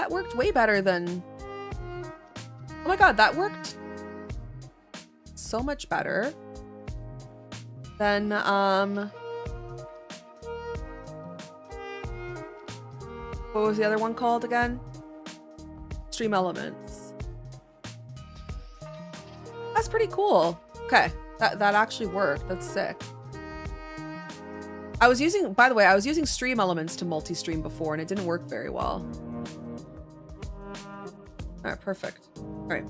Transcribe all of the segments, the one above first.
That worked way better than... Oh my god, that worked so much better than, what was the other one called again? Stream Elements. That's pretty cool. Okay, that actually worked. That's sick. I was using, by the way, I was using Stream Elements to multi-stream before and it didn't work very well. All right, perfect. All right.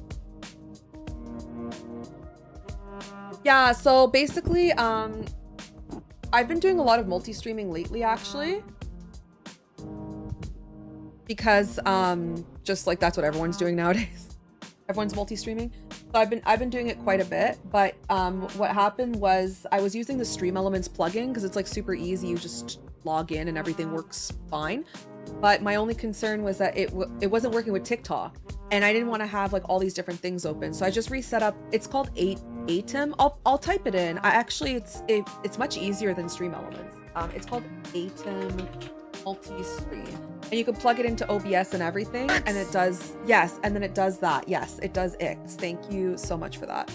Yeah, so basically, I've been doing a lot of multi-streaming lately, actually. Because, just like that's what everyone's doing nowadays. Everyone's multi-streaming. So I've been doing it quite a bit, but what happened was I was using the Stream Elements plugin because it's like super easy. You just log in and everything works fine. But my only concern was that it wasn't working with TikTok, and I didn't want to have like all these different things open. So I just reset up. It's called Atem. I'll type it in. It's much easier than Stream Elements. It's called Atem multi-stream, and you can plug it into OBS and everything, and it does, yes, and then it does that. Yes, it does X. Thank you so much for that.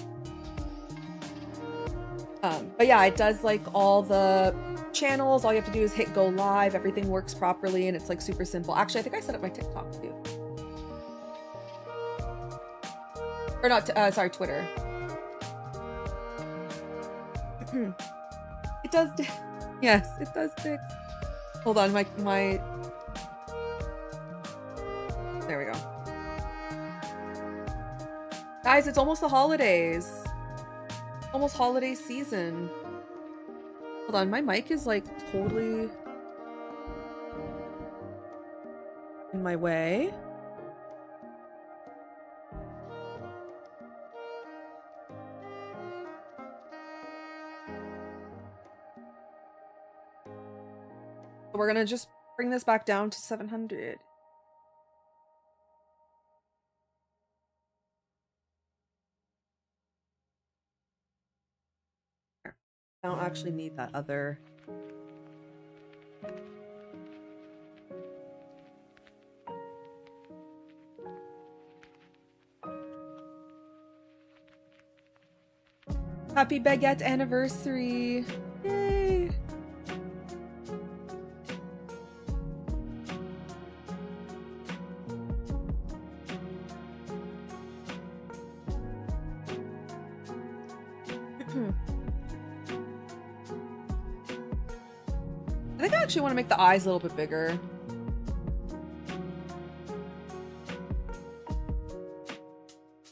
But yeah, it does like all the channels. All you have to do is hit go live. Everything works properly, and it's like super simple. Actually, I think I set up my TikTok too. Or not, sorry, Twitter. It does, yes, it does fix. Hold on, my, there we go. Guys, it's almost the holidays. Almost holiday season. Hold on, my mic is like totally in my way. We're gonna just bring this back down to 700. I don't actually need that other. Happy baguette anniversary! Yay! I think I actually want to make the eyes a little bit bigger.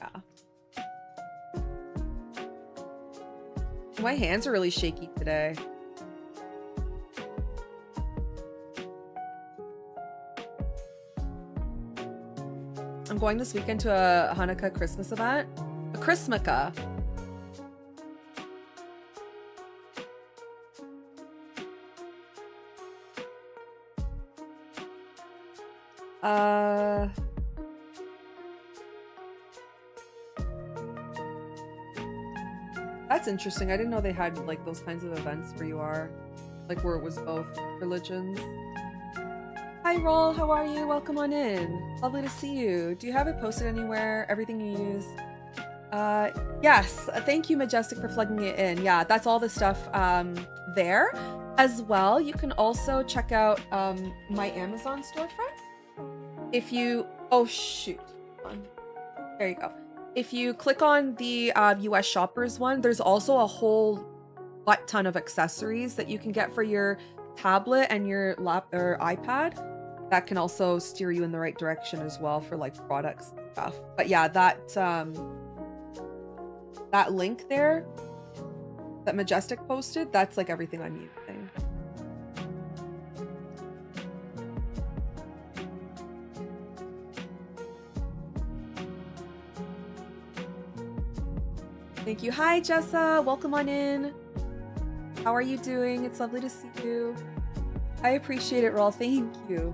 Yeah. My hands are really shaky today. I'm going this weekend to a Hanukkah Christmas event. A Christmaka. That's interesting. I didn't know they had like those kinds of events where you are, like where it was both religions. Hi Roll, how are you? Welcome on in. Lovely to see you. Do you have it posted anywhere? Everything you use? Yes. Thank you, Majestic, for plugging it in. Yeah, that's all the stuff there. As well, you can also check out my Amazon storefront. If you, oh shoot, there you go. If you click on the US shoppers one, there's also a whole butt ton of accessories that you can get for your tablet and your lap or iPad that can also steer you in the right direction as well for like products and stuff. But yeah, that link there that Majestic posted, that's like everything I'm using. Thank you. Hi, Jessa. Welcome on in. How are you doing? It's lovely to see you. I appreciate it, Raul. Thank you.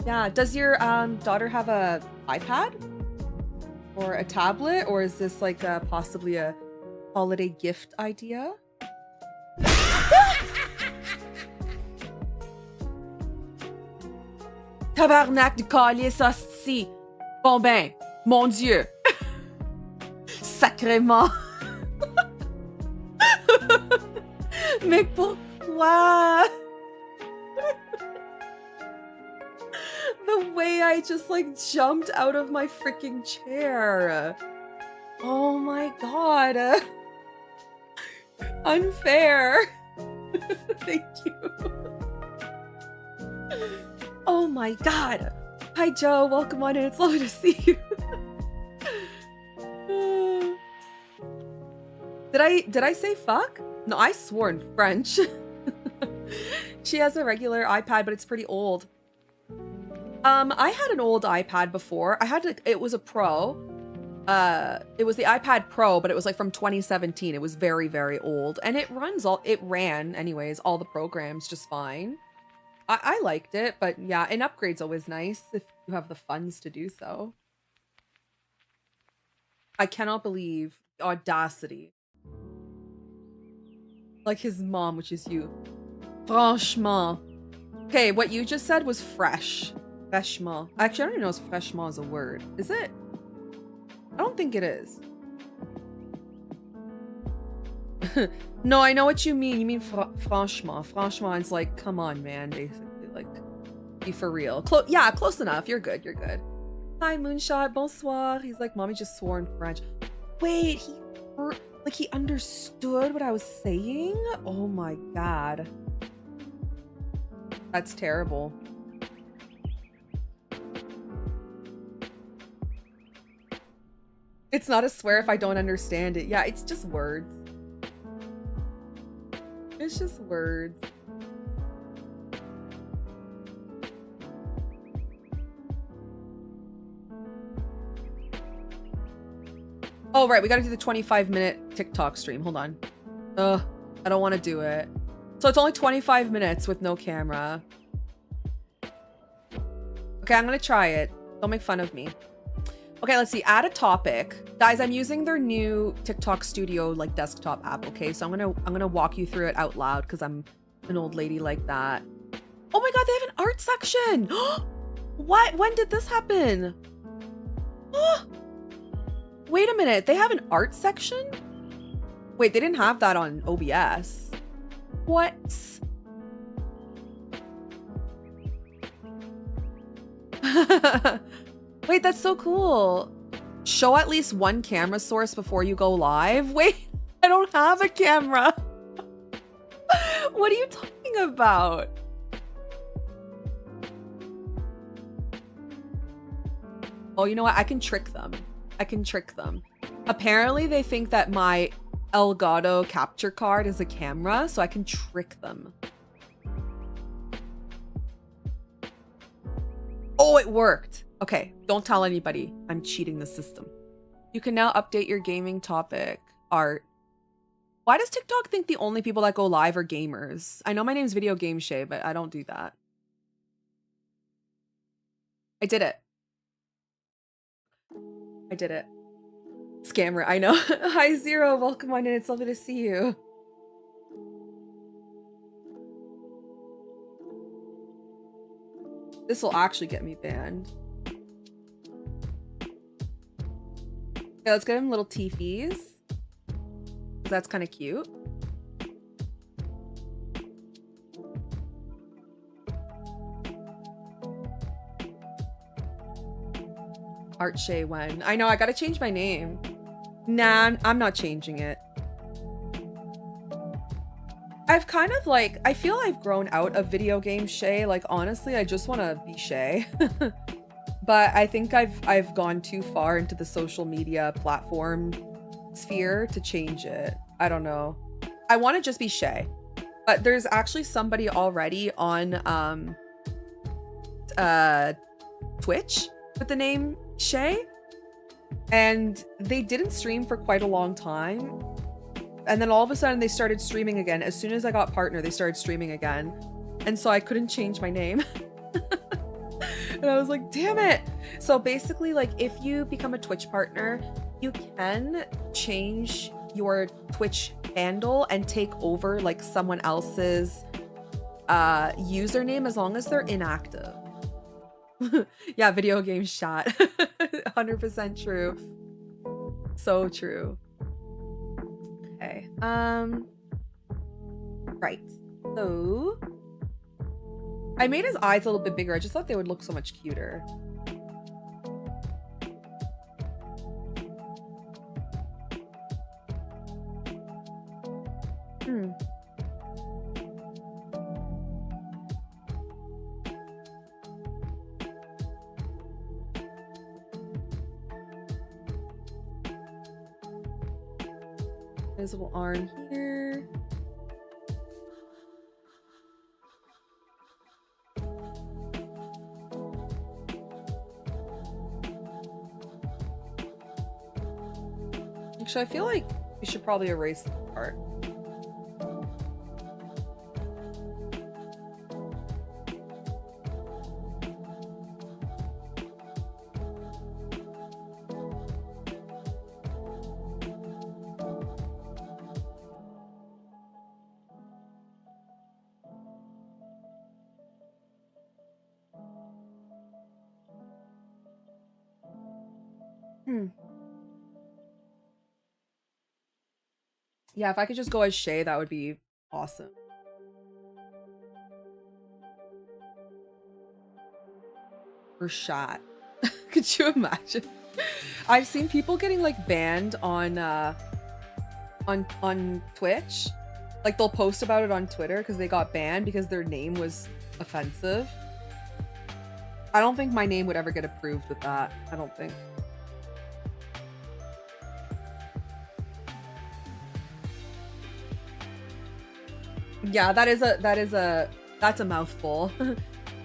Yeah. Does your daughter have a iPad or a tablet, or is this like possibly a holiday gift idea? Tabarnak de calice hostie. Bon ben, mon Dieu. Sacrément. Mais pourquoi? The way I just like jumped out of my freaking chair. Oh my god. Unfair. Thank you. Oh my god. Hi Joe, welcome on in. It's lovely to see you. Did I say fuck? No, I swore in French. She has a regular iPad, but it's pretty old. I had an old iPad before. It was a Pro. It was the iPad Pro, but it was like from 2017. It was very, very old. And it ran anyways, all the programs just fine. I liked it, but yeah, an upgrade's always nice if you have the funds to do so. I cannot believe the audacity. Like his mom, which is you. Franchement. Okay, what you just said was fresh. Freshement. Actually, I don't even know if freshement is a word. Is it? I don't think it is. No, I know what you mean. You mean franchement. Franchement is like, come on, man, basically. Like, be for real. Yeah, close enough. You're good. You're good. Hi, Moonshot. Bonsoir. He's like, mommy just swore in French. Wait, he understood what I was saying? Oh my god. That's terrible. It's not a swear if I don't understand it. Yeah, it's just words. It's just words. Oh, right. We gotta do the 25-minute TikTok stream. Hold on. I don't want to do it. So it's only 25 minutes with no camera. Okay, I'm gonna try it. Don't make fun of me. Okay, let's see. Add a topic. Guys, I'm using their new TikTok Studio like desktop app, okay? So I'm gonna walk you through it out loud because I'm an old lady like that. Oh my god, they have an art section! What? When did this happen? Wait a minute, they have an art section? Wait, they didn't have that on OBS. What? Wait, that's so cool. Show at least one camera source before you go live. Wait, I don't have a camera. What are you talking about? Oh, you know what? I can trick them. I can trick them. Apparently, they think that my Elgato capture card is a camera, so I can trick them. Oh, it worked. Okay, don't tell anybody. I'm cheating the system. You can now update your gaming topic art. Why does TikTok think the only people that go live are gamers? I know my name's Video Game Shay, but I don't do that. I did it. I did it. Scammer, I know. Hi, Zero. Welcome on in. It's lovely to see you. This will actually get me banned. Okay, let's get him little teefies. That's kind of cute. Art Shay Wen. I know, I gotta change my name. Nah, I'm not changing it. I've kind of like, I feel I've grown out of Video Game Shay. Like, honestly, I just want to be Shay. But I think I've gone too far into the social media platform sphere to change it. I don't know. I want to just be Shay. But there's actually somebody already on Twitch with the name Shay, and they didn't stream for quite a long time, and then all of a sudden they started streaming again. As soon as I got partner, they started streaming again, and so I couldn't change my name. And I was like, damn it. So basically, like, if you become a Twitch partner, you can change your Twitch handle and take over like someone else's username as long as they're inactive. Yeah, video games chat. 100% true. So true. Okay. Right. So I made his eyes a little bit bigger. I just thought they would look so much cuter. Hmm. His little arm here. Actually, I feel like we should probably erase that part. Yeah, if I could just go as Shay, that would be awesome. Or shot. Could you imagine? I've seen people getting like banned on Twitch. Like they'll post about it on Twitter because they got banned because their name was offensive. I don't think my name would ever get approved with that. I don't think. Yeah, that's a mouthful.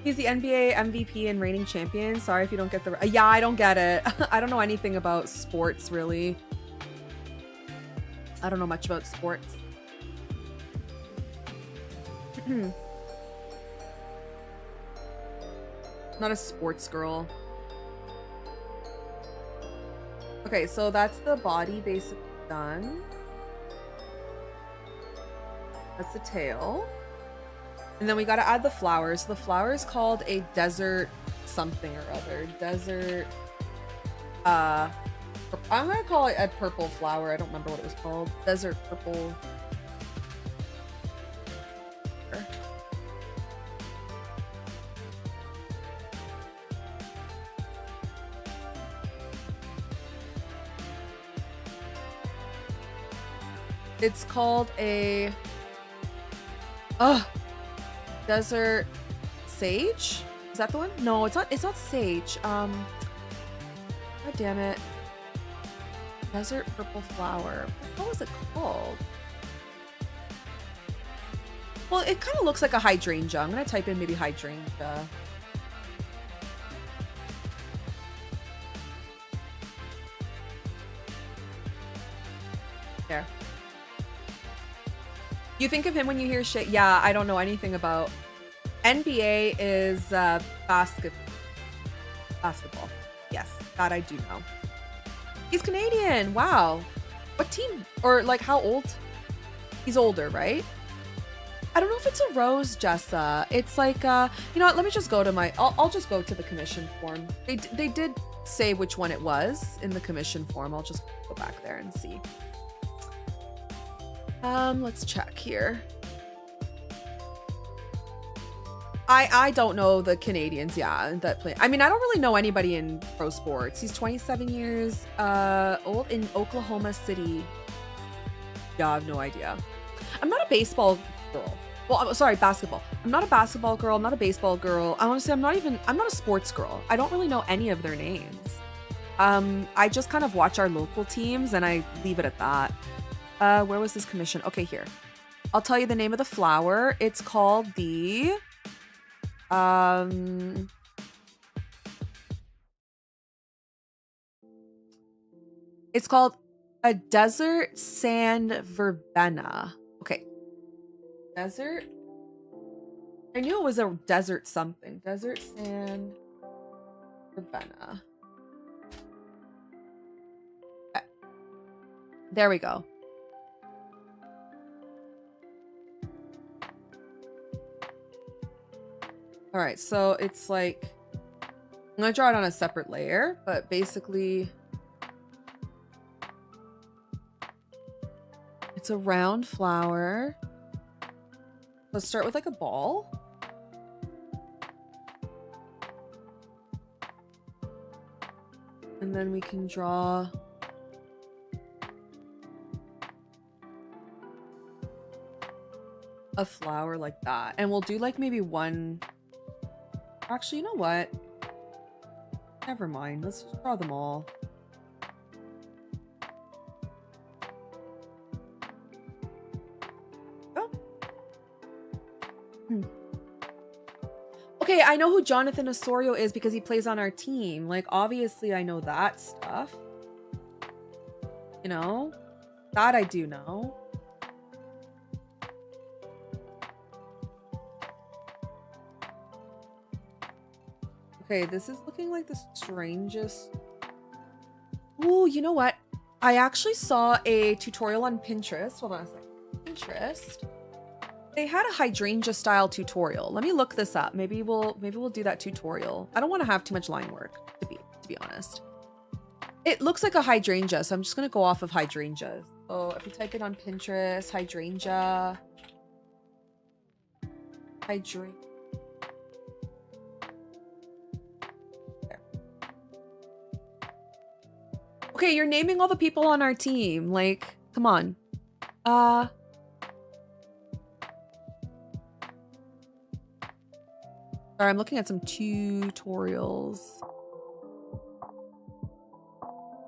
He's the NBA MVP and reigning champion. Sorry if you don't get the yeah, I don't get it. I don't know anything about sports really. I don't know much about sports. Not a sports girl. Okay, so that's the body basically done. That's the tail. And then we got to add the flowers. The flower is called a desert something or other. Desert. I'm going to call it a purple flower. I don't remember what it was called. Desert purple. It's called a desert sage? Is that the one? No, it's not sage. God damn it. Desert purple flower. What was it called? Well, it kind of looks like a hydrangea. I'm gonna type in maybe hydrangea. There. You think of him when you hear shit? Yeah, I don't know anything about. NBA is basketball. Yes, that I do know. He's Canadian. Wow. What team? Or like how old? He's older, right? I don't know if it's a rose, Jessa. It's like, you know what? Let me just go to my. I'll just go to the commission form. They did say which one it was in the commission form. I'll just go back there and see. Let's check here. I don't know the Canadians, yeah, that play. I mean, I don't really know anybody in pro sports. He's 27 years old in Oklahoma City. Yeah, I have no idea. I'm not a baseball girl. Well, I'm sorry, basketball. I'm not a basketball girl. I'm not a baseball girl. I want to say I'm not a sports girl. I don't really know any of their names. I just kind of watch our local teams and I leave it at that. Where was this commission? Okay, here. I'll tell you the name of the flower. It's called the it's called a desert sand verbena. Okay. Desert. I knew it was a desert something. Desert sand verbena. Okay. There we go. All right, so it's like I'm gonna draw it on a separate layer, but basically it's a round flower. Let's start with like a ball. And then we can draw a flower like that. And we'll do like maybe one. Actually, you know what? Never mind. Let's just draw them all. Oh. Okay, I know who Jonathan Osorio is because he plays on our team. Like, obviously, I know that stuff. You know? That I do know. Okay, this is looking like the strangest. Ooh, you know what? I actually saw a tutorial on Pinterest. Hold on a second. Pinterest. They had a hydrangea style tutorial. Let me look this up. Maybe we'll do that tutorial. I don't want to have too much line work, to be honest. It looks like a hydrangea, so I'm just gonna go off of hydrangea. So if you type it on Pinterest, hydrangea. Okay, you're naming all the people on our team. Like, come on. Sorry, I'm looking at some tutorials.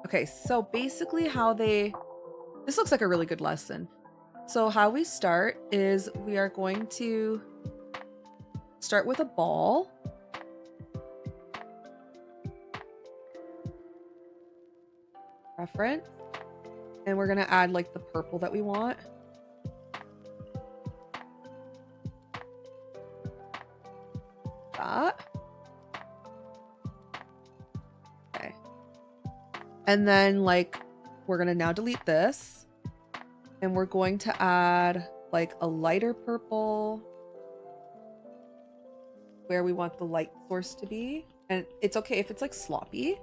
Okay, so basically this looks like a really good lesson. So how we start is we are going to start with a ball. Reference. And we're gonna add like the purple that we want. That. Okay. And then like we're gonna now delete this. And we're going to add like a lighter purple where we want the light source to be. And it's okay if it's like sloppy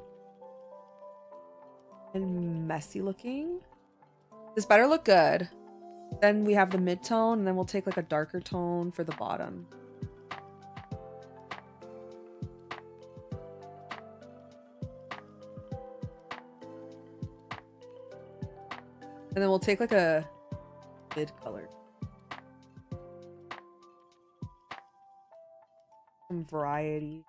and messy looking. This better look good. Then we have the mid-tone, and then we'll take like a darker tone for the bottom. And then we'll take like a mid color. Some variety.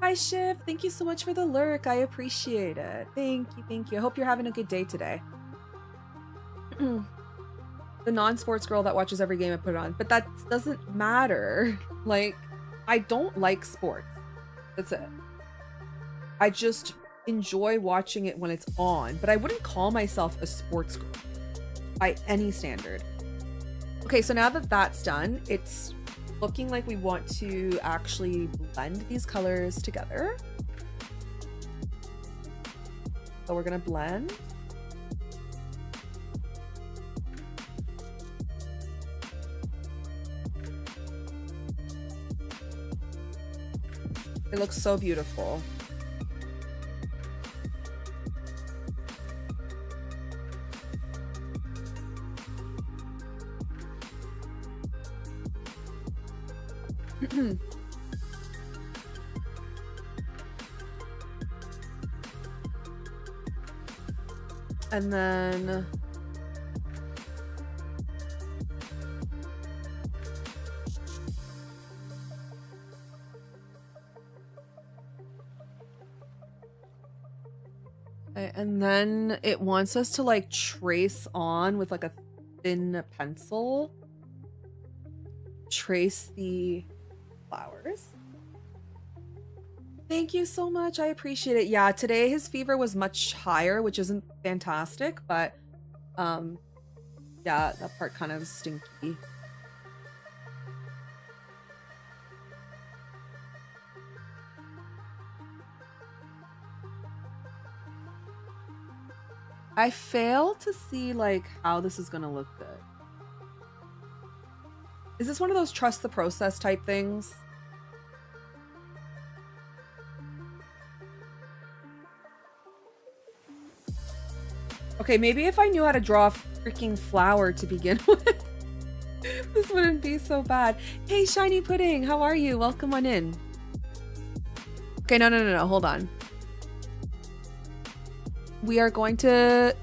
Hi, Shiv. Thank you so much for the lurk. I appreciate it. Thank you. Thank you. I hope you're having a good day today. The non-sports girl that watches every game I put on. But that doesn't matter. Like, I don't like sports. That's it. I just enjoy watching it when it's on. But I wouldn't call myself a sports girl by any standard. Okay, so now that that's done, it's looking like we want to actually blend these colors together. So we're gonna blend. It looks so beautiful. And then it wants us to like trace on with like a thin pencil, trace the flowers. Thank you so much. I appreciate it. Yeah, today his fever was much higher, which isn't fantastic, but yeah, that part kind of stinky. I fail to see like how this is gonna look good. Is this one of those trust the process type things? Okay, maybe if I knew how to draw a freaking flower to begin with, this wouldn't be so bad. Hey, Shiny Pudding, how are you? Welcome on in. Okay, no, hold on. We are going to...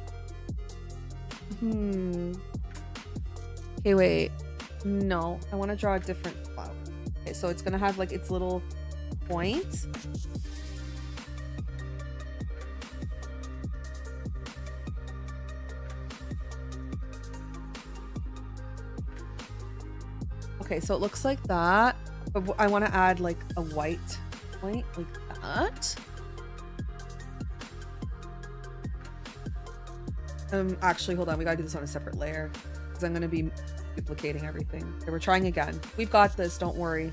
Okay, wait. No, I want to draw a different flower. Okay, so it's going to have like its little point. Okay, so it looks like that. But I want to add like a white point like that. Actually, hold on. We gotta do this on a separate layer because I'm gonna be duplicating everything. Okay, we're trying again. We've got this. Don't worry.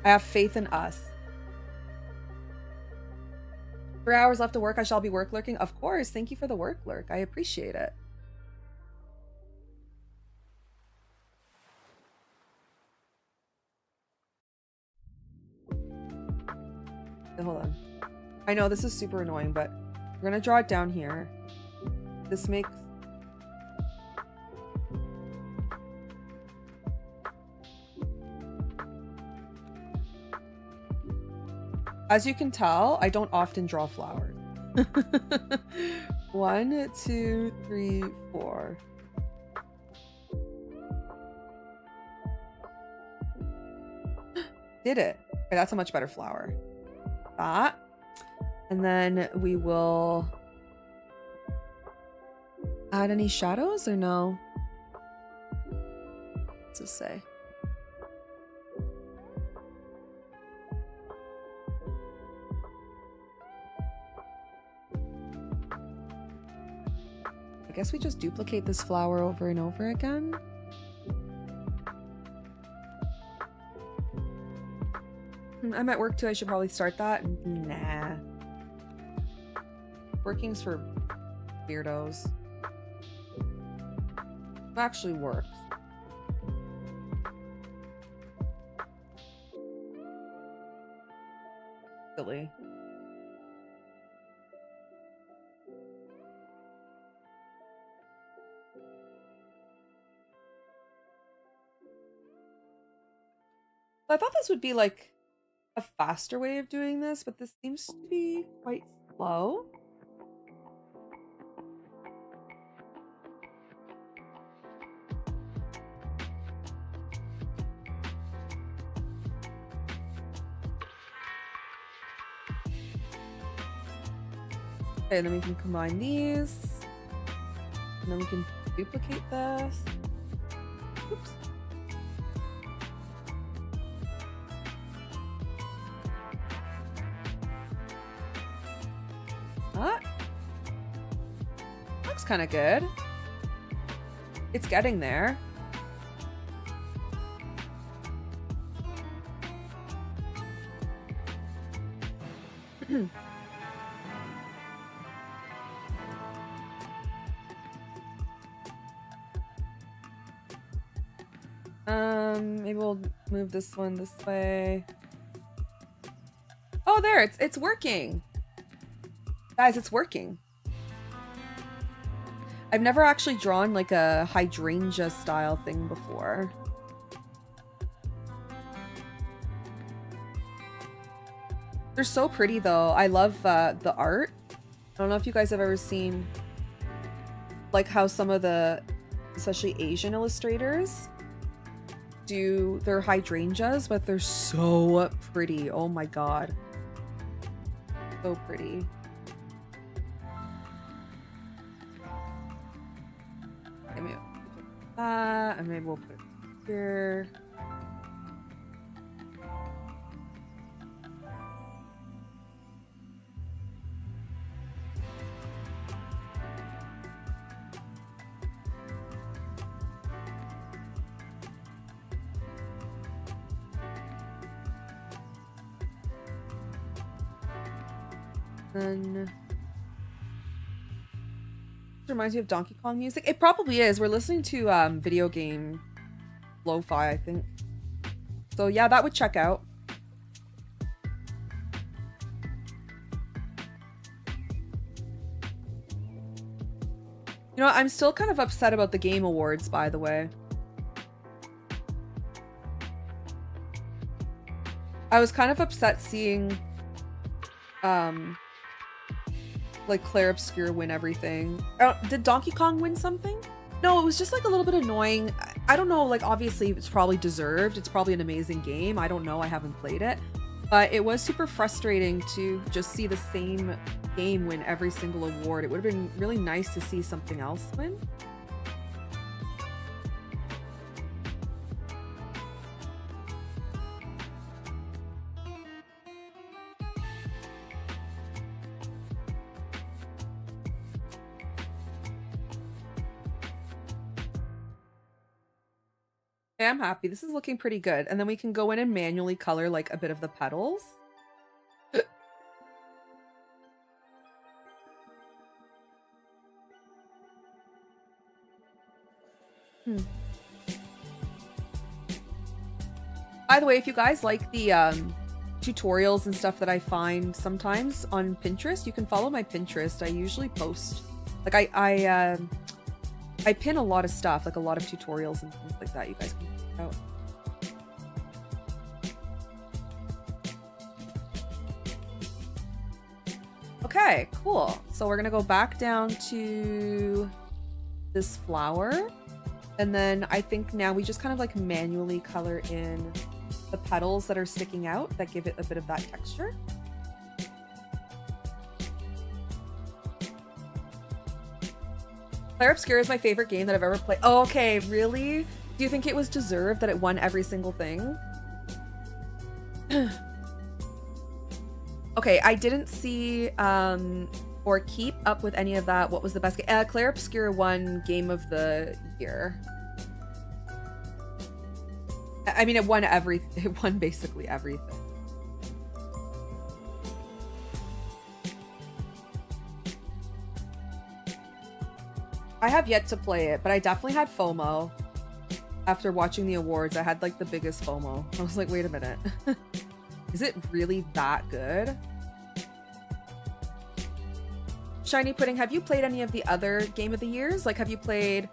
I have faith in us. 3 hours left to work. I shall be work lurking. Of course. Thank you for the work lurk. I appreciate it. Hold on. I know this is super annoying, but we're gonna draw it down here. This makes... As you can tell, I don't often draw flowers. 1, 2, 3, 4. Did it. Okay, that's a much better flower. That. And then we will add any shadows or no? What's this say? I guess we just duplicate this flower over and over again. I'm at work too. I should probably start that. Nah. Working's for weirdos. It actually works. Silly. I thought this would be like a faster way of doing this, but this seems to be quite slow. Okay, and then we can combine these. And then we can duplicate this. Oops. That looks kind of good. It's getting there. Maybe we'll move this one this way. Oh, there, it's working. Guys, it's working. I've never actually drawn like a hydrangea style thing before. They're so pretty though. I love the art. I don't know if you guys have ever seen like how some of the, especially Asian illustrators, do their hydrangeas, but they're so pretty. Oh my god. So pretty. Maybe that, and maybe we'll put it here. Then it reminds me of Donkey Kong music. It probably is. We're listening to video game lo-fi, I think. So yeah, that would check out. You know, I'm still kind of upset about the Game Awards, by the way. I was kind of upset seeing, like, Claire Obscure win everything. Did Donkey Kong win something? No, it was just, like, a little bit annoying. I don't know, like, obviously it's probably deserved. It's probably an amazing game. I don't know. I haven't played it. But it was super frustrating to just see the same game win every single award. It would have been really nice to see something else win. Okay, I'm happy. This is looking pretty good. And then we can go in and manually color like a bit of the petals. By the way, if you guys like the tutorials and stuff that I find sometimes on Pinterest, you can follow my Pinterest. I usually post, like, I pin a lot of stuff, like a lot of tutorials and things like that. You guys can check out. Okay, cool. So we're gonna go back down to this flower. And then I think now we just kind of like manually color in the petals that are sticking out that give it a bit of that texture. Claire Obscure is my favorite game that I've ever played. Oh, okay, really? Do you think it was deserved that it won every single thing? Okay, I didn't see or keep up with any of that. What was the best game? Claire Obscure won Game of the Year. I mean, it won everything. It won basically everything. I have yet to play it, but I definitely had FOMO. After watching the awards, I had like the biggest FOMO. I was like, wait a minute. Is it really that good? Shiny Pudding, have you played any of the other Game of the Years? Like, have you played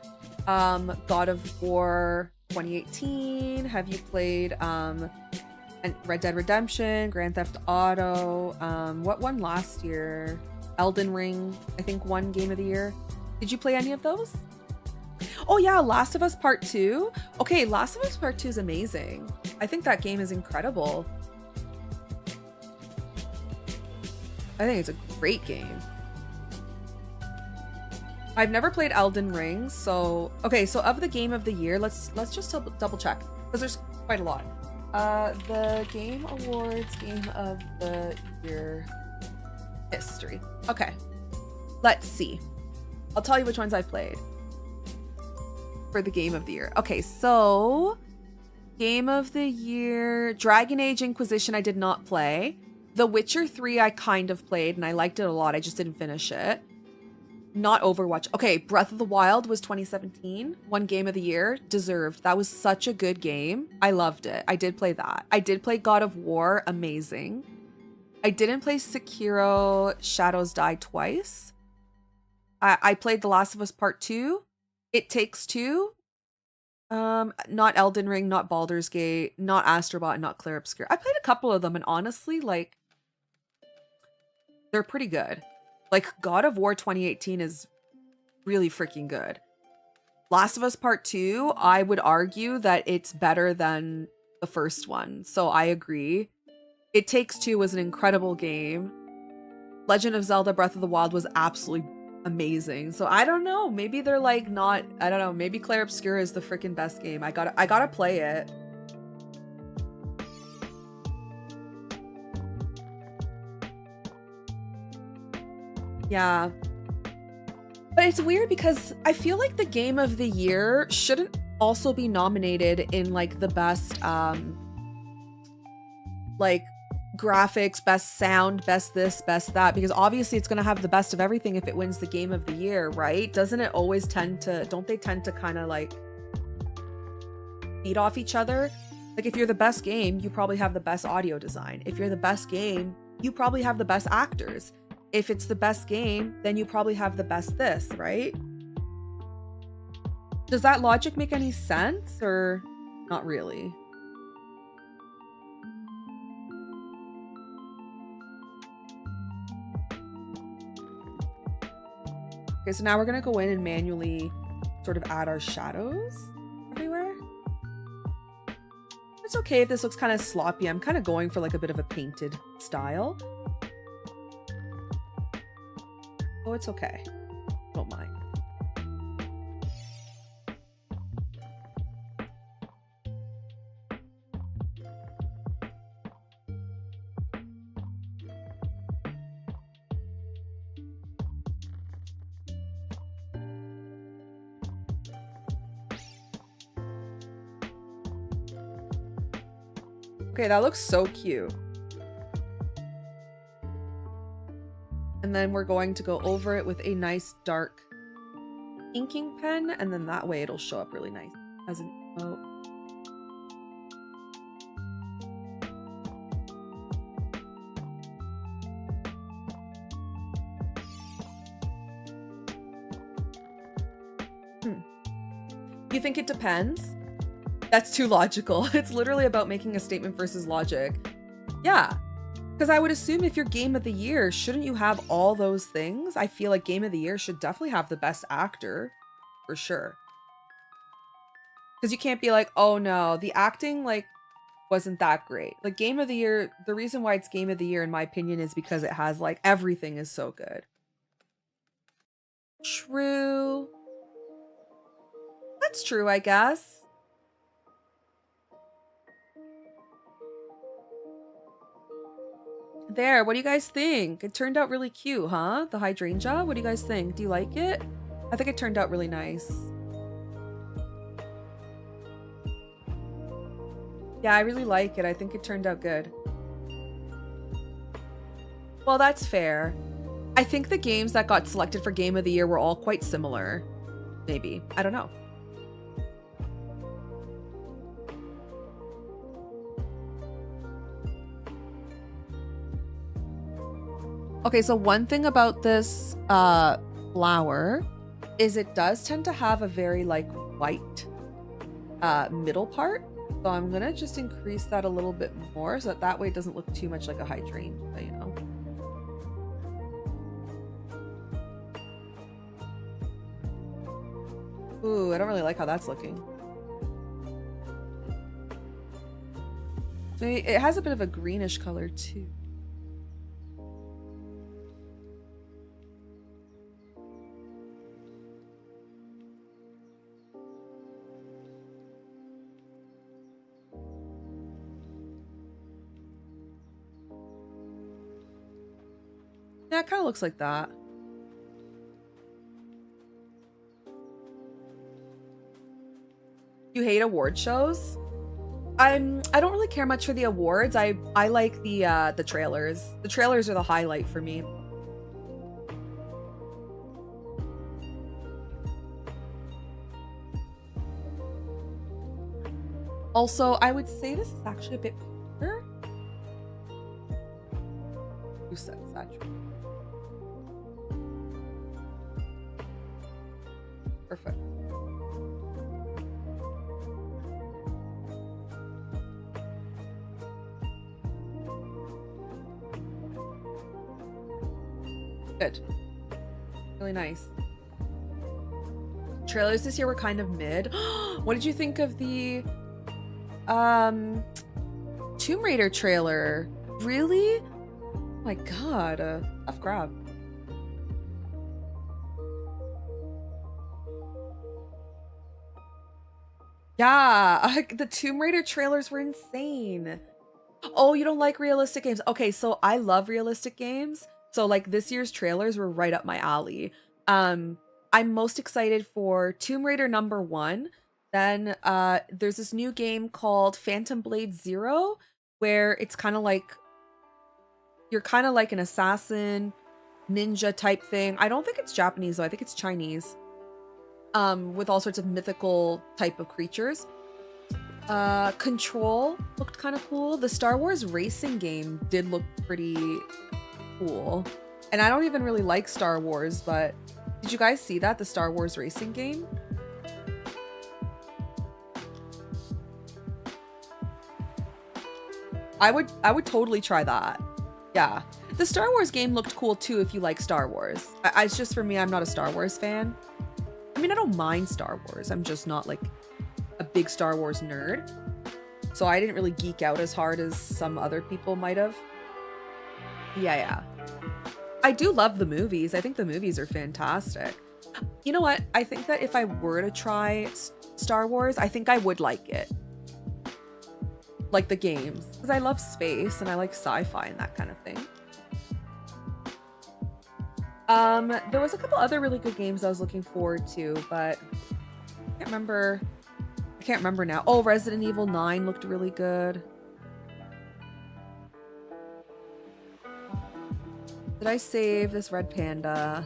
God of War 2018? Have you played Red Dead Redemption, Grand Theft Auto? What won last year? Elden Ring, I think, won Game of the Year. Did you play any of those? Oh yeah, Last of Us Part 2. Okay, Last of Us Part 2 is amazing. I think that game is incredible. I think it's a great game. I've never played Elden Ring, so okay. So of the Game of the Year, let's just double check because there's quite a lot. The Game Awards Game of the Year history. Okay, let's see. I'll tell you which ones I've played for the Game of the Year. Okay, so Game of the Year, Dragon Age Inquisition I did not play. The Witcher 3 I kind of played and I liked it a lot. I just didn't finish it. Not Overwatch. Okay, Breath of the Wild was 2017. One Game of the Year. Deserved. That was such a good game. I loved it. I did play that. I did play God of War. Amazing. I didn't play Sekiro Shadows Die twice. I played The Last of Us Part 2. It Takes Two. Not Elden Ring, not Baldur's Gate, not Astrobot, not Claire Obscure. I played a couple of them and honestly, like, they're pretty good. Like, God of War 2018 is really freaking good. Last of Us Part 2, I would argue that it's better than the first one. So I agree. It Takes Two was an incredible game. Legend of Zelda Breath of the Wild was absolutely amazing. So I don't know. Maybe they're like not, I don't know. Maybe Claire Obscure is the freaking best game. I gotta play it. Yeah. But it's weird because I feel like the Game of the Year shouldn't also be nominated in like the best like graphics, best sound, best this, best that, because obviously it's going to have the best of everything if it wins the Game of the Year, right? Doesn't it always tend to, don't they tend to kind of like feed off each other. Like if you're the best game, you probably have the best audio design. If you're the best game, you probably have the best actors. If it's the best game, then you probably have the best this, right? Does that logic make any sense or not really? Okay, so now we're gonna go in and manually sort of add our shadows everywhere. It's okay if this looks kind of sloppy. I'm kind of going for like a bit of a painted style. Oh, it's okay. Don't mind. Okay, that looks so cute. And then we're going to go over it with a nice dark inking pen, and then that way it'll show up really nice as an emote. You think it depends? That's too logical. It's literally about making a statement versus logic. Yeah. Because I would assume if you're game of the year, shouldn't you have all those things? I feel like game of the year should definitely have the best actor, for sure. Because you can't be like, oh no, the acting like wasn't that great. Like game of the year, the reason why it's game of the year in my opinion is because it has like everything is so good. True. That's true, I guess. There, what do you guys think? It turned out really cute, huh? The hydrangea? What do you guys think? Do you like it? I think it turned out really nice. Yeah, I really like it. I think it turned out good. Well, that's fair. I think the games that got selected for Game of the Year were all quite similar. Maybe. I don't know. Okay, so one thing about this flower is it does tend to have a very like white middle part. So I'm gonna just increase that a little bit more so that way it doesn't look too much like a hydrangea, you know. Ooh, I don't really like how that's looking. Maybe it has a bit of a greenish color too. Yeah, it kind of looks like that. You hate award shows? I don't really care much for the awards. I like the trailers. The trailers are the highlight for me. Also, I would say this is actually a bit better. You said saturated. Perfect. Good. Really nice. Trailers this year were kind of mid. What did you think of the Tomb Raider trailer? Really? Oh my god, tough grab. Yeah, the Tomb Raider trailers were insane. Oh, you don't like realistic games? Okay, so I love realistic games. So like this year's trailers were right up my alley. I'm most excited for Tomb Raider #1. Then there's this new game called Phantom Blade Zero, where it's kind of like you're kind of like an assassin ninja type thing. I don't think it's Japanese though. I think it's Chinese. With all sorts of mythical type of creatures. Control looked kind of cool. The Star Wars racing game did look pretty cool. And I don't even really like Star Wars, but did you guys see that? The Star Wars racing game? I would totally try that. Yeah. The Star Wars game looked cool too if you like Star Wars. It's just for me, I'm not a Star Wars fan. I mean, I don't mind Star Wars. I'm just not like a big Star Wars nerd. So I didn't really geek out as hard as some other people might have. Yeah. I do love the movies. I think the movies are fantastic. You know what? I think that if I were to try Star Wars, I think I would like it. Like the games. Because I love space and I like sci-fi and that kind of thing. There was a couple other really good games I was looking forward to, but I can't remember now. Oh, Resident Evil 9 looked really good. Did I save this red panda?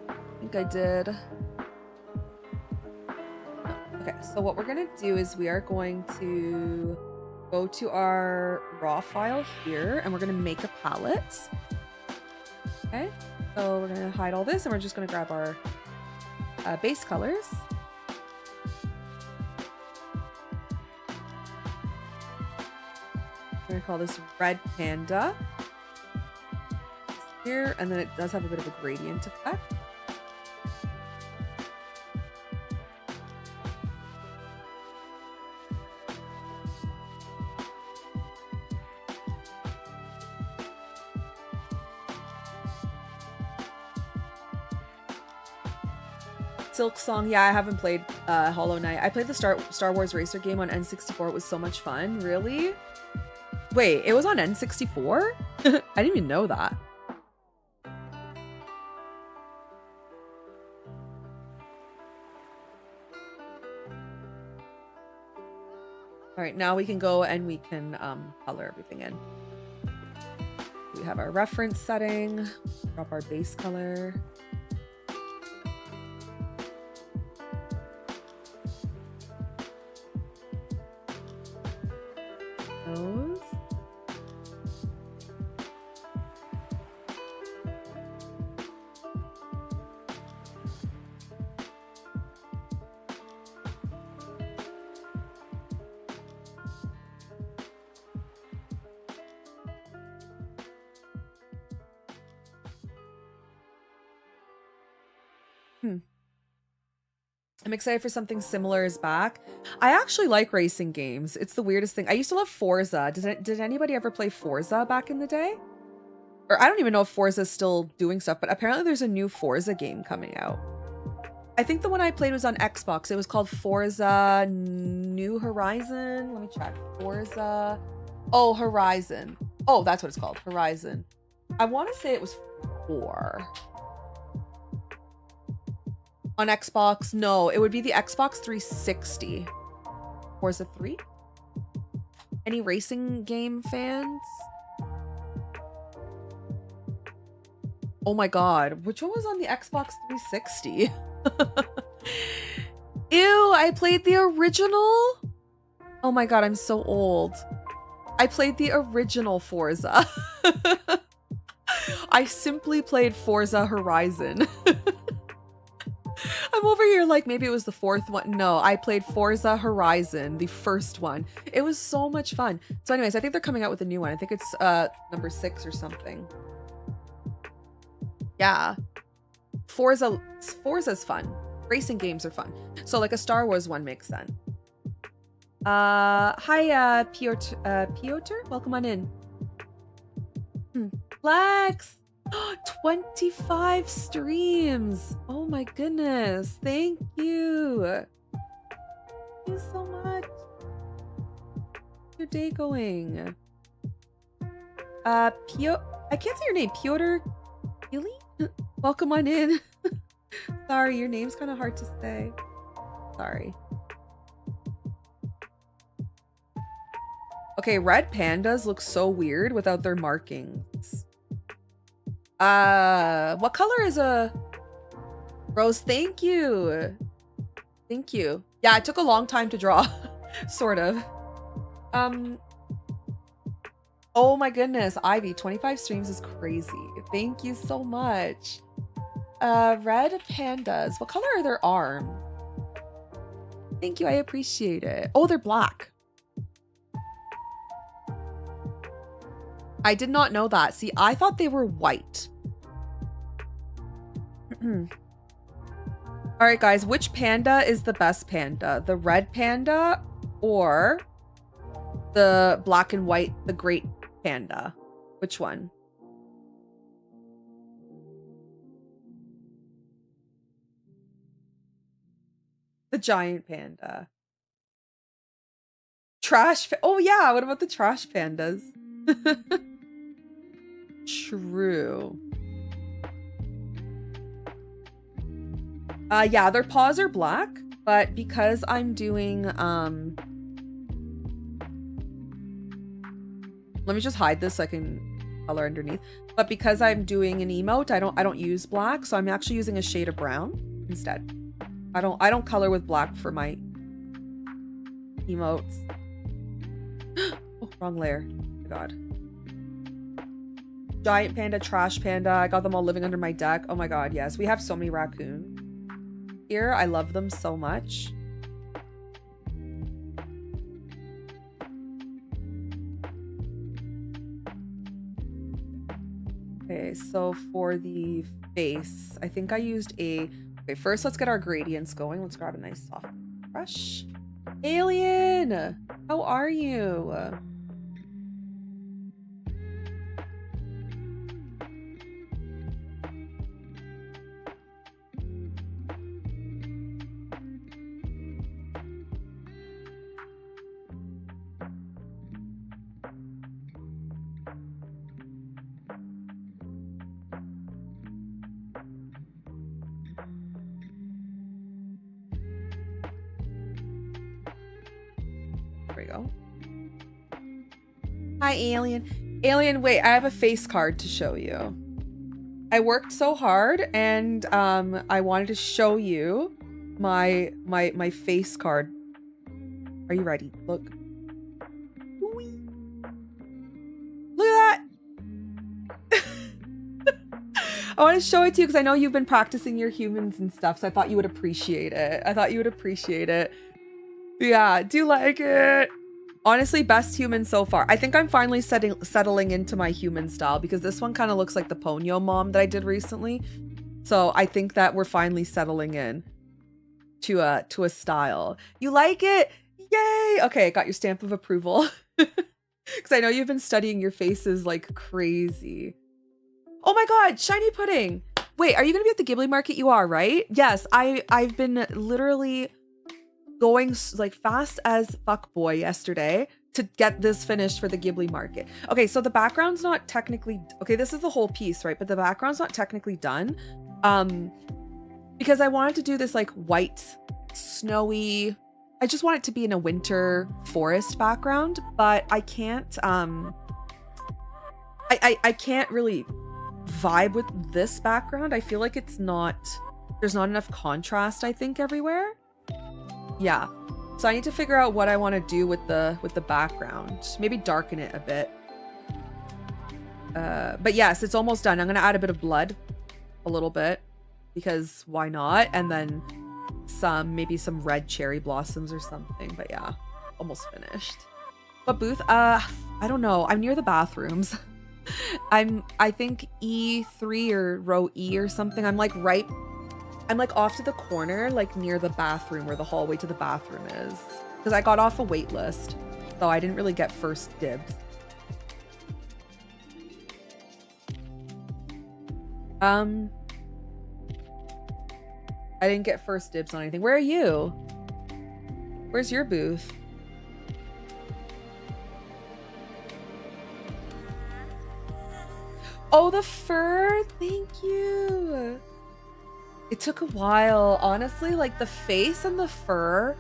I think I did. Okay, so what we're gonna do is we are going to go to our raw file here and we're gonna make a palette. Okay, so we're gonna hide all this and we're just gonna grab our base colors. We're gonna call this Red Panda here, and then it does have a bit of a gradient effect. Silk Song, yeah, I haven't played Hollow Knight. I played the Star Wars Racer game on N64. It was so much fun. Really? Wait, it was on N64? I didn't even know that. All right, now we can go and we can color everything in. We have our reference setting, drop our base color. Those. I'm excited for something similar is back. I actually like racing games. It's the weirdest thing. I used to love Forza. Did anybody ever play Forza back in the day? Or I don't even know if Forza is still doing stuff, but apparently there's a new Forza game coming out. I think the one I played was on Xbox. It was called Forza New Horizon. Let me check. Forza. Oh, Horizon. Oh, that's what it's called. Horizon. I want to say it was 4. On Xbox, no, it would be the Xbox 360. Forza 3? Any racing game fans? Oh my god, which one was on the Xbox 360? Ew, I played the original? Oh my god, I'm so old. I played the original Forza. I simply played Forza Horizon. I'm over here like maybe it was the 4th one. No, I played Forza Horizon, the first one. It was so much fun. So anyways, I think they're coming out with a new one. I think it's number 6 or something. Yeah. Forza's fun. Racing games are fun. So like a Star Wars one makes sense. Hi, Piotr? Welcome on in. Flex! 25 streams. Oh my goodness. Thank you. Thank you so much. How's your day going? I can't say your name. Piotr Gilly? Welcome on in. Sorry, your name's kind of hard to say. Sorry. Okay, red pandas look so weird without their markings. What color is a Rose, thank you. Thank you. Yeah, it took a long time to draw. Sort of. Oh my goodness, Ivy, 25 streams is crazy. Thank you so much. Red pandas. What color are their arms? Thank you, I appreciate it. Oh, they're black. I did not know that. See, I thought they were white. All right, guys, which panda is the best panda? The red panda or the black and white, the great panda? Which one? The giant panda. Oh yeah, what about the trash pandas? True. Yeah, their paws are black, but because I'm doing let me just hide this so I can color underneath. But because I'm doing an emote, I don't use black, so I'm actually using a shade of brown instead. I don't color with black for my emotes. Oh, wrong layer. Oh my god. Giant panda, trash panda. I got them all living under my deck. Oh my god, yes. We have so many raccoons here. I love them so much. Okay, so for the face, I think I used a... Okay, first let's get our gradients going. Let's grab a nice soft brush. Alien! How are you? Hi, Alien. Alien, wait, I have a face card to show you. I worked so hard and I wanted to show you my face card. Are you ready? Look. Look at that. I want to show it to you because I know you've been practicing your humans and stuff, so I thought you would appreciate it. Yeah, do you like it? Honestly, best human so far. I think I'm finally settling into my human style because this one kind of looks like the Ponyo mom that I did recently. So I think that we're finally settling in to a style. You like it? Yay! Okay, got your stamp of approval. Because I know you've been studying your faces like crazy. Oh my god, shiny pudding! Wait, are you gonna be at the Ghibli market? You are, right? Yes, I've been literally going like fast as fuck boy yesterday to get this finished for the Ghibli market. Okay, so the background's not technically... Okay, this is the whole piece, right? But the background's not technically done. Because I wanted to do this like white, snowy... I just want it to be in a winter forest background, but I can't... I can't really vibe with this background. I feel like it's not... There's not enough contrast, I think, everywhere. Yeah, so I need to figure out what I want to do with the background. Maybe darken it a bit. But yes, it's almost done. I'm gonna add a bit of blood, a little bit, because why not? And then maybe some red cherry blossoms or something. But yeah, almost finished. What booth? I don't know. I'm near the bathrooms. I think E3 or row E or something. I'm like off to the corner, like near the bathroom where the hallway to the bathroom is. Because I got off a wait list, so I didn't really get first dibs. I didn't get first dibs on anything. Where are you? Where's your booth? Oh, the fur! Thank you! It took a while, honestly. Like the face and the fur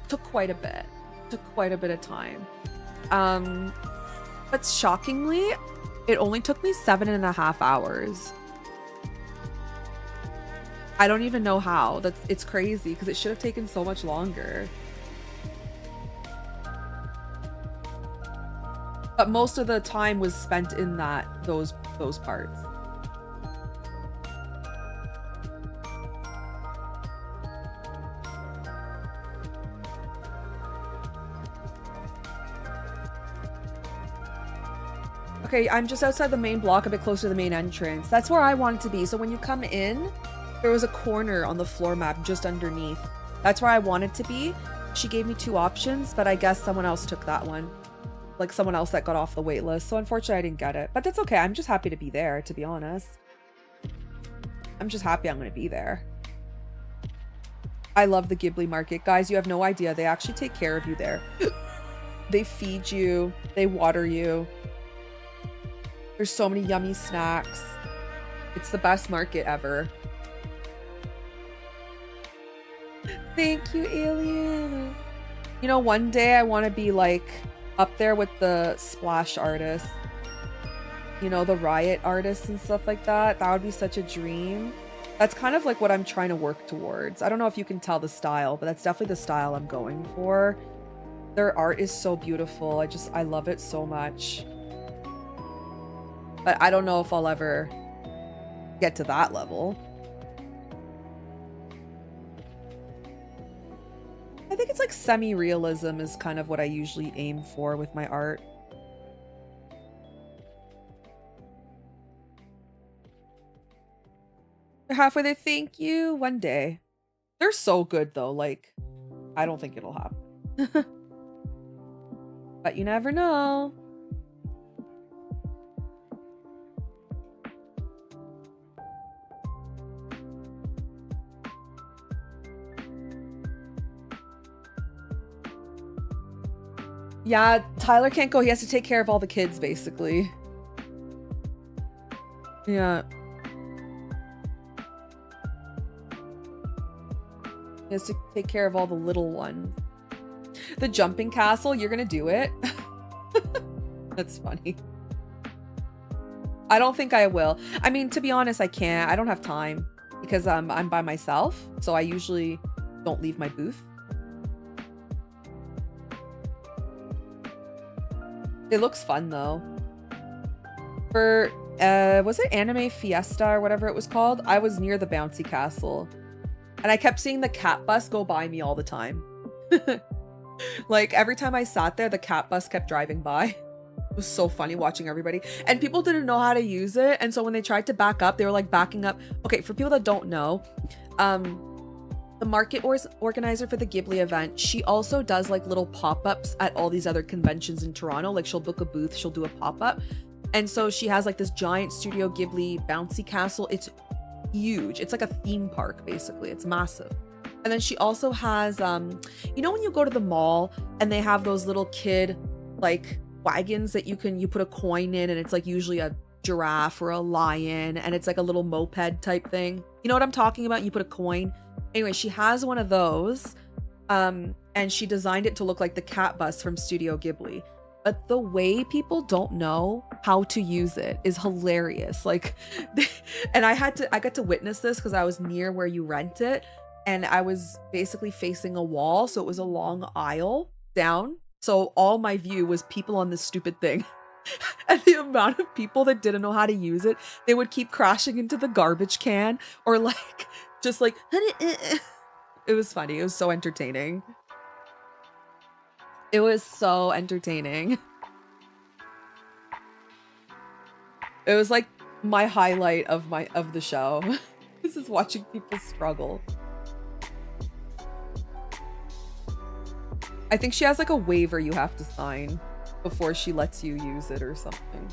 took quite a bit. Took quite a bit of time. But shockingly, it only took me 7.5 hours. I don't even know how. It's crazy because it should have taken so much longer. But most of the time was spent in those parts. Okay, I'm just outside the main block, a bit closer to the main entrance. That's where I wanted to be. So when you come in, there was a corner on the floor map just underneath. That's where I wanted to be. She gave me 2 options, but I guess someone else took that one. Like someone else that got off the wait list. So unfortunately I didn't get it. But that's okay. I'm just happy to be there, to be honest. I'm just happy I'm going to be there. I love the Ghibli market. Guys, you have no idea. They actually take care of you there. They feed you. They water you. There's so many yummy snacks. It's the best market ever. Thank you, alien. You know, one day I want to be like up there with the splash artists. You know, the riot artists and stuff like that. That would be such a dream. That's kind of like what I'm trying to work towards. I don't know if you can tell the style, but that's definitely the style I'm going for. Their art is so beautiful. I love it so much. But I don't know if I'll ever get to that level. I think it's like semi-realism is kind of what I usually aim for with my art. They're halfway there. Thank you. One day. They're so good though. Like, I don't think it'll happen. But you never know. Yeah, Tyler can't go. He has to take care of all the kids, basically. Yeah. He has to take care of all the little ones. The jumping castle, you're gonna do it? That's funny. I don't think I will. I mean, to be honest, I can't. I don't have time because I'm by myself, so I usually don't leave my booth. It looks fun though. For was it Anime Fiesta or whatever it was called? I was near the bouncy castle. And I kept seeing the cat bus go by me all the time. Like every time I sat there, the cat bus kept driving by. It was so funny watching everybody. And people didn't know how to use it. And so when they tried to back up, they were like backing up. Okay, for people that don't know, the market organizer for the Ghibli event, she also does like little pop-ups at all these other conventions in Toronto. Like she'll book a booth, she'll do a pop-up. And so she has like this giant Studio Ghibli bouncy castle. It's huge. It's like a theme park, basically. It's massive. And then she also has, you know when you go to the mall and they have those little kid like wagons that you put a coin in and it's like usually a giraffe or a lion and it's like a little moped type thing. You know what I'm talking about? You put a coin. Anyway, she has one of those, and she designed it to look like the cat bus from Studio Ghibli. But the way people don't know how to use it is hilarious. Like, and I got to witness this because I was near where you rent it, and I was basically facing a wall, so it was a long aisle down. So all my view was people on this stupid thing. And the amount of people that didn't know how to use it, they would keep crashing into the garbage can or like just like it was funny. It was so entertaining. It was so entertaining. It was like my highlight of the show. This is watching people struggle. I think she has like a waiver you have to sign before she lets you use it or something.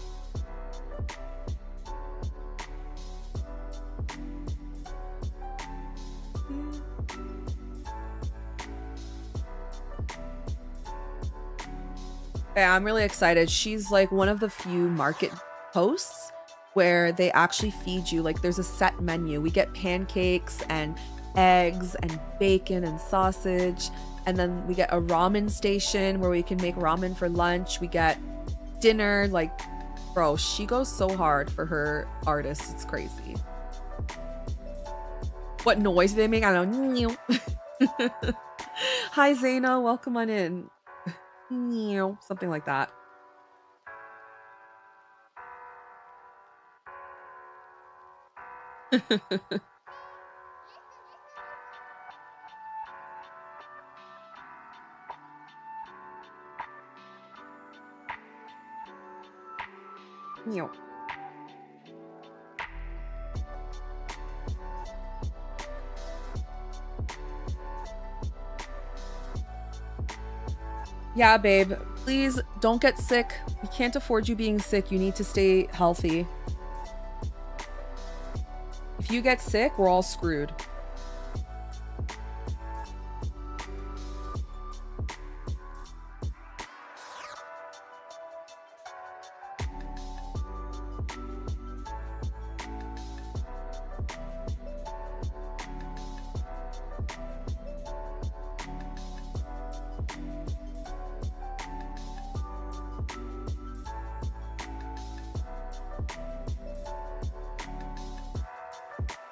Yeah, I'm really excited. She's like one of the few market hosts where they actually feed you. Like there's a set menu. We get pancakes and eggs and bacon and sausage. And then we get a ramen station where we can make ramen for lunch. We get dinner. Like, bro, she goes so hard for her artists. It's crazy. What noise do they make? I don't know. Hi, Zaina. Welcome on in. Something like that. Yeah, babe. Please don't get sick. We can't afford you being sick. You need to stay healthy. If you get sick, we're all screwed.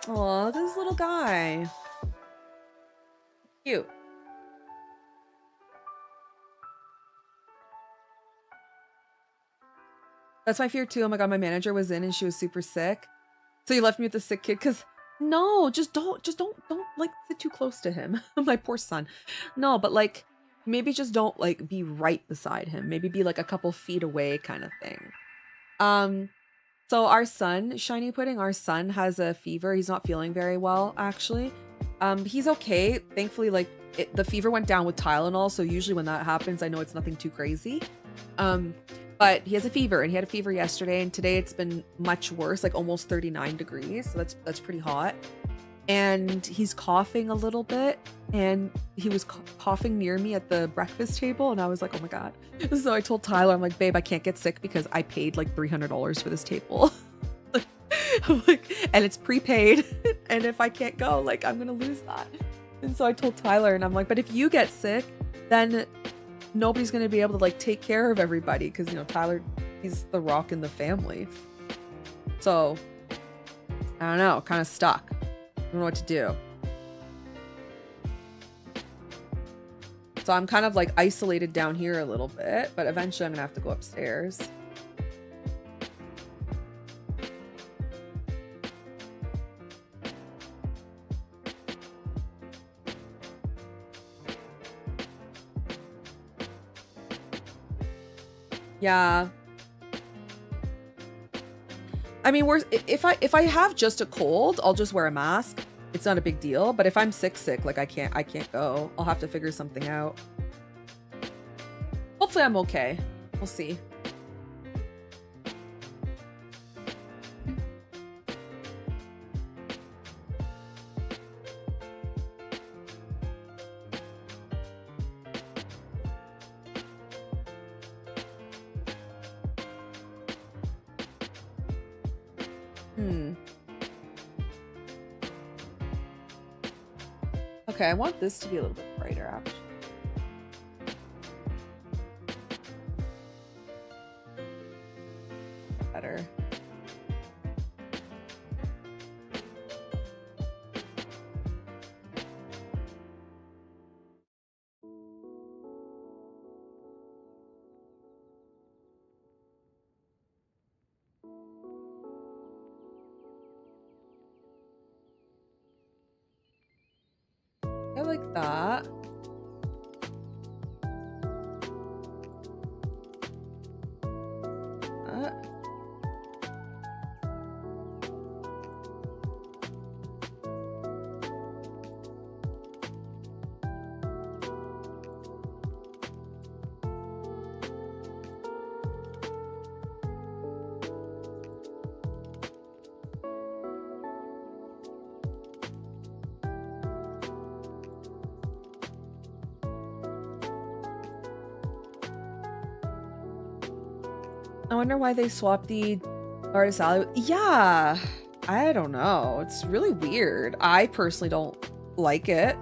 Aw, this little guy. Cute. That's my fear too. Oh my god, my manager was in and she was super sick. So you left me with the sick kid because no, just don't like sit too close to him. My poor son. No, but like maybe just don't like be right beside him. Maybe be like a couple feet away kind of thing. So our son, Shiny Pudding, our son has a fever. He's not feeling very well, actually. He's okay. Thankfully, like the fever went down with Tylenol. So usually when that happens, I know it's nothing too crazy. But he has a fever and he had a fever yesterday and today it's been much worse, like almost 39 degrees. So that's pretty hot. And he's coughing a little bit and he was coughing near me at the breakfast table and I was like, oh my god. So I told Tyler, I'm like, babe, I can't get sick because I paid like $300 for this table. I'm like, and it's prepaid and if I can't go, like I'm gonna lose that. And so I told Tyler and I'm like, but if you get sick, then nobody's gonna be able to like take care of everybody because you know Tyler, he's the rock in the family. So I don't know, kind of stuck. I don't know what to do. So I'm kind of like isolated down here a little bit, but eventually I'm gonna have to go upstairs. Yeah. I mean, if I have just a cold, I'll just wear a mask. It's not a big deal. But if I'm sick, like I can't go. I'll have to figure something out. Hopefully I'm okay. We'll see. Okay, I want this to be a little bit brighter, actually. Better. I like that. I wonder why they swapped the artist alley. Yeah, I don't know. It's really weird. I personally don't like it.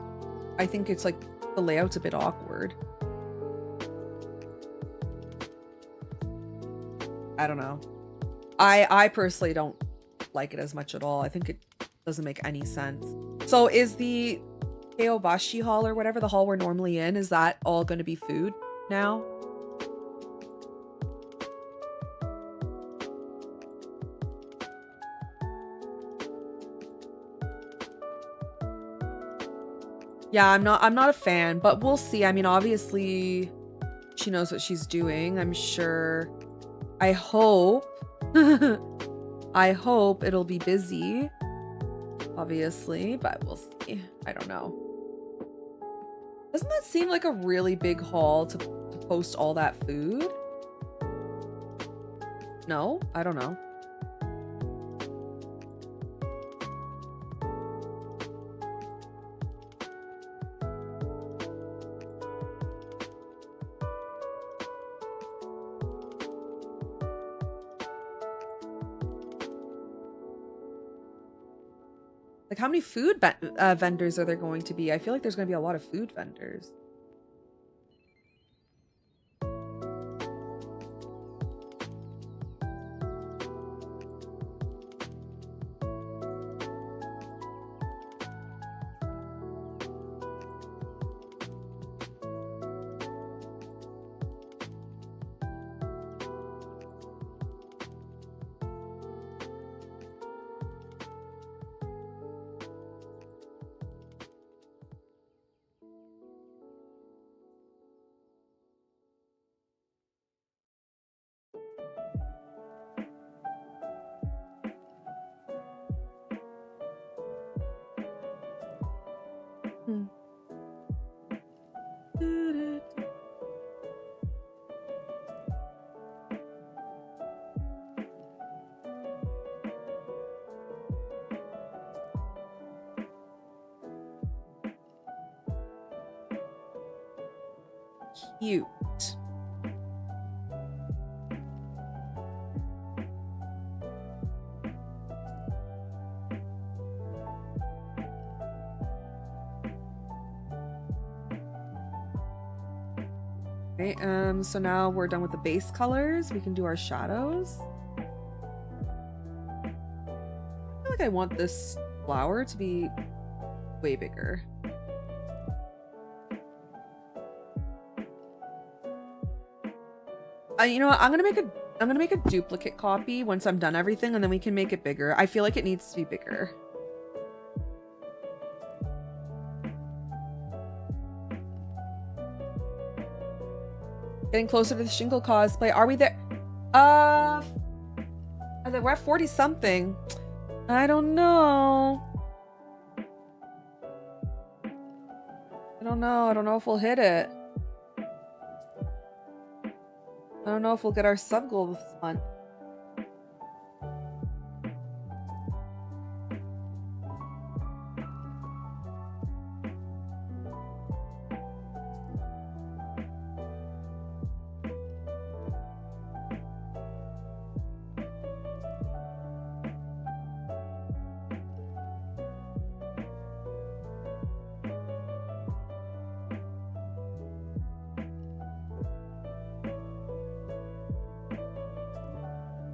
I think it's like the layout's a bit awkward. I don't know. I personally don't like it as much at all. I think Doesn't make any sense. So is the Keobashi hall or whatever, the hall we're normally in, is that all going to be food now? Yeah, I'm not a fan, but we'll see. I mean, obviously she knows what she's doing. I'm sure. I hope I hope it'll be busy, obviously, but we'll see. I don't know. Doesn't that seem like a really big haul to post all that food? No, I don't know. Like, how many food vendors are there going to be? I feel like there's going to be a lot of food vendors. Cute. Okay, so now we're done with the base colors. We can do our shadows. I feel like I want this flower to be way bigger. You know what? I'm gonna make a duplicate copy once I'm done everything, and then we can make it bigger. I feel like it needs to be bigger. Getting closer to the Shingle cosplay. Are we there? We're at 40 something. I don't know. I don't know if we'll hit it. I don't know if we'll get our sub goal this month.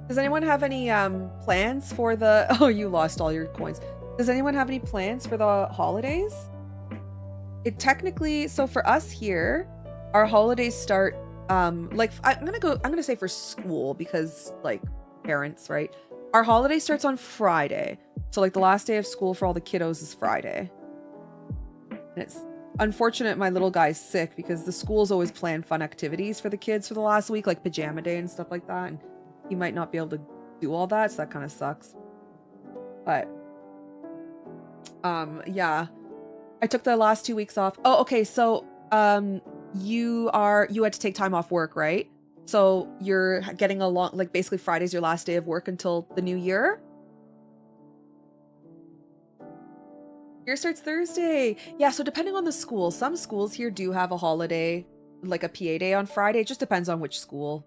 Does anyone have any plans for the oh, you lost all your coins. Does anyone have any plans for the holidays? It technically, so for us here, our holidays start like I'm gonna say for school, because like parents, right? Our holiday starts on Friday. So like the last day of school for all the kiddos is Friday. And it's unfortunate my little guy's sick, because the schools always plan fun activities for the kids for the last week, like pajama day and stuff like that. And he might not be able to do all that, so that kind of sucks. But yeah, I took the last 2 weeks off. Oh, okay. So you had to take time off work, right? So you're getting along, like basically Friday's your last day of work until the new year. Year starts Thursday. Yeah, so depending on the school, some schools here do have a holiday, like a PA day on Friday. It just depends on which school.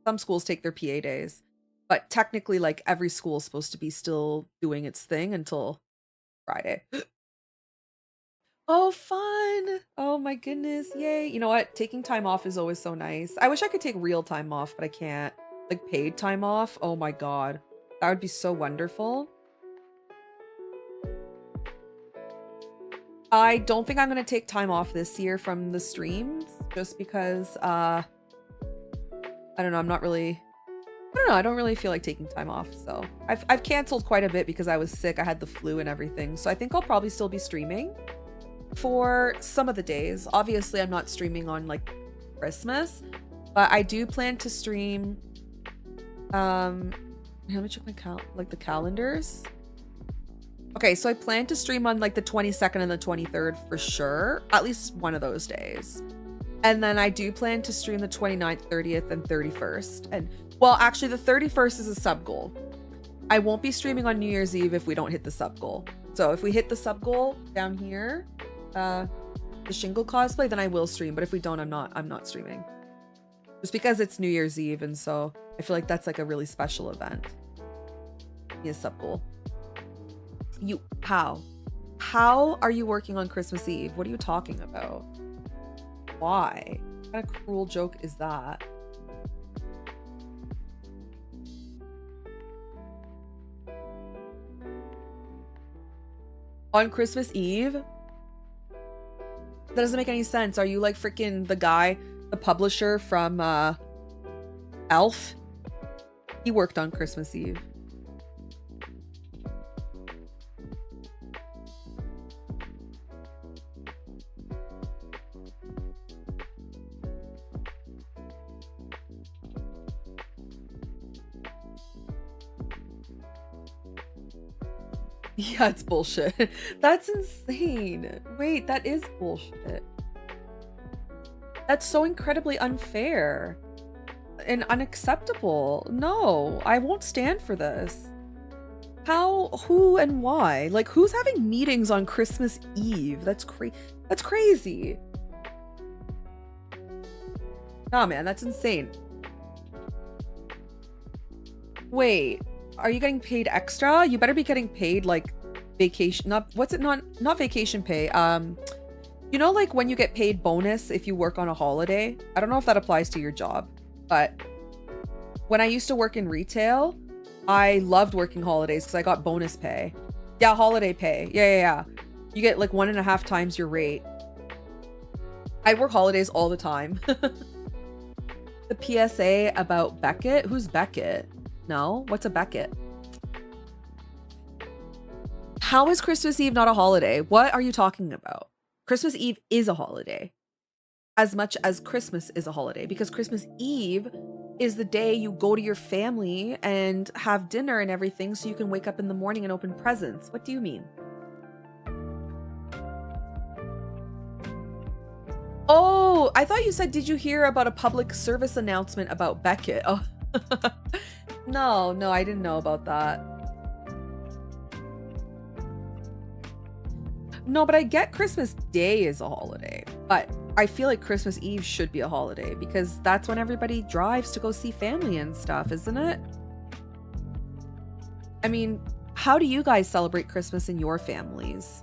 Some schools take their PA days, but technically, like, every school is supposed to be still doing its thing until Friday. Oh, fun. Oh my goodness. Yay. You know what? Taking time off is always so nice. I wish I could take real time off, but I can't. Like paid time off. Oh my God. That would be so wonderful. I don't think I'm going to take time off this year from the streams just because, I don't know, I don't know, I don't really feel like taking time off. So I've canceled quite a bit because I was sick. I had the flu and everything. So I think I'll probably still be streaming for some of the days. Obviously, I'm not streaming on like Christmas, but I do plan to stream. Let me check my the calendars. Okay, so I plan to stream on like the 22nd and the 23rd for sure, at least one of those days. And then I do plan to stream the 29th, 30th, and 31st. And well, actually the 31st is a sub goal. I won't be streaming on New Year's Eve if we don't hit the sub goal. So if we hit the sub goal down here, the Shingle cosplay, then I will stream. But if we don't, I'm not streaming. Just because it's New Year's Eve, and so I feel like that's like a really special event. Yes, sub goal. How are you working on Christmas Eve? What are you talking about? Why? What kind of cruel joke is that? On Christmas Eve? That doesn't make any sense. Are you like freaking the guy, the publisher from Elf? He worked on Christmas Eve. Yeah, it's bullshit. That's insane. Wait, that is bullshit. That's so incredibly unfair and unacceptable. No, I won't stand for this. How, who, and why? Like, who's having meetings on Christmas Eve? That's crazy. Nah, man, that's insane. Wait. Are you getting paid extra? You better be getting paid like vacation, not vacation pay. You know, like when you get paid bonus if you work on a holiday. I don't know if that applies to your job, but when I used to work in retail, I loved working holidays because I got bonus pay. Yeah, holiday pay. Yeah. You get like 1.5 times your rate. I work holidays all the time. The PSA about Beckett. Who's Beckett? No? What's a Beckett? How is Christmas Eve not a holiday? What are you talking about? Christmas Eve is a holiday. As much as Christmas is a holiday. Because Christmas Eve is the day you go to your family and have dinner and everything so you can wake up in the morning and open presents. What do you mean? Oh, I thought you said, did you hear about a public service announcement about Beckett? Oh. No, I didn't know about that. No, but I get Christmas Day is a holiday, but I feel like Christmas Eve should be a holiday because that's when everybody drives to go see family and stuff, isn't it? I mean, how do you guys celebrate Christmas in your families?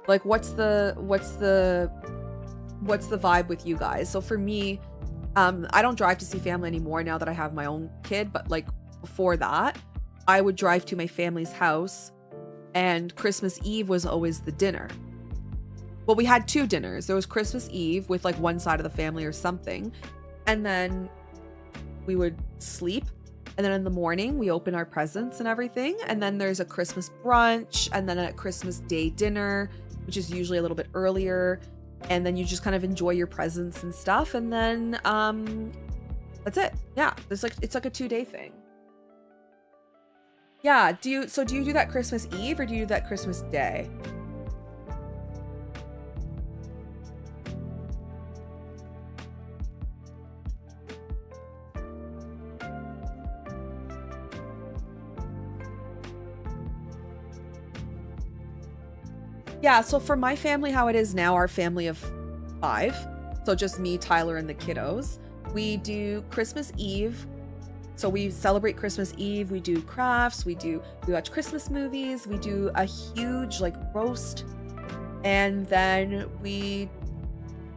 Like, what's the vibe with you guys? So for me, I don't drive to see family anymore now that I have my own kid, but like before that, I would drive to my family's house and Christmas Eve was always the dinner. Well, we had 2 dinners. There was Christmas Eve with like one side of the family or something, and then we would sleep, and then in the morning we open our presents and everything, and then there's a Christmas brunch, and then a Christmas Day dinner, which is usually a little bit earlier, and then you just kind of enjoy your presents and stuff, and then that's it. Yeah, it's like a 2-day thing. Yeah, do you do that Christmas Eve or do you do that Christmas Day? Yeah, so for my family, how it is now, our family of 5, so just me, Tyler, and the kiddos, we do Christmas Eve. So we celebrate Christmas Eve, we do crafts, we watch Christmas movies, we do a huge like roast, and then we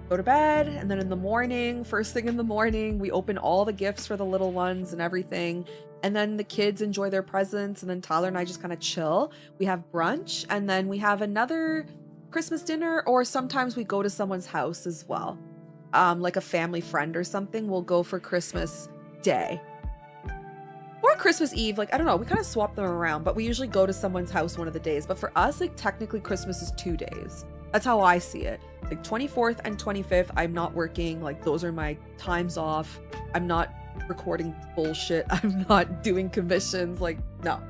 go to bed, and then in the morning, first thing in the morning, we open all the gifts for the little ones and everything, and then the kids enjoy their presents, and then Tyler and I just kind of chill. We have brunch, and then we have another Christmas dinner, or sometimes we go to someone's house as well. Like a family friend or something, we'll go for Christmas Day. Or Christmas Eve, like, I don't know, we kind of swap them around, but we usually go to someone's house one of the days. But for us, like, technically Christmas is 2 days. That's how I see it. Like 24th and 25th, I'm not working. Like, those are my times off. I'm not recording bullshit. I'm not doing commissions. Like, no.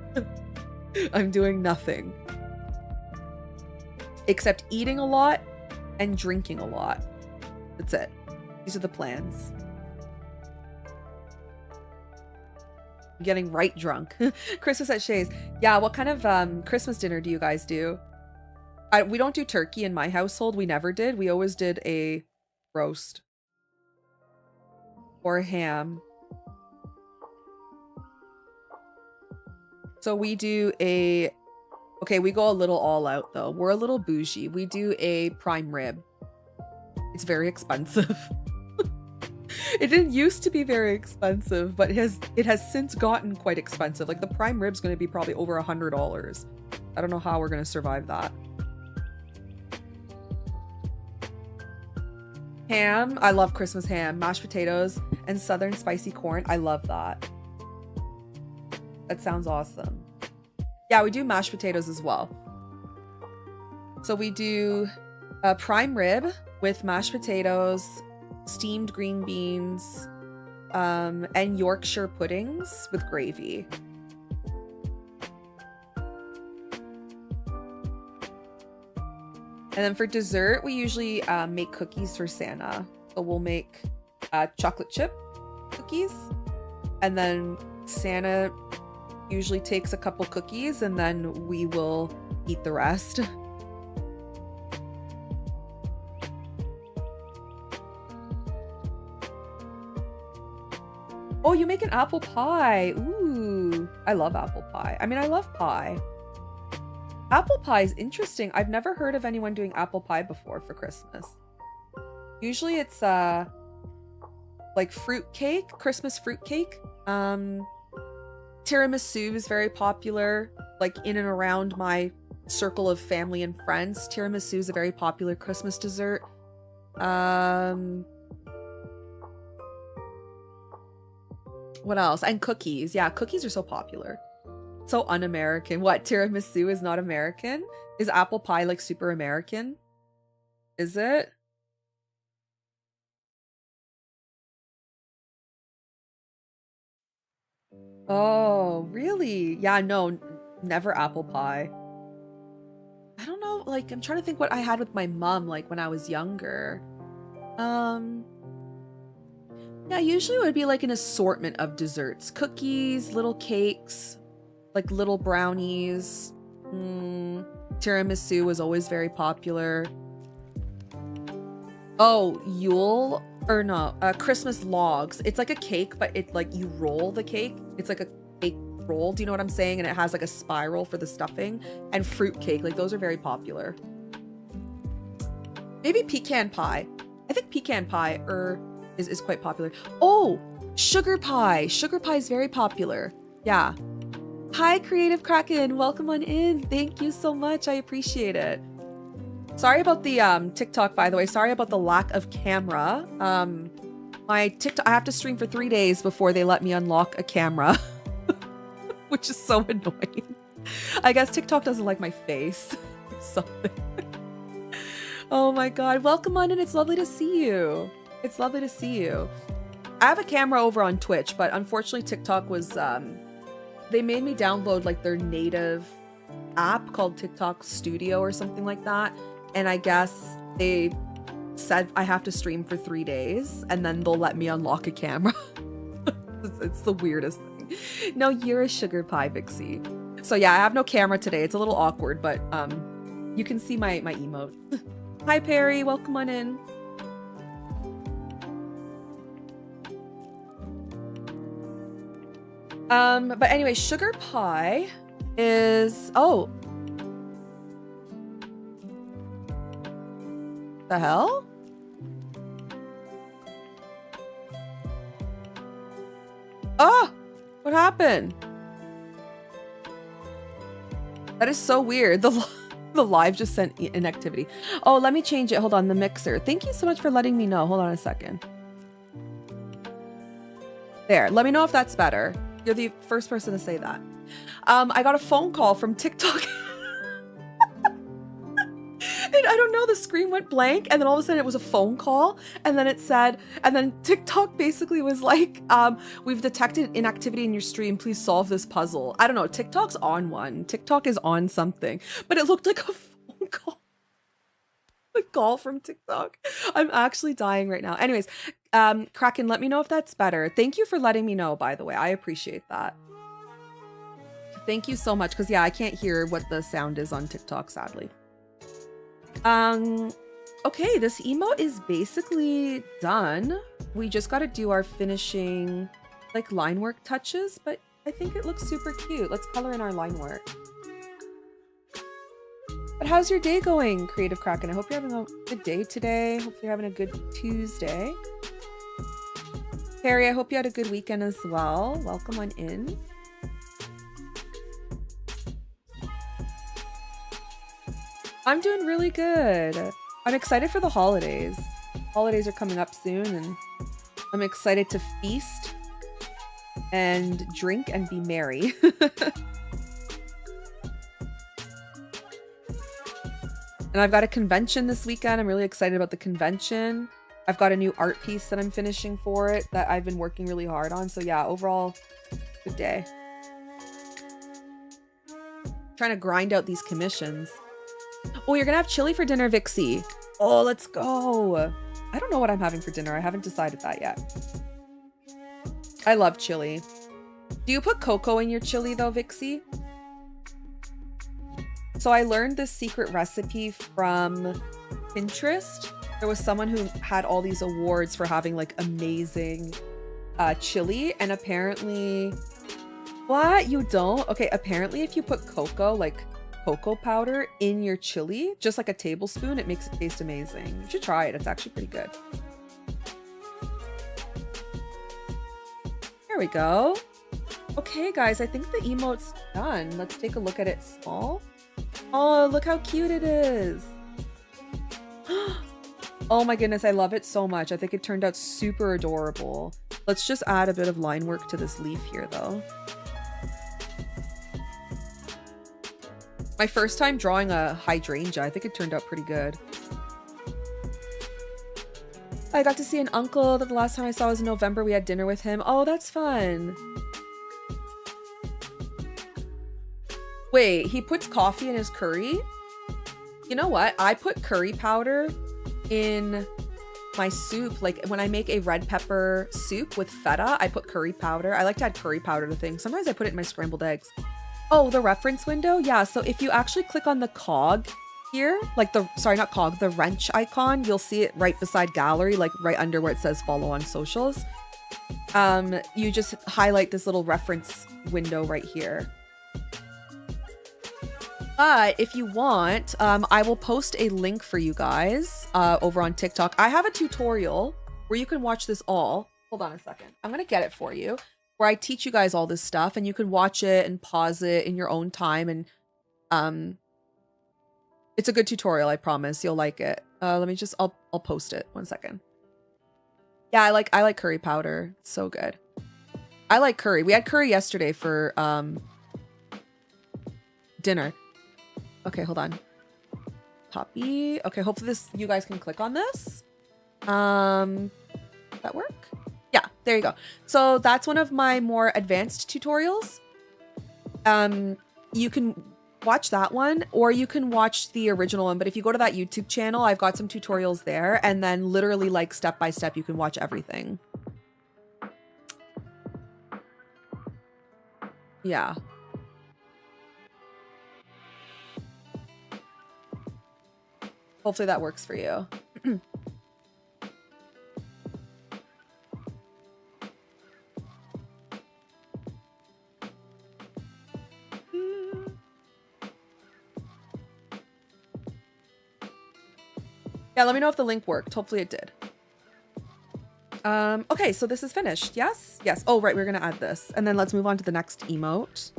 I'm doing nothing. Except eating a lot and drinking a lot. That's it. These are the plans. Getting right drunk. Christmas at Shay's. Yeah, what kind of Christmas dinner do you guys do? We don't do turkey in my household. We never did. We always did a roast. Or ham. So we do a... Okay, we go a little all out though. We're a little bougie. We do a prime rib. It's very expensive. It didn't used to be very expensive, but it has since gotten quite expensive. Like the prime rib's going to be probably over $100. I don't know how we're going to survive that. Ham. I love Christmas ham. Mashed potatoes and southern spicy corn. I love that. That sounds awesome. Yeah, we do mashed potatoes as well. So we do a prime rib with mashed potatoes, steamed green beans, and Yorkshire puddings with gravy. And then for dessert, we usually make cookies for Santa. So we'll make chocolate chip cookies. And then Santa usually takes a couple cookies and then we will eat the rest. Oh, you make an apple pie. Ooh, I love apple pie. I mean, I love pie. Apple pie is interesting. I've never heard of anyone doing apple pie before for Christmas. Usually it's like fruit cake, Christmas fruit cake. Tiramisu is very popular, like in and around my circle of family and friends. Tiramisu is a very popular Christmas dessert. What else? And cookies. Yeah, cookies are so popular. So un-American. What? Tiramisu is not American? Is apple pie like super American? Is it? Oh, really? Yeah, no, never apple pie. I don't know, like, I'm trying to think what I had with my mom, like, when I was younger. Yeah, usually it would be like an assortment of desserts. Cookies, little cakes, like little brownies. Tiramisu was always very popular. Oh, Yule, or no, Christmas logs. It's like a cake, but it like you roll the cake. It's like a cake roll. Do you know what I'm saying? And it has like a spiral for the stuffing. And fruit cake, like those are very popular. Maybe pecan pie. I think pecan pie is quite popular. Oh, sugar pie. Sugar pie is very popular. Yeah. Hi, Creative Kraken. Welcome on in. Thank you so much. I appreciate it. Sorry about the TikTok, by the way. Sorry about the lack of camera. My TikTok, I have to stream for 3 days before they let me unlock a camera, which is so annoying. I guess TikTok doesn't like my face. Something. Oh my God. Welcome on in. It's lovely to see you. It's lovely to see you. I have a camera over on Twitch, but unfortunately TikTok was, they made me download like their native app called TikTok Studio or something like that. And I guess they said I have to stream for 3 days and then they'll let me unlock a camera. It's the weirdest thing. No, you're a sugar pie, Vixie. So yeah, I have no camera today. It's a little awkward, but you can see my emote. Hi, Perry. Welcome on in. But anyway, sugar pie is, oh. The hell? Oh, what happened? That is so weird. The The live just sent inactivity. Oh, let me change it. Hold on, the mixer. Thank you so much for letting me know. Hold on a second. There, let me know if that's better. You're the first person to say that. I got a phone call from TikTok. And I don't know, the screen went blank, and then all of a sudden it was a phone call, and then it said, and then TikTok basically was like, we've detected inactivity in your stream, please solve this puzzle. I don't know, TikTok's on one. TikTok is on something, but it looked like a phone call. A call from TikTok. I'm actually dying right now. Anyways, Kraken, let me know if that's better. Thank you for letting me know, by the way. I appreciate that. Thank you so much, because yeah, I can't hear what the sound is on TikTok, sadly. Okay, this emote is basically done. We just got to do our finishing, like, line work touches, but I think it looks super cute. Let's color in our line work. But how's your day going, Creative Kraken? I hope you're having a good day today. Hopefully you're having a good Tuesday. Harry, I hope you had a good weekend as well. Welcome on in. I'm doing really good. I'm excited for the holidays. Holidays are coming up soon, and I'm excited to feast and drink and be merry. And I've got a convention this weekend. I'm really excited about the convention. I've got a new art piece that I'm finishing for it that I've been working really hard on. So yeah, overall, good day. Trying to grind out these commissions. Oh, you're gonna have chili for dinner, Vixie. Oh, let's go. I don't know what I'm having for dinner. I haven't decided that yet. I love chili. Do you put cocoa in your chili though, Vixie? So I learned this secret recipe from Pinterest. There was someone who had all these awards for having like amazing chili, and apparently, what? You don't? Okay, apparently if you put cocoa, like cocoa powder in your chili, just like a tablespoon, it makes it taste amazing. You should try it. It's actually pretty good. There we go. Okay, guys, I think the emote's done. Let's take a look at it small. Oh, look how cute it is. Oh my goodness, I love it so much. I think it turned out super adorable. Let's just add a bit of line work to this leaf here, though. My first time drawing a hydrangea, I think it turned out pretty good. I got to see an uncle that the last time I saw was in November. We had dinner with him. Oh, that's fun. Wait, he puts coffee in his curry? You know what? I put curry powder in my soup. Like when I make a red pepper soup with feta, I put curry powder. I like to add curry powder to things. Sometimes I put it in my scrambled eggs. Oh, the reference window? Yeah, so if you actually click on the cog here, like the, sorry, not cog, the wrench icon, you'll see it right beside gallery, like right under where it says follow on socials. You just highlight this little reference window right here. But if you want, I will post a link for you guys over on TikTok. I have a tutorial where you can watch this all. Hold on a second. I'm going to get it for you, where I teach you guys all this stuff, and you can watch it and pause it in your own time. And it's a good tutorial. I promise you'll like it. Let me just, I'll post it. 1 second. Yeah, I like curry powder. It's so good. I like curry. We had curry yesterday for dinner. Okay, hold on. Copy. Okay, hopefully this, you guys can click on this. That work? Yeah, there you go. So that's one of my more advanced tutorials. You can watch that one, or you can watch the original one. But if you go to that YouTube channel, I've got some tutorials there, and then literally like step by step, you can watch everything. Yeah. Hopefully that works for you. Yeah, let me know if the link worked. Hopefully it did. Okay, so this is finished. Yes? Yes. Oh, right. We're going to add this. And then let's move on to the next emote.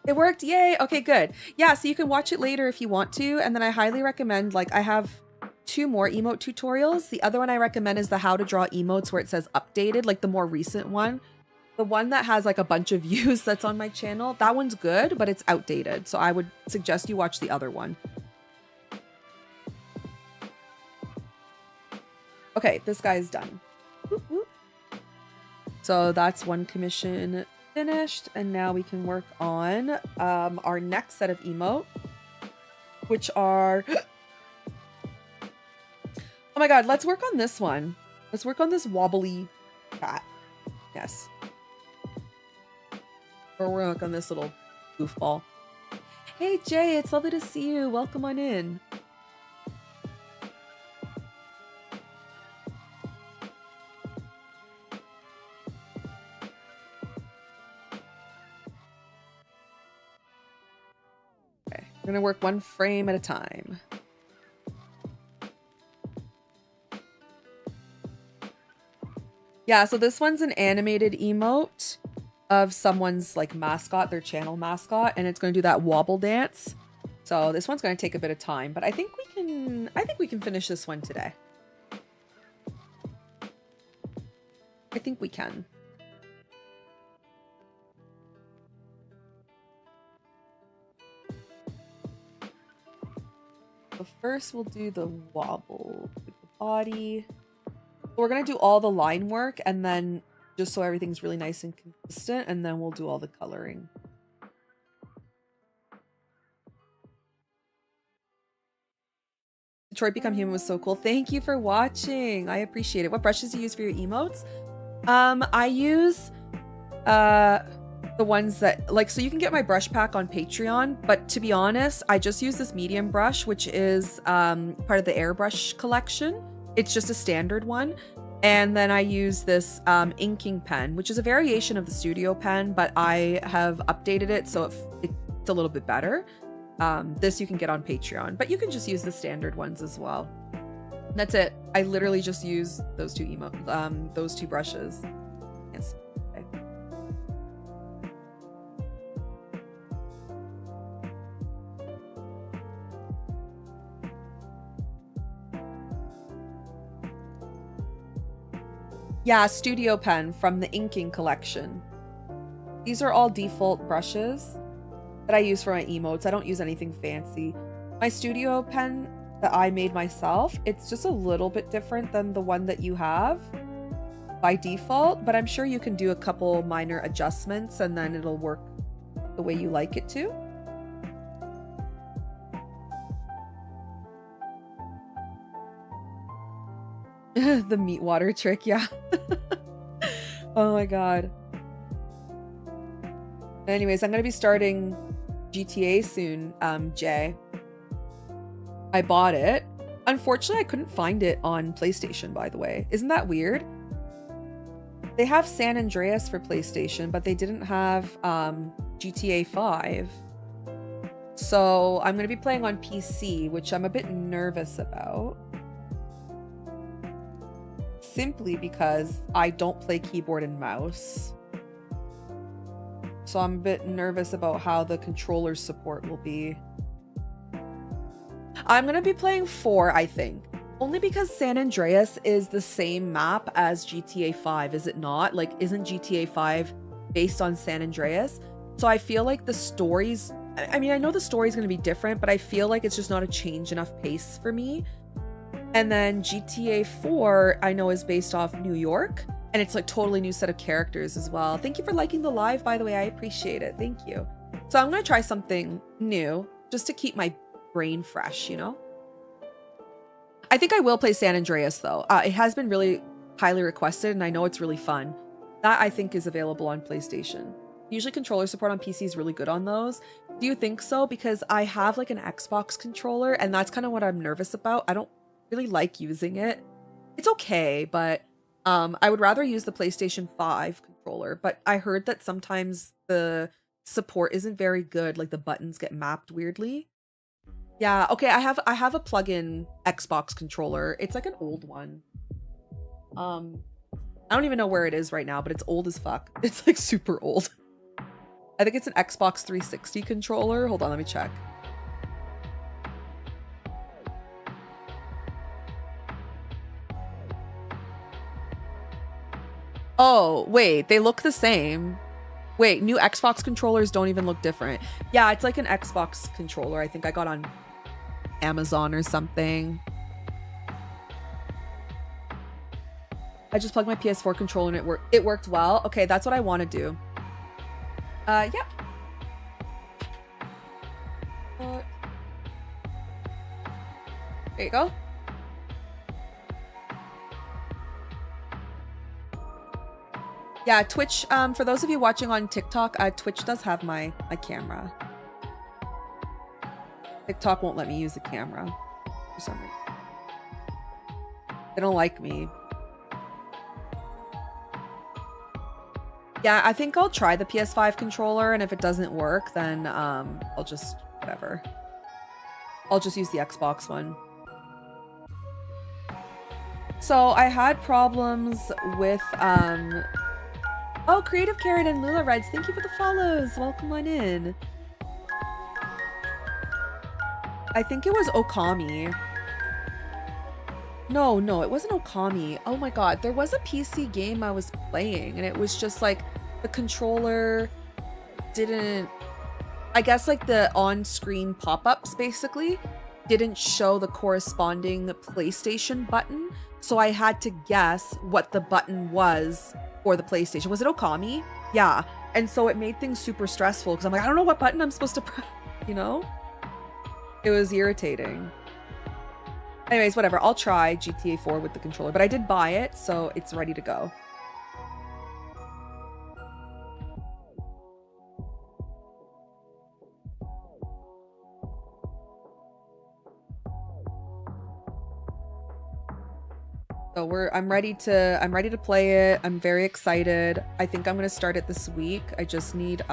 It worked. Yay. Okay, good. Yeah, so you can watch it later if you want to. And then I highly recommend, like, I have 2 more emote tutorials. The other one I recommend is the how to draw emotes where it says updated, like the more recent one. The one that has like a bunch of views that's on my channel, that one's good, but it's outdated. So I would suggest you watch the other one. Okay, this guy's done. Whoop, whoop. So that's one commission finished, and now we can work on our next set of emote, which are oh my god, let's work on this one. Let's work on this wobbly cat. Yes. Or work on this little goofball. Hey Jay, it's lovely to see you. Welcome on in. Okay, we're gonna work one frame at a time. Yeah, so this one's an animated emote of someone's like mascot, their channel mascot, and it's going to do that wobble dance. So this one's going to take a bit of time, but I think we can finish this one today. I think we can. So first we'll do the wobble with the body. We're going to do all the line work and then just so everything's really nice and consistent, and then we'll do all the coloring. Detroit Become Human was so cool. Thank you for watching. I appreciate it. What brushes do you use for your emotes? I use the ones that like, so you can get my brush pack on Patreon, but to be honest, I just use this medium brush, which is part of the airbrush collection. It's just a standard one. And then I use this inking pen, which is a variation of the studio pen, but I have updated it so it's a little bit better. This you can get on Patreon, but you can just use the standard ones as well. That's it. I literally just use those two brushes. Yes. Okay. Yeah, studio pen from the inking collection. These are all default brushes that I use for my emotes. I don't use anything fancy. My studio pen that I made myself, it's just a little bit different than the one that you have by default, but I'm sure you can do a couple minor adjustments and then it'll work the way you like it to. The meat water trick, yeah. Oh my god. Anyways, I'm gonna be starting GTA soon, Jay. I bought it. Unfortunately, I couldn't find it on PlayStation, by the way. Isn't that weird? They have San Andreas for PlayStation, but they didn't have GTA 5. So I'm gonna be playing on PC, which I'm a bit nervous about. Simply because I don't play keyboard and mouse. So I'm a bit nervous about how the controller support will be. I'm gonna be playing 4, I think. Only because San Andreas is the same map as GTA 5, is it not? Like, isn't GTA 5 based on San Andreas? So I feel like the stories... I mean, I know the story's gonna be different, but I feel like it's just not a change enough pace for me. And then GTA 4, I know, is based off New York, and it's like totally new set of characters as well. Thank you for liking the live, by the way. I appreciate it. Thank you. So I'm going to try something new just to keep my brain fresh, you know? I think I will play San Andreas, though. It has been really highly requested, and I know it's really fun. That, I think, is available on PlayStation. Usually controller support on PC is really good on those. Do you think so? Because I have like an Xbox controller, and that's kind of what I'm nervous about. I don't really like using it. It's okay, but I would rather use the PlayStation 5 controller, but I heard that sometimes the support isn't very good, like the buttons get mapped weirdly. Yeah, okay, I have a plug-in Xbox controller. It's like an old one. I don't even know where it is right now, but it's old as fuck. It's like super old. I think it's an Xbox 360 controller. Hold on, let me check. Oh, wait, they look the same. Wait, new Xbox controllers don't even look different. Yeah, it's like an Xbox controller. I think I got on Amazon or something. I just plugged my PS4 controller and it worked well. Okay, that's what I want to do. Yeah. There you go. Yeah, Twitch, for those of you watching on TikTok, Twitch does have my camera. TikTok won't let me use the camera for some reason. They don't like me. Yeah, I think I'll try the PS5 controller, and if it doesn't work, then I'll just, whatever. I'll just use the Xbox one. So I had problems with, oh, Creative Karen and Lula Reds, thank you for the follows. Welcome on in. I think it was Okami. No, it wasn't Okami. Oh my god, there was a PC game I was playing, and it was just like the controller didn't, I guess like the on-screen pop-ups basically didn't show the corresponding PlayStation button. So I had to guess what the button was for the PlayStation. Was it Okami? Yeah. And so it made things super stressful because I'm like, I don't know what button I'm supposed to press, you know? It was irritating. Anyways, whatever. I'll try GTA 4 with the controller, but I did buy it, so it's ready to go. So I'm ready to play it. I'm very excited. I think I'm gonna start it this week. I just need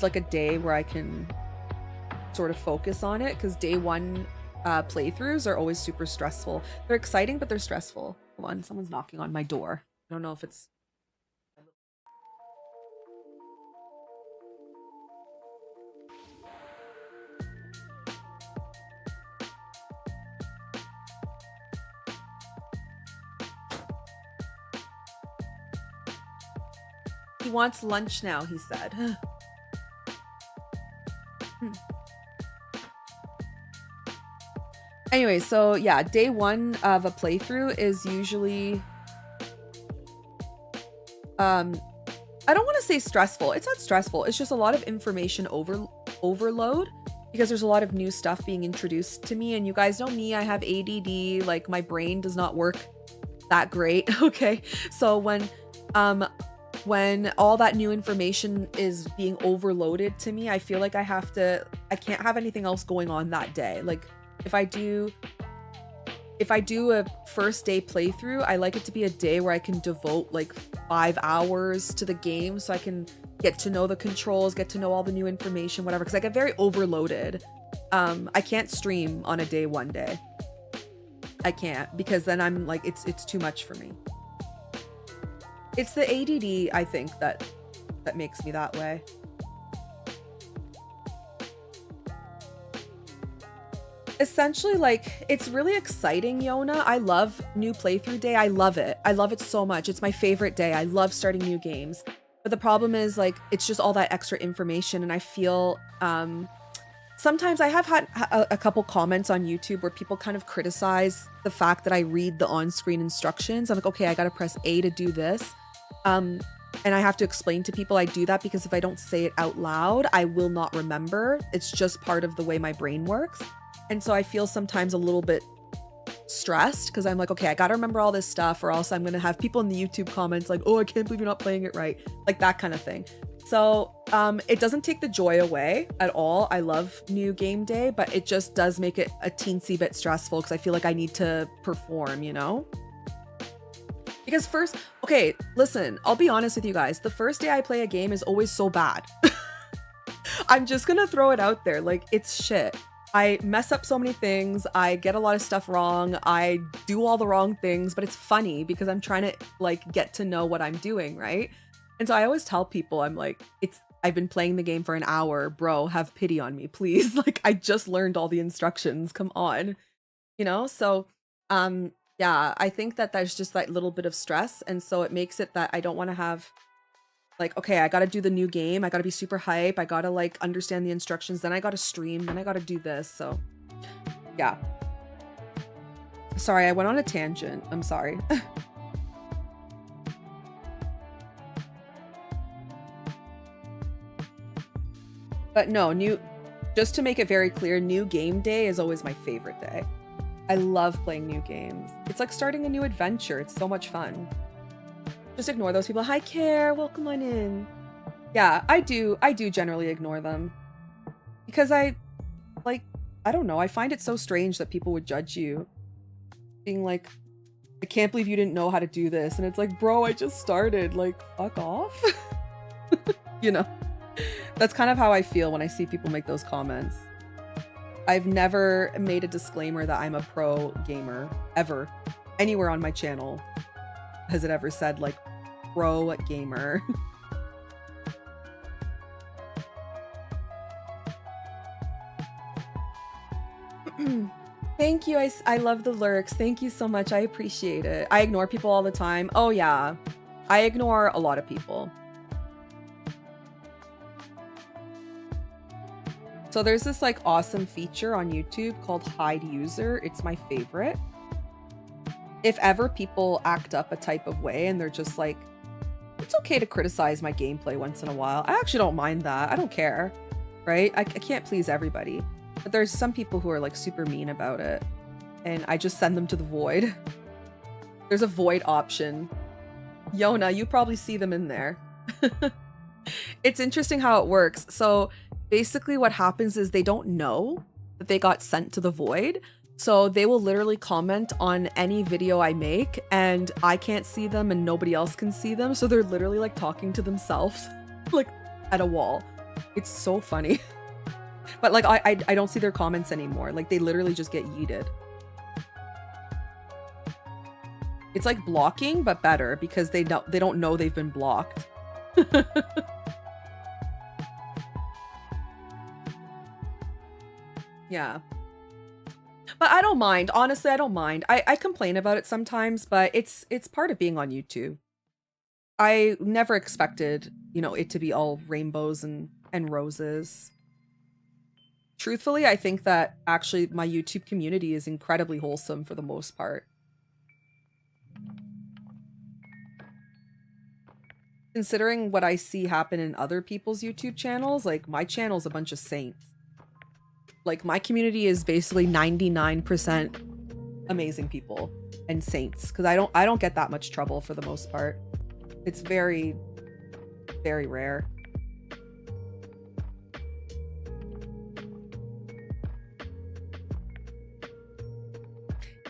like a day where I can sort of focus on it, because day one playthroughs are always super stressful. They're exciting, but they're stressful. Hold on, someone's knocking on my door. I don't know if it's... He wants lunch now, he said. Anyway, so yeah, day one of a playthrough is usually I don't want to say stressful. It's not stressful. It's just a lot of information overload, because there's a lot of new stuff being introduced to me, and you guys know me, I have ADD, like my brain does not work that great. Okay, so when all that new information is being overloaded to me, I feel like I can't have anything else going on that day. Like if I do a first day playthrough, I like it to be a day where I can devote like 5 hours to the game, so I can get to know the controls, get to know all the new information, whatever, because I get very overloaded. I can't stream on a day one day. I can't, because then I'm like, it's too much for me. It's the ADD, I think, that makes me that way. Essentially, like, it's really exciting, Yona. I love new playthrough day. I love it. I love it so much. It's my favorite day. I love starting new games. But the problem is, like, it's just all that extra information, and I feel sometimes I have had a couple comments on YouTube where people kind of criticize the fact that I read the on-screen instructions. I'm like, okay, I gotta press A to do this. And I have to explain to people I do that because if I don't say it out loud, I will not remember. It's just part of the way my brain works. And so I feel sometimes a little bit stressed because I'm like, okay, I gotta remember all this stuff, or else I'm gonna have people in the YouTube comments like, oh, I can't believe you're not playing it right. Like that kind of thing. So it doesn't take the joy away at all. I love new game day, but it just does make it a teensy bit stressful because I feel like I need to perform, you know? Because first, okay, listen, I'll be honest with you guys. The first day I play a game is always so bad. I'm just gonna throw it out there. Like, it's shit. I mess up so many things. I get a lot of stuff wrong. I do all the wrong things, but it's funny because I'm trying to like get to know what I'm doing, right? And so I always tell people, I'm like, I've been playing the game for an hour, bro, have pity on me, please. Like, I just learned all the instructions. Come on. You know? So, yeah, I think that there's just that little bit of stress. And so it makes it that I don't want to have like, okay, I got to do the new game. I got to be super hype. I got to like understand the instructions. Then I got to stream. Then I got to do this. So yeah. Sorry, I went on a tangent. I'm sorry. But no, just to make it very clear, new game day is always my favorite day. I love playing new games. It's like starting a new adventure. It's so much fun. Just ignore those people. Hi, Care. Welcome on in. Yeah, I do generally ignore them. Because I don't know. I find it so strange that people would judge you. Being like, I can't believe you didn't know how to do this. And it's like, bro, I just started. Like, fuck off. You know? That's kind of how I feel when I see people make those comments. I've never made a disclaimer that I'm a pro gamer, ever. Anywhere on my channel has it ever said, like, pro gamer. Thank you. I love the lurks. Thank you so much. I appreciate it. I ignore people all the time. Oh, yeah. I ignore a lot of people. So there's this like awesome feature on YouTube called hide user. It's my favorite. If ever people act up a type of way and they're just like, it's okay to criticize my gameplay once in a while. I actually don't mind that. I don't care, right? I can't please everybody. But there's some people who are like super mean about it. And I just send them to the void. There's a void option. Yona, you probably see them in there. It's interesting how it works. So basically what happens is they don't know that they got sent to the void. So they will literally comment on any video I make and I can't see them and nobody else can see them. So they're literally like talking to themselves like at a wall. It's so funny. But like I don't see their comments anymore. Like they literally just get yeeted. It's like blocking, but better because they don't know they've been blocked. Yeah. But I don't mind. Honestly, I don't mind. I complain about it sometimes, but it's part of being on YouTube. I never expected, it to be all rainbows and roses. Truthfully, I think that actually my YouTube community is incredibly wholesome for the most part. Considering what I see happen in other people's YouTube channels, like my channel's a bunch of saints. Like my community is basically 99% amazing people and saints because I don't get that much trouble for the most part. It's very, very rare.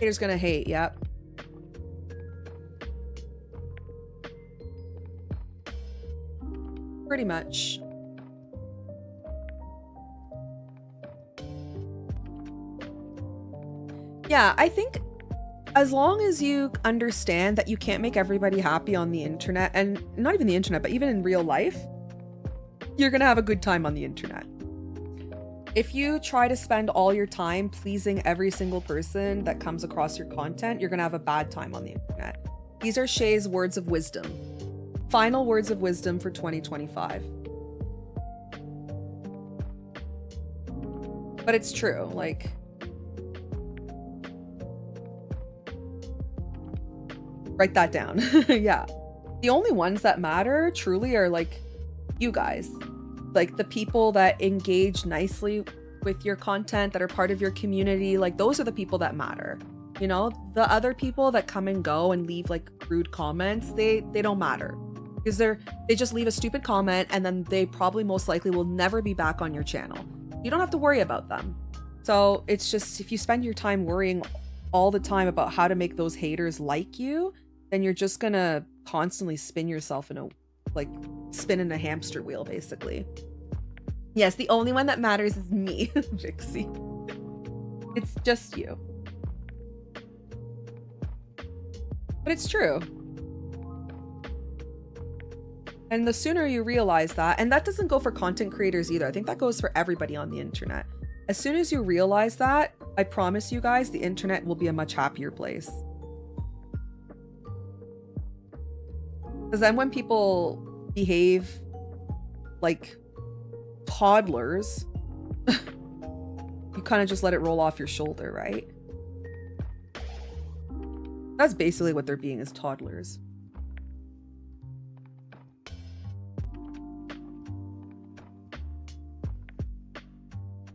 Haters gonna hate, yep. Pretty much. Yeah, I think as long as you understand that you can't make everybody happy on the internet, and not even the internet, but even in real life, you're gonna have a good time on the internet. If you try to spend all your time pleasing every single person that comes across your content, you're gonna have a bad time on the internet. These are Shay's words of wisdom. Final words of wisdom for 2025. But it's true, like... Write that down. Yeah. The only ones that matter truly are like you guys. Like the people that engage nicely with your content, that are part of your community. Like those are the people that matter. The other people that come and go and leave like rude comments, they don't matter. Because they just leave a stupid comment and then they probably most likely will never be back on your channel. You don't have to worry about them. So it's just, if you spend your time worrying all the time about how to make those haters like you, then you're just gonna constantly spin yourself in a hamster wheel, basically. Yes, the only one that matters is me, Vixie. It's just you. But it's true. And the sooner you realize that, and that doesn't go for content creators either. I think that goes for everybody on the internet. As soon as you realize that, I promise you guys, the internet will be a much happier place. Because then when people behave like toddlers, you kind of just let it roll off your shoulder, right? That's basically what they're being, as toddlers.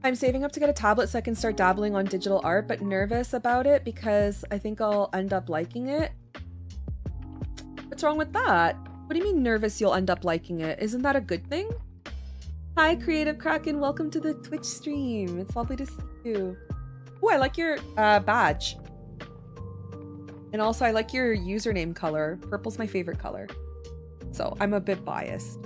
I'm saving up to get a tablet so I can start dabbling on digital art, but nervous about it because I think I'll end up liking it. What's wrong with that? What do you mean nervous you'll end up liking it? Isn't that a good thing? Hi, Creative Kraken. Welcome to the Twitch stream. It's lovely to see you. Oh, I like your badge. And also, I like your username color. Purple's my favorite color. So I'm a bit biased.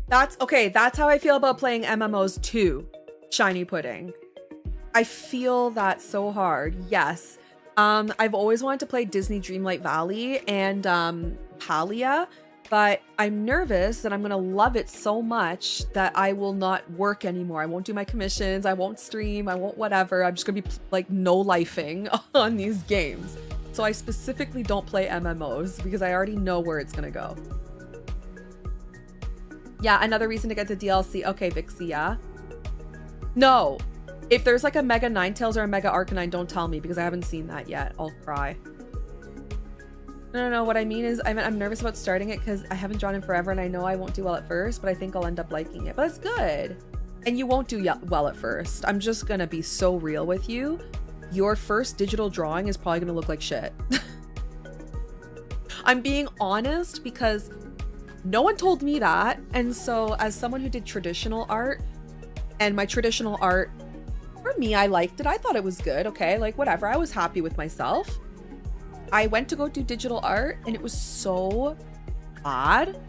That's okay. That's how I feel about playing MMOs too. Shiny Pudding. I feel that so hard. Yes. I've always wanted to play Disney Dreamlight Valley and Palia, but I'm nervous that I'm gonna love it so much that I will not work anymore. I won't do my commissions. I won't stream. I won't whatever. I'm just gonna be like no-lifing on these games. So I specifically don't play MMOs because I already know where it's gonna go. Yeah, another reason to get the DLC. Okay, Vixie, yeah. No. If there's like a Mega Ninetales or a Mega Arcanine, don't tell me because I haven't seen that yet. I'll cry. No. What I mean is I'm nervous about starting it because I haven't drawn in forever and I know I won't do well at first, but I think I'll end up liking it. But that's good. And you won't do well at first. I'm just going to be so real with you. Your first digital drawing is probably going to look like shit. I'm being honest because no one told me that. And so as someone who did traditional art, and my traditional art, for me, I liked it. I thought it was good. Okay, like whatever. I was happy with myself. I went to go do digital art and it was so bad.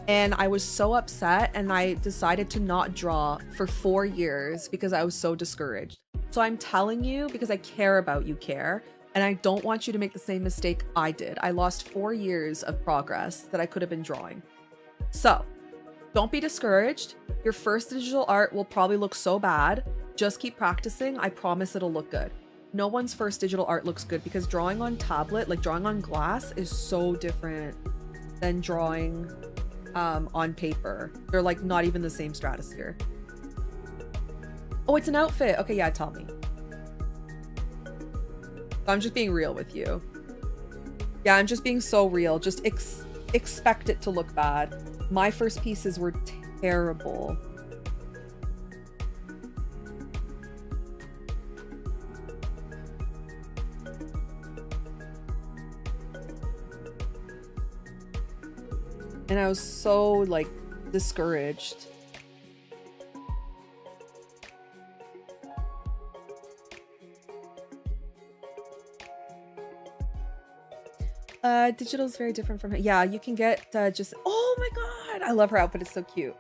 And I was so upset and I decided to not draw for 4 years because I was so discouraged. So I'm telling you because I care about you, Care. And I don't want you to make the same mistake I did. I lost 4 years of progress that I could have been drawing. So don't be discouraged. Your first digital art will probably look so bad. Just keep practicing. I promise it'll look good. No one's first digital art looks good because drawing on tablet, like drawing on glass, is so different than drawing on paper. They're like not even the same stratosphere. Oh, it's an outfit. Okay, yeah, tell me. I'm just being real with you. Yeah, I'm just being so real. Just expect it to look bad. My first pieces were terrible. And I was so like discouraged. Digital is very different from it. Yeah, you can get just, oh my god, I love her outfit. It's so cute.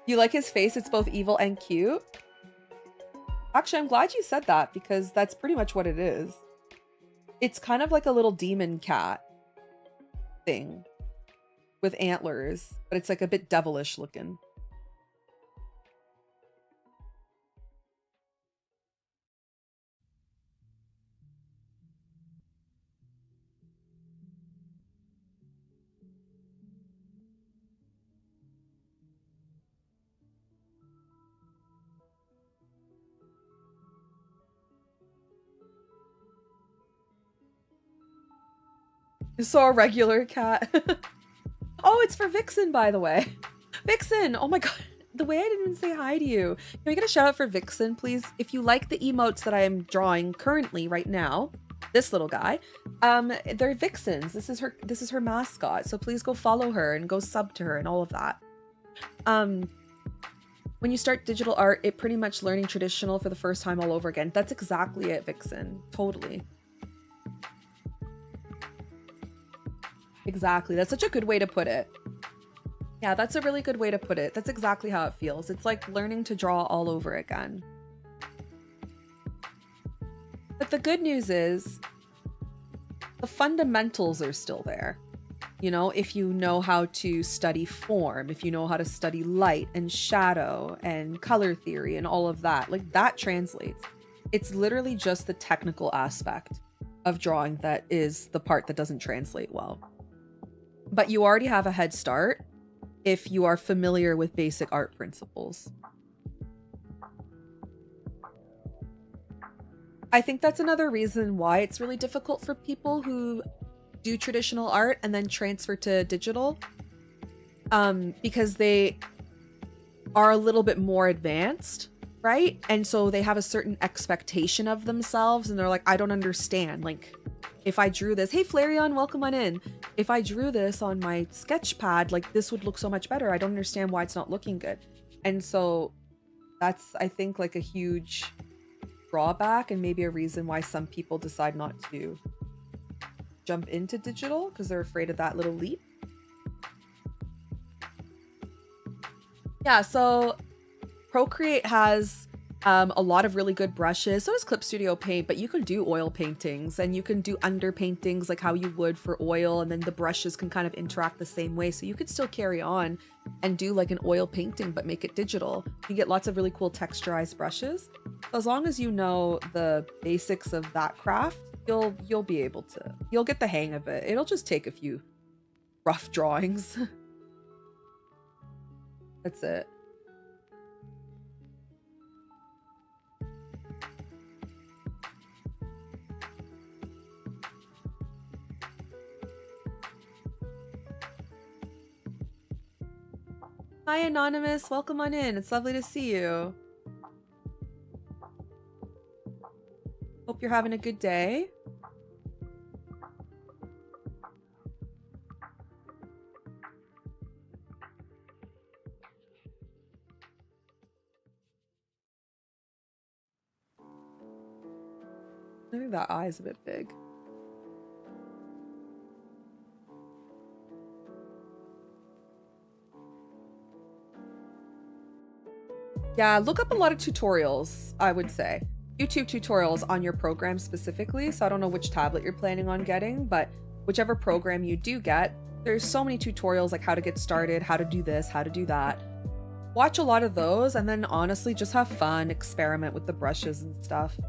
You like his face? It's both evil and cute. Actually, I'm glad you said that because that's pretty much what it is. It's kind of like a little demon cat thing with antlers, but it's like a bit devilish looking. So a regular cat. Oh, it's for Vixen, by the way. Vixen! Oh my god. The way I didn't even say hi to you. Can we get a shout out for Vixen, please? If you like the emotes that I am drawing currently right now, this little guy. They're vixens. This is her mascot. So please go follow her and go sub to her and all of that. When you start digital art, it pretty much learning traditional for the first time all over again. That's exactly it, Vixen. Totally. Exactly. That's such a good way to put it. Yeah, that's a really good way to put it. That's exactly how it feels. It's like learning to draw all over again. But the good news is the fundamentals are still there. You know, if you know how to study form, if you know how to study light and shadow and color theory and all of that, like that translates. It's literally just the technical aspect of drawing that is the part that doesn't translate well. But you already have a head start if you are familiar with basic art principles. I think that's another reason why it's really difficult for people who do traditional art and then transfer to digital, because they are a little bit more advanced, right? And so they have a certain expectation of themselves and they're like, I don't understand. Like, if I drew this, hey Flareon, welcome on in. If I drew this on my sketch pad, like this would look so much better. I don't understand why it's not looking good. And so that's, I think, like a huge drawback and maybe a reason why some people decide not to jump into digital, because they're afraid of that little leap. Yeah, so Procreate has a lot of really good brushes. So does Clip Studio Paint, but you can do oil paintings and you can do under paintings like how you would for oil, and then the brushes can kind of interact the same way. So you could still carry on and do like an oil painting, but make it digital. You get lots of really cool texturized brushes. So as long as you know the basics of that craft, you'll be able to, you'll get the hang of it. It'll just take a few rough drawings. That's it. Hi Anonymous, welcome on in. It's lovely to see you. Hope you're having a good day. I think that eye's a bit big. Yeah, look up a lot of tutorials, I would say. YouTube tutorials on your program specifically. So I don't know which tablet you're planning on getting, but whichever program you do get, there's so many tutorials like how to get started, how to do this, how to do that. Watch a lot of those and then honestly just have fun, experiment with the brushes and stuff.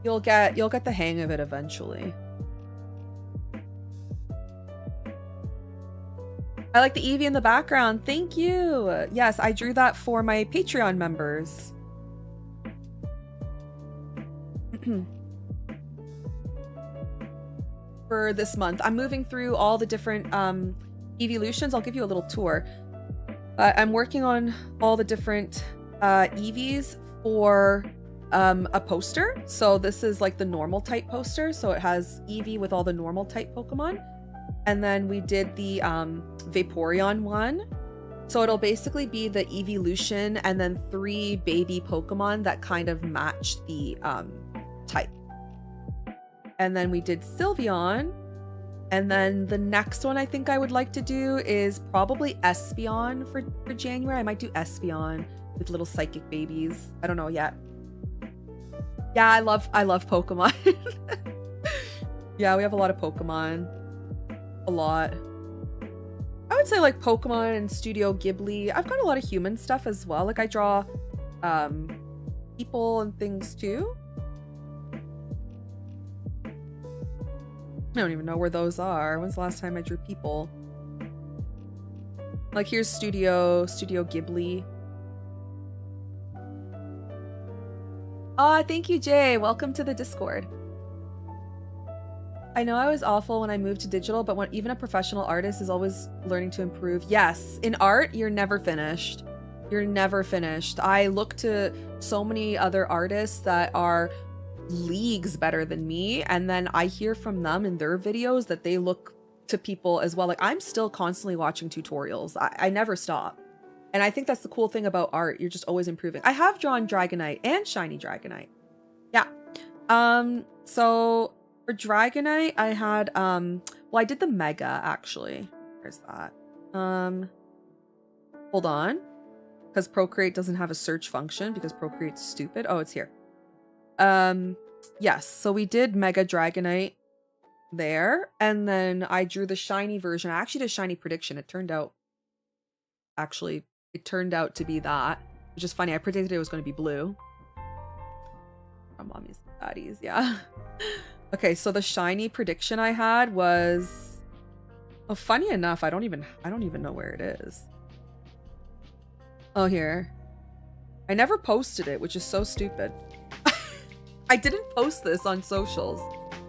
You'll get the hang of it eventually. I like the Eevee in the background. Thank you. Yes, I drew that for my Patreon members. For this month, I'm moving through all the different evolutions. I'll give you a little tour. I'm working on all the different Eevees for a poster. So this is like the normal type poster. So it has Eevee with all the normal type Pokemon. And then we did the Vaporeon one. So it'll basically be the evolution and then 3 baby Pokemon that kind of match the type. And then we did Sylveon. And then the next one I think I would like to do is probably Espeon for January. I might do Espeon with little psychic babies. I don't know yet. Yeah, I love Pokemon. Yeah, we have a lot of Pokemon. A lot. I would say like Pokemon and Studio Ghibli. I've got a lot of human stuff as well. Like I draw people and things too. I don't even know where those are. When's the last time I drew people? Like here's Studio Ghibli. Ah, thank you, Jay. Welcome to the Discord. I know I was awful when I moved to digital, but even a professional artist is always learning to improve. Yes, in art, you're never finished. You're never finished. I look to so many other artists that are leagues better than me, and then I hear from them in their videos that they look to people as well. Like, I'm still constantly watching tutorials. I never stop. And I think that's the cool thing about art. You're just always improving. I have drawn Dragonite and Shiny Dragonite. Yeah. So for Dragonite, I had, well, I did the Mega, actually. Where's that? Hold on. Because Procreate doesn't have a search function because Procreate's stupid. Oh, it's here. Yes, so we did Mega Dragonite there, and then I drew the shiny version. I actually did a shiny prediction. It turned out to be that, which is funny. I predicted it was going to be blue. From Mommy's Daddies, yeah. Okay, so the shiny prediction I had was, oh, funny enough, I don't even know where it is. Oh, here. I never posted it, which is so stupid. I didn't post this on socials.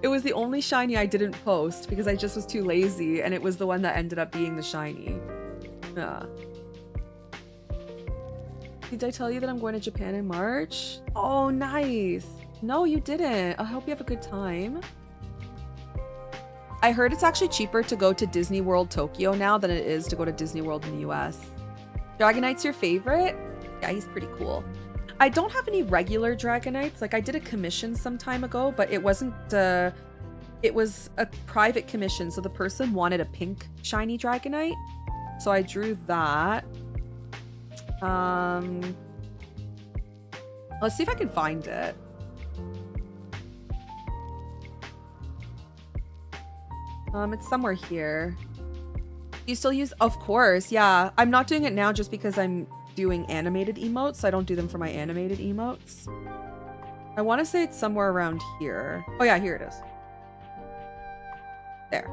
It was the only shiny I didn't post because I just was too lazy, and it was the one that ended up being the shiny. Yeah. Did I tell you that I'm going to Japan in March? Oh, nice. No, you didn't. I hope you have a good time. I heard it's actually cheaper to go to Disney World Tokyo now than it is to go to Disney World in the US. Dragonite's your favorite? Yeah, he's pretty cool. I don't have any regular Dragonites. Like, I did a commission some time ago, but it wasn't, it was a private commission. So the person wanted a pink shiny Dragonite. So I drew that. Let's see if I can find it. It's somewhere here. You still use, of course, yeah. I'm not doing it now just because I'm doing animated emotes. So I don't do them for my animated emotes. I want to say it's somewhere around here. Oh yeah, here it is. There.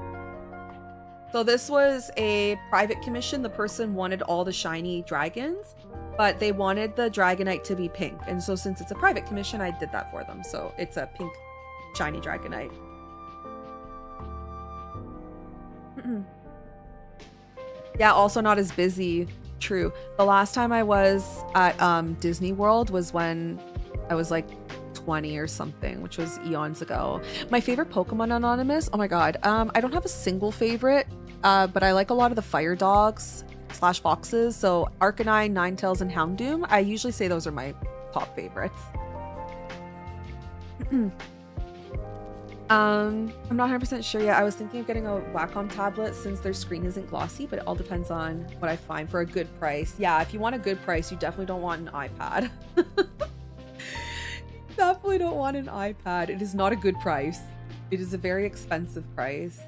So this was a private commission. The person wanted all the shiny dragons, but they wanted the Dragonite to be pink. And so since it's a private commission, I did that for them. So it's a pink shiny Dragonite. Yeah, also not as busy. True. The last time I was at Disney World was when I was like 20 or something, which was eons ago. My favorite Pokemon Anonymous, oh my god. I don't have a single favorite, but I like a lot of the fire dogs / foxes. So Arcanine, Ninetales, and Houndoom. I usually say those are my top favorites. I'm not 100% sure yet. I was thinking of getting a Wacom tablet since their screen isn't glossy, but it all depends on what I find for a good price. Yeah, if you want a good price, you definitely don't want an iPad. Definitely don't want an iPad. It is not a good price. It is a very expensive price.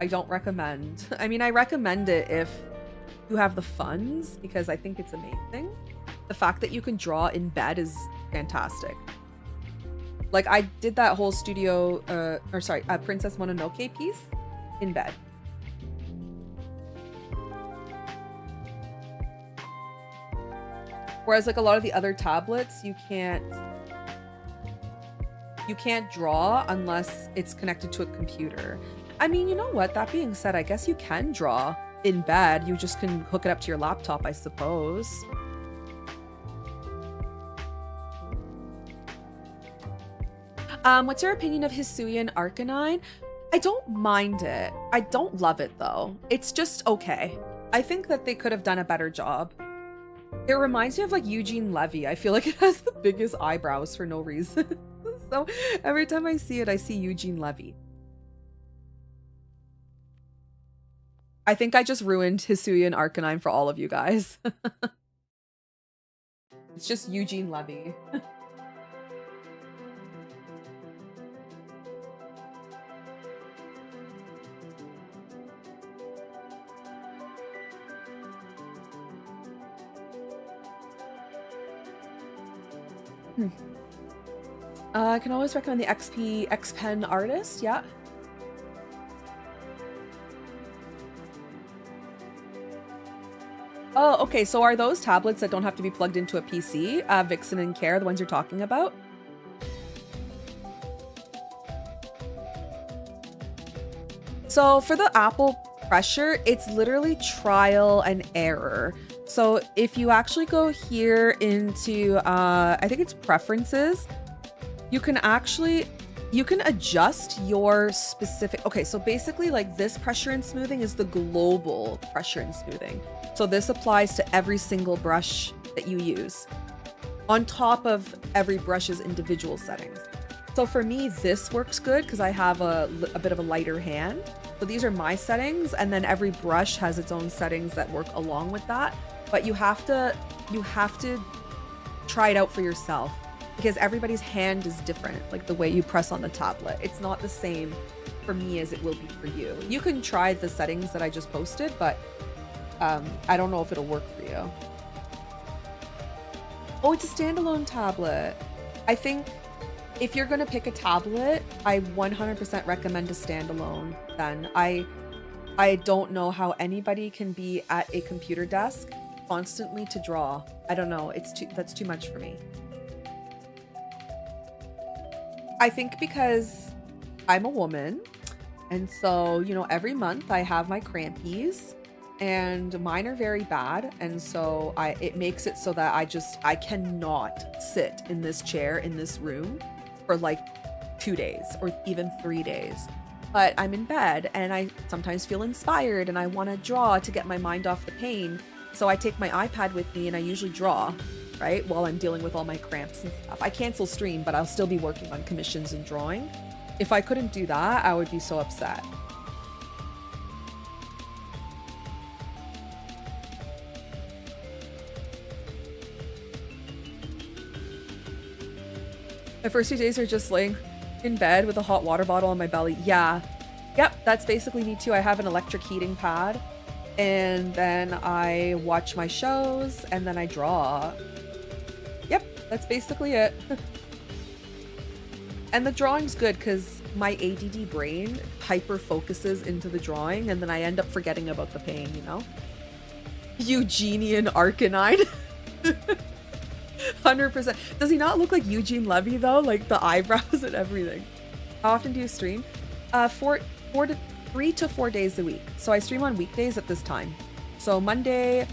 I don't recommend. I mean, I recommend it if you have the funds because I think it's amazing. The fact that you can draw in bed is fantastic. Like, I did that whole studio, Princess Mononoke piece in bed. Whereas, like, a lot of the other tablets, you can't draw unless it's connected to a computer. I mean, you know what? That being said, I guess you can draw in bed. You just can hook it up to your laptop, I suppose. What's your opinion of Hisuian Arcanine? I don't mind it. I don't love it, though. It's just okay. I think that they could have done a better job. It reminds me of, like, Eugene Levy. I feel like it has the biggest eyebrows for no reason. So every time I see it, I see Eugene Levy. I think I just ruined Hisuian Arcanine for all of you guys. It's just Eugene Levy. I can always recommend the X Pen Artist, yeah. Oh, okay, so are those tablets that don't have to be plugged into a PC, Vixen and Care, the ones you're talking about? So for the Apple Pressure, it's literally trial and error. So if you actually go here into, I think it's preferences, you can adjust your specific, okay, so basically like this pressure and smoothing is the global pressure and smoothing. So this applies to every single brush that you use on top of every brush's individual settings. So for me, this works good because I have a bit of a lighter hand. So these are my settings, and then every brush has its own settings that work along with that. But you have to try it out for yourself because everybody's hand is different, like the way you press on the tablet. It's not the same for me as it will be for you. You can try the settings that I just posted, but I don't know if it'll work for you. Oh, it's a standalone tablet. I think if you're gonna pick a tablet, I 100% recommend a standalone then. I don't know how anybody can be at a computer desk constantly to draw. I don't know, that's too much for me. I think because I'm a woman, and so, you know, every month I have my crampies, and mine are very bad, and so it makes it so that I cannot sit in this chair in this room for like 2 days or even 3 days. But I'm in bed and I sometimes feel inspired and I want to draw to get my mind off the pain. So I take my iPad with me and I usually draw, right, while I'm dealing with all my cramps and stuff. I cancel stream, but I'll still be working on commissions and drawing. If I couldn't do that, I would be so upset. My first 2 days are just laying in bed with a hot water bottle on my belly. Yeah. Yep, that's basically me too. I have an electric heating pad, and then I watch my shows, and then I draw. Yep, that's basically it. And the drawing's good because my ADD brain hyper focuses into the drawing, and then I end up forgetting about the pain, you know? Eugenian Arcanine. 100%. Does he not look like Eugene Levy though? Like the eyebrows and everything. How often do you stream? 3 to 4 days a week. So I stream on weekdays at this time. So Monday,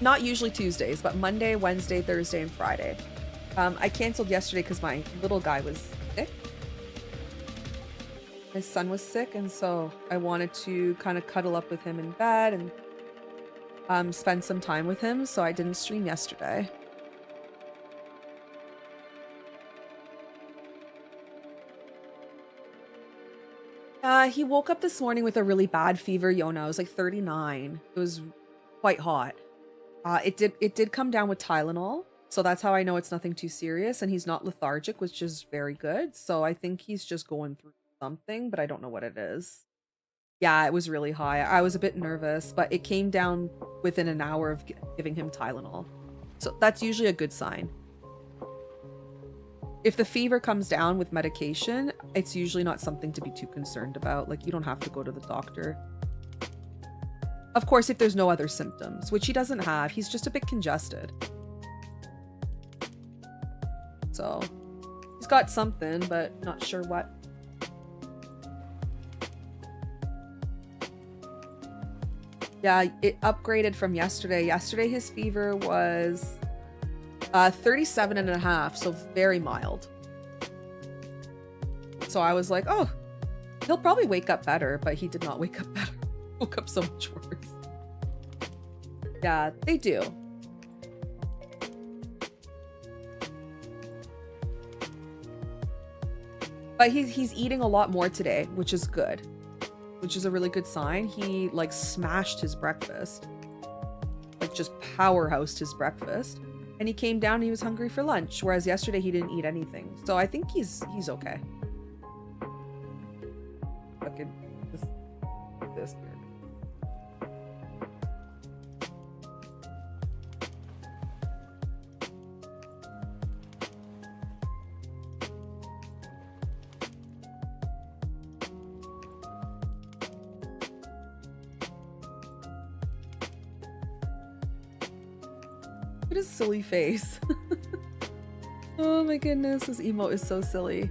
not usually Tuesdays, but Monday, Wednesday, Thursday, and Friday. I canceled yesterday because my little guy was sick. My son was sick, and so I wanted to kind of cuddle up with him in bed and spend some time with him, so I didn't stream yesterday. He woke up this morning with a really bad fever, Yona. It was like 39. It was quite hot. It did come down with Tylenol, so that's how I know it's nothing too serious, and he's not lethargic, which is very good. So I think he's just going through something, but I don't know what it is. Yeah, it was really high. I was a bit nervous, but it came down within an hour of giving him Tylenol. So that's usually a good sign. If the fever comes down with medication, it's usually not something to be too concerned about. Like, you don't have to go to the doctor. Of course, if there's no other symptoms, which he doesn't have, he's just a bit congested. So, he's got something, but not sure what. Yeah, it upgraded from yesterday. Yesterday, his fever was 37.5, so very mild. So I was like, oh, he'll probably wake up better, but he did not wake up better. Woke up so much worse. Yeah, they do. But he's eating a lot more today, which is good. Which is a really good sign. He like smashed his breakfast. Like just powerhoused his breakfast. And he came down and he was hungry for lunch, whereas yesterday he didn't eat anything. So I think he's okay. Fucking this here. Look at his silly face. Oh my goodness, this emote is so silly.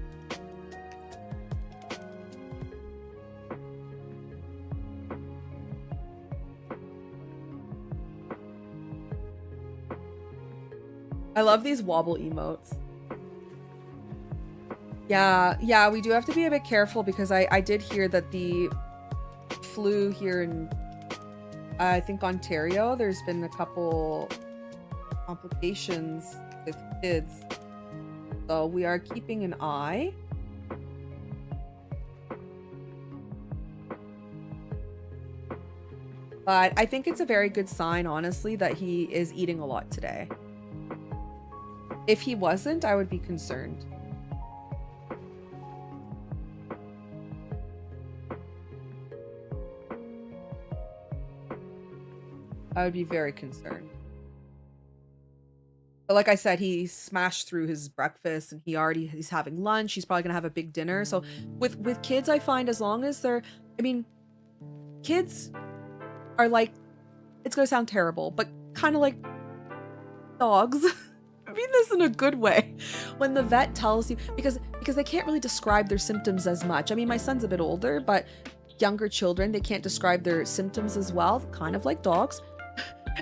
I love these wobble emotes. Yeah, we do have to be a bit careful because I did hear that the flu here in, I think, Ontario, there's been a couple complications with kids. So we are keeping an eye. But I think it's a very good sign, honestly, that he is eating a lot today. If he wasn't, I would be concerned. I would be very concerned. But like I said, he smashed through his breakfast and he's having lunch. He's probably gonna have a big dinner. So with kids, I find as long as they're, I mean, kids are like, it's gonna sound terrible, but kind of like dogs. I mean this in a good way. When the vet tells you, because they can't really describe their symptoms as much. I mean, my son's a bit older, but younger children, they can't describe their symptoms as well, kind of like dogs.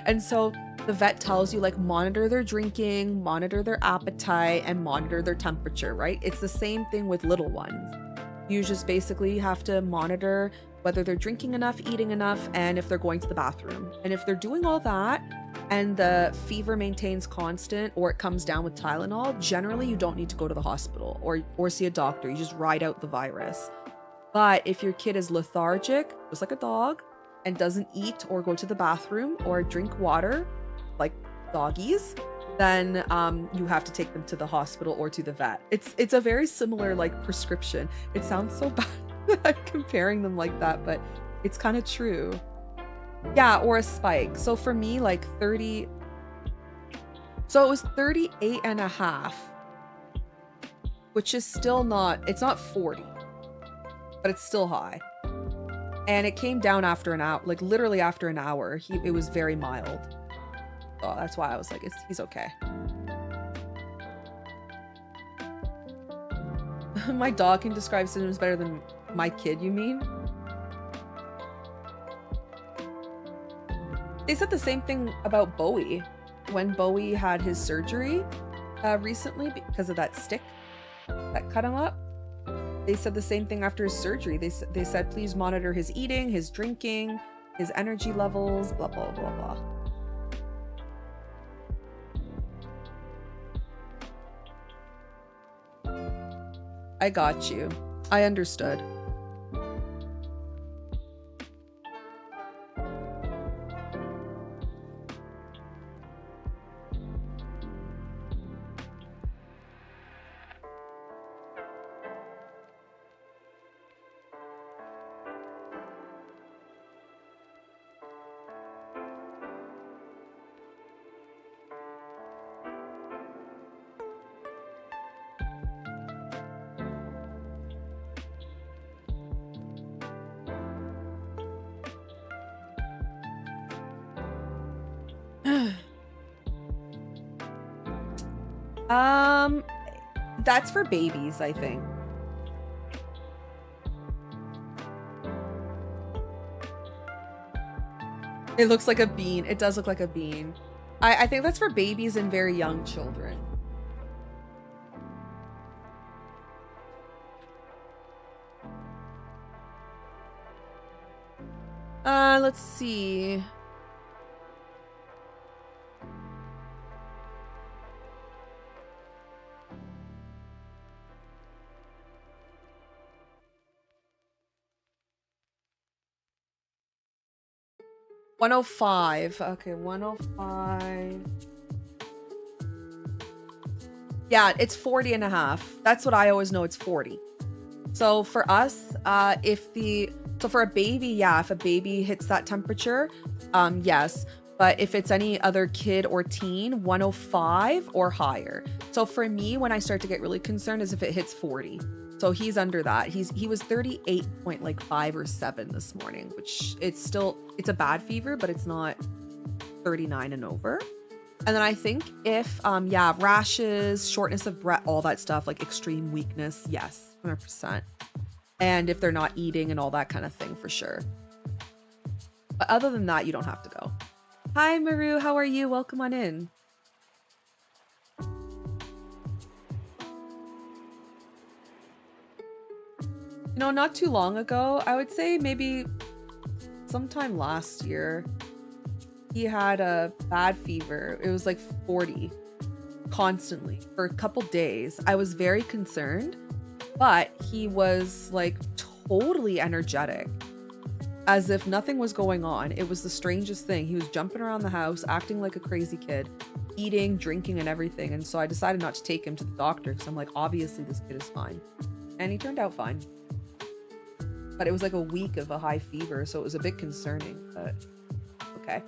And so the vet tells you, like, monitor their drinking, monitor their appetite, and monitor their temperature, right? It's the same thing with little ones. You just basically have to monitor whether they're drinking enough, eating enough, and if they're going to the bathroom. And if they're doing all that and the fever maintains constant or it comes down with Tylenol, generally you don't need to go to the hospital or see a doctor. You just ride out the virus. But if your kid is lethargic, just like a dog, and doesn't eat or go to the bathroom or drink water, like doggies, then you have to take them to the hospital or to the vet. It's a very similar, like, prescription. It sounds so bad that I'm comparing them like that, but it's kind of true. Yeah, or a spike. So for me, like 30, so it was 38 and a half, which is still not, it's not 40, but it's still high. And it came down after an hour, like literally after an hour. It was very mild. So that's why I was like, he's okay. My dog can describe symptoms better than my kid, you mean? They said the same thing about Bowie. When Bowie had his surgery recently because of that stick that cut him up. They said the same thing after his surgery. They said, please monitor his eating, his drinking, his energy levels, blah, blah, blah, blah. I got you. I understood. That's for babies, I think. It looks like a bean. It does look like a bean. I think that's for babies and very young children. Let's see. $105. Okay, 105. Yeah, it's 40 and a half. That's what I always know, it's 40. So for us, so for a baby, yeah, if a baby hits that temperature, yes. But if it's any other kid or teen, 105 or higher. So for me, when I start to get really concerned is if it hits 40. So he's under that. He was 38.5 or 7 this morning, which it's a bad fever, but it's not 39 and over. And then I think if, yeah, rashes, shortness of breath, all that stuff, like extreme weakness, yes, 100%. And if they're not eating and all that kind of thing, for sure. But other than that, you don't have to go. Hi, Maru. How are you? Welcome on in. You know, not too long ago, I would say maybe sometime last year, he had a bad fever. It was like 40 constantly for a couple days. I was very concerned, but he was like totally energetic, as if nothing was going on. It was the strangest thing. He was jumping around the house, acting like a crazy kid, eating, drinking, and everything. And so I decided not to take him to the doctor because I'm like, obviously this kid is fine. And he turned out fine. But it was like a week of a high fever, so it was a bit concerning, but okay.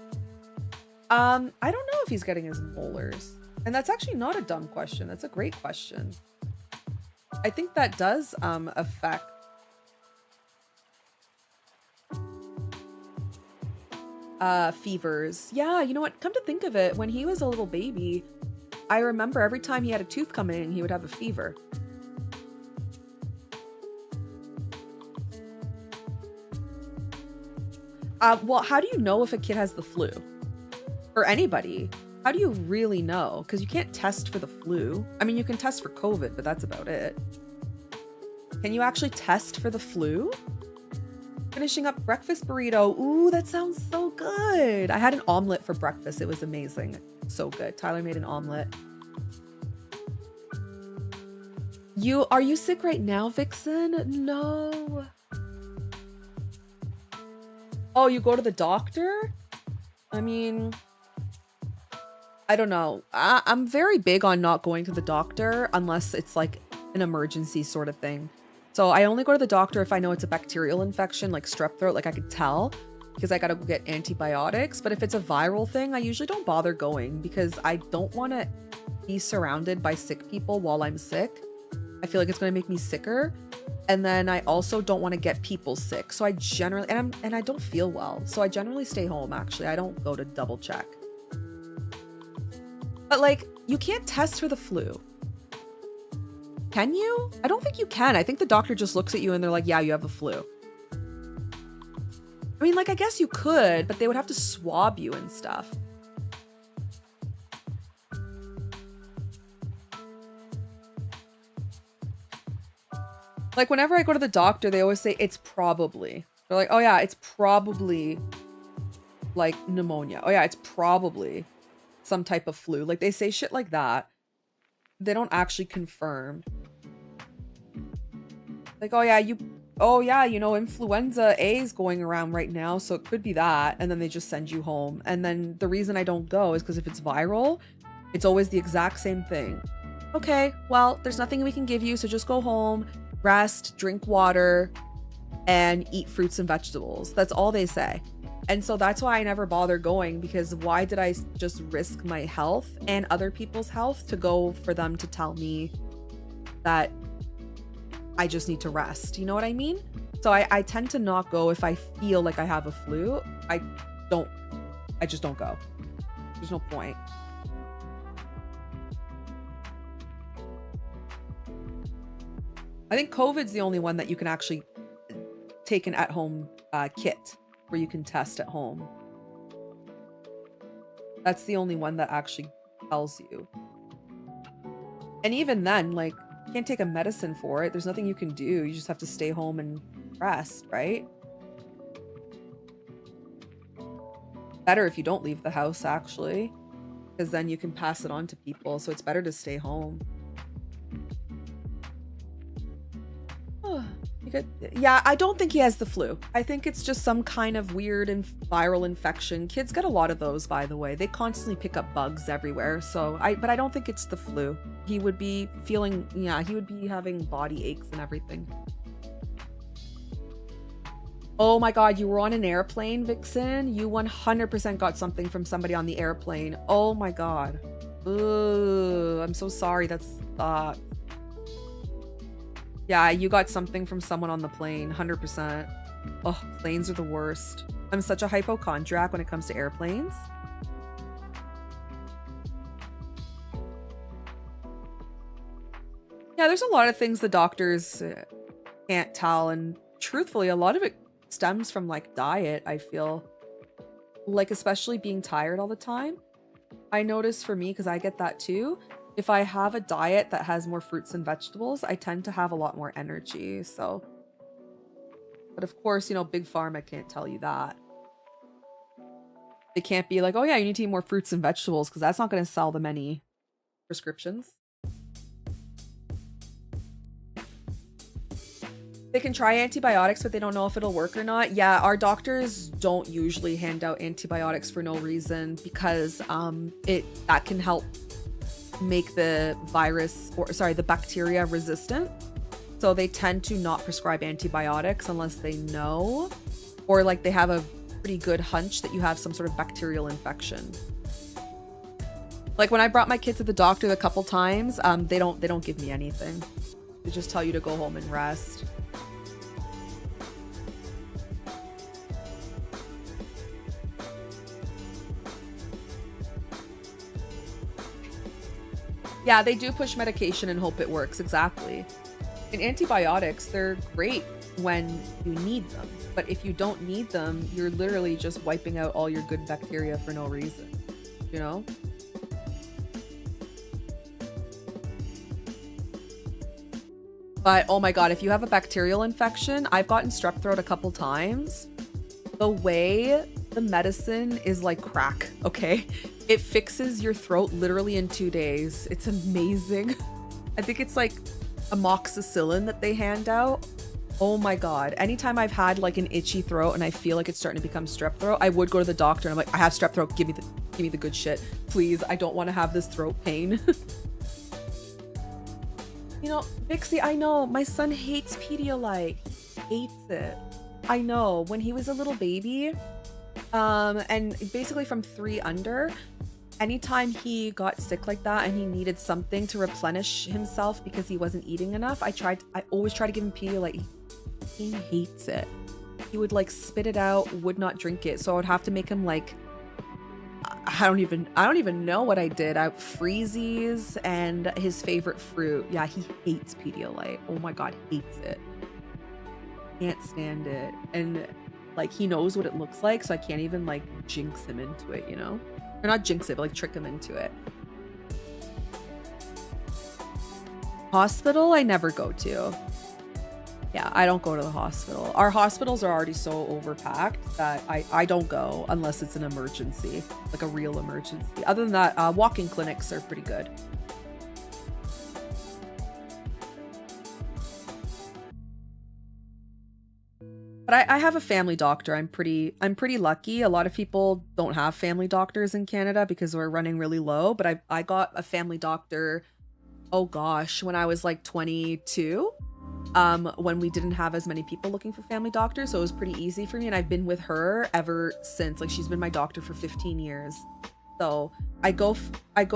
I don't know if he's getting his molars. And that's actually not a dumb question. That's a great question. I think that does affect fevers. Yeah, you know what? Come to think of it, when he was a little baby, I remember every time he had a tooth come in, he would have a fever. Well, how do you know if a kid has the flu? Or anybody? How do you really know? Because you can't test for the flu. I mean, you can test for COVID, but that's about it. Can you actually test for the flu? Finishing up breakfast burrito. Ooh, that sounds so good. I had an omelet for breakfast. It was amazing. So good. Tyler made an omelet. Are you sick right now, Vixen? No. Oh, you go to the doctor? I mean, I don't know. I'm very big on not going to the doctor unless it's like an emergency sort of thing. So I only go to the doctor if I know it's a bacterial infection, like strep throat, like I could tell, because I gotta go get antibiotics. But if it's a viral thing, I usually don't bother going because I don't want to be surrounded by sick people while I'm sick. I feel like it's going to make me sicker. And then I also don't want to get people sick. So I generally, and I don't feel well. So I generally stay home, actually. I don't go to double check. But like, you can't test for the flu. Can you? I don't think you can. I think the doctor just looks at you and they're like, yeah, you have the flu. I mean, like, I guess you could, but they would have to swab you and stuff. Like, whenever I go to the doctor, they always say it's probably. They're like, oh yeah, it's probably like pneumonia. Oh yeah, it's probably some type of flu. Like, they say shit like that. They don't actually confirm. Like, oh yeah, you know, influenza A is going around right now, so it could be that. And then they just send you home. And then the reason I don't go is because if it's viral, it's always the exact same thing. Okay, well, there's nothing we can give you, so just go home, rest, drink water, and eat fruits and vegetables. That's all they say. And so that's why I never bother going, because why did I just risk my health and other people's health to go for them to tell me that I just need to rest? You know what I mean? So I tend to not go if I feel like I have a flu. I just don't go. There's no point. I think COVID's the only one that you can actually take an at-home kit where you can test at home. That's the only one that actually tells you. And even then, like, you can't take a medicine for it. There's nothing you can do. You just have to stay home and rest, right? Better if you don't leave the house, actually, because then you can pass it on to people. So it's better to stay home. Yeah, I don't think he has the flu. I think it's just some kind of weird and viral infection. Kids get a lot of those, by the way. They constantly pick up bugs everywhere. But I don't think it's the flu. He would be feeling, yeah, he would be having body aches and everything. Oh my God, you were on an airplane, Vixen? You 100% got something from somebody on the airplane. Oh my God. Ooh, I'm so sorry. That's yeah, you got something from someone on the plane, 100%. Oh, planes are the worst. I'm such a hypochondriac when it comes to airplanes. Yeah, there's a lot of things the doctors can't tell, and truthfully, a lot of it stems from like diet, I feel. Like, especially being tired all the time. I notice for me, because I get that too, if I have a diet that has more fruits and vegetables, I tend to have a lot more energy. So But of course, you know, Big Pharma can't tell you that. They can't be like, oh yeah, you need to eat more fruits and vegetables, because that's not going to sell them any prescriptions. They can try antibiotics, but they don't know if it'll work or not. Yeah, our doctors don't usually hand out antibiotics for no reason, because that can help make the the bacteria resistant. So they tend to not prescribe antibiotics unless they know, or like they have a pretty good hunch that you have some sort of bacterial infection. Like when I brought my kid to the doctor a couple times, they don't give me anything. They just tell you to go home and rest. Yeah, they do push medication and hope it works, exactly. And antibiotics, they're great when you need them. But if you don't need them, you're literally just wiping out all your good bacteria for no reason, you know? But oh my God, if you have a bacterial infection, I've gotten strep throat a couple times. The way the medicine is like crack, okay? It fixes your throat literally in 2 days. It's amazing. I think it's like amoxicillin that they hand out. Oh my God. Anytime I've had like an itchy throat and I feel like it's starting to become strep throat, I would go to the doctor and I'm like, I have strep throat. Give me the good shit. Please. I don't want to have this throat pain. You know, Vixie, I know my son hates Pedialyte. Hates it. I know. When he was a little baby, and basically from 3 under, anytime he got sick like that and he needed something to replenish himself because he wasn't eating enough, I always try to give him Pedialyte. He hates it. He would like spit it out, would not drink it. So I would have to make him like, I don't even know what I did. Freezies and his favorite fruit. Yeah, he hates Pedialyte. Oh my God, hates it. Can't stand it. And like he knows what it looks like, so I can't even like jinx him into it, you know? Or not jinx it, but like trick him into it. Hospital, I never go to. Yeah, I don't go to the hospital. Our hospitals are already so overpacked that I don't go unless it's an emergency, like a real emergency. Other than that, walk-in clinics are pretty good. But I have a family doctor. I'm pretty lucky. A lot of people don't have family doctors in Canada because we're running really low. But I got a family doctor, oh gosh, when I was like 22. When we didn't have as many people looking for family doctors, so it was pretty easy for me, and I've been with her ever since. Like she's been my doctor for 15 years. So I go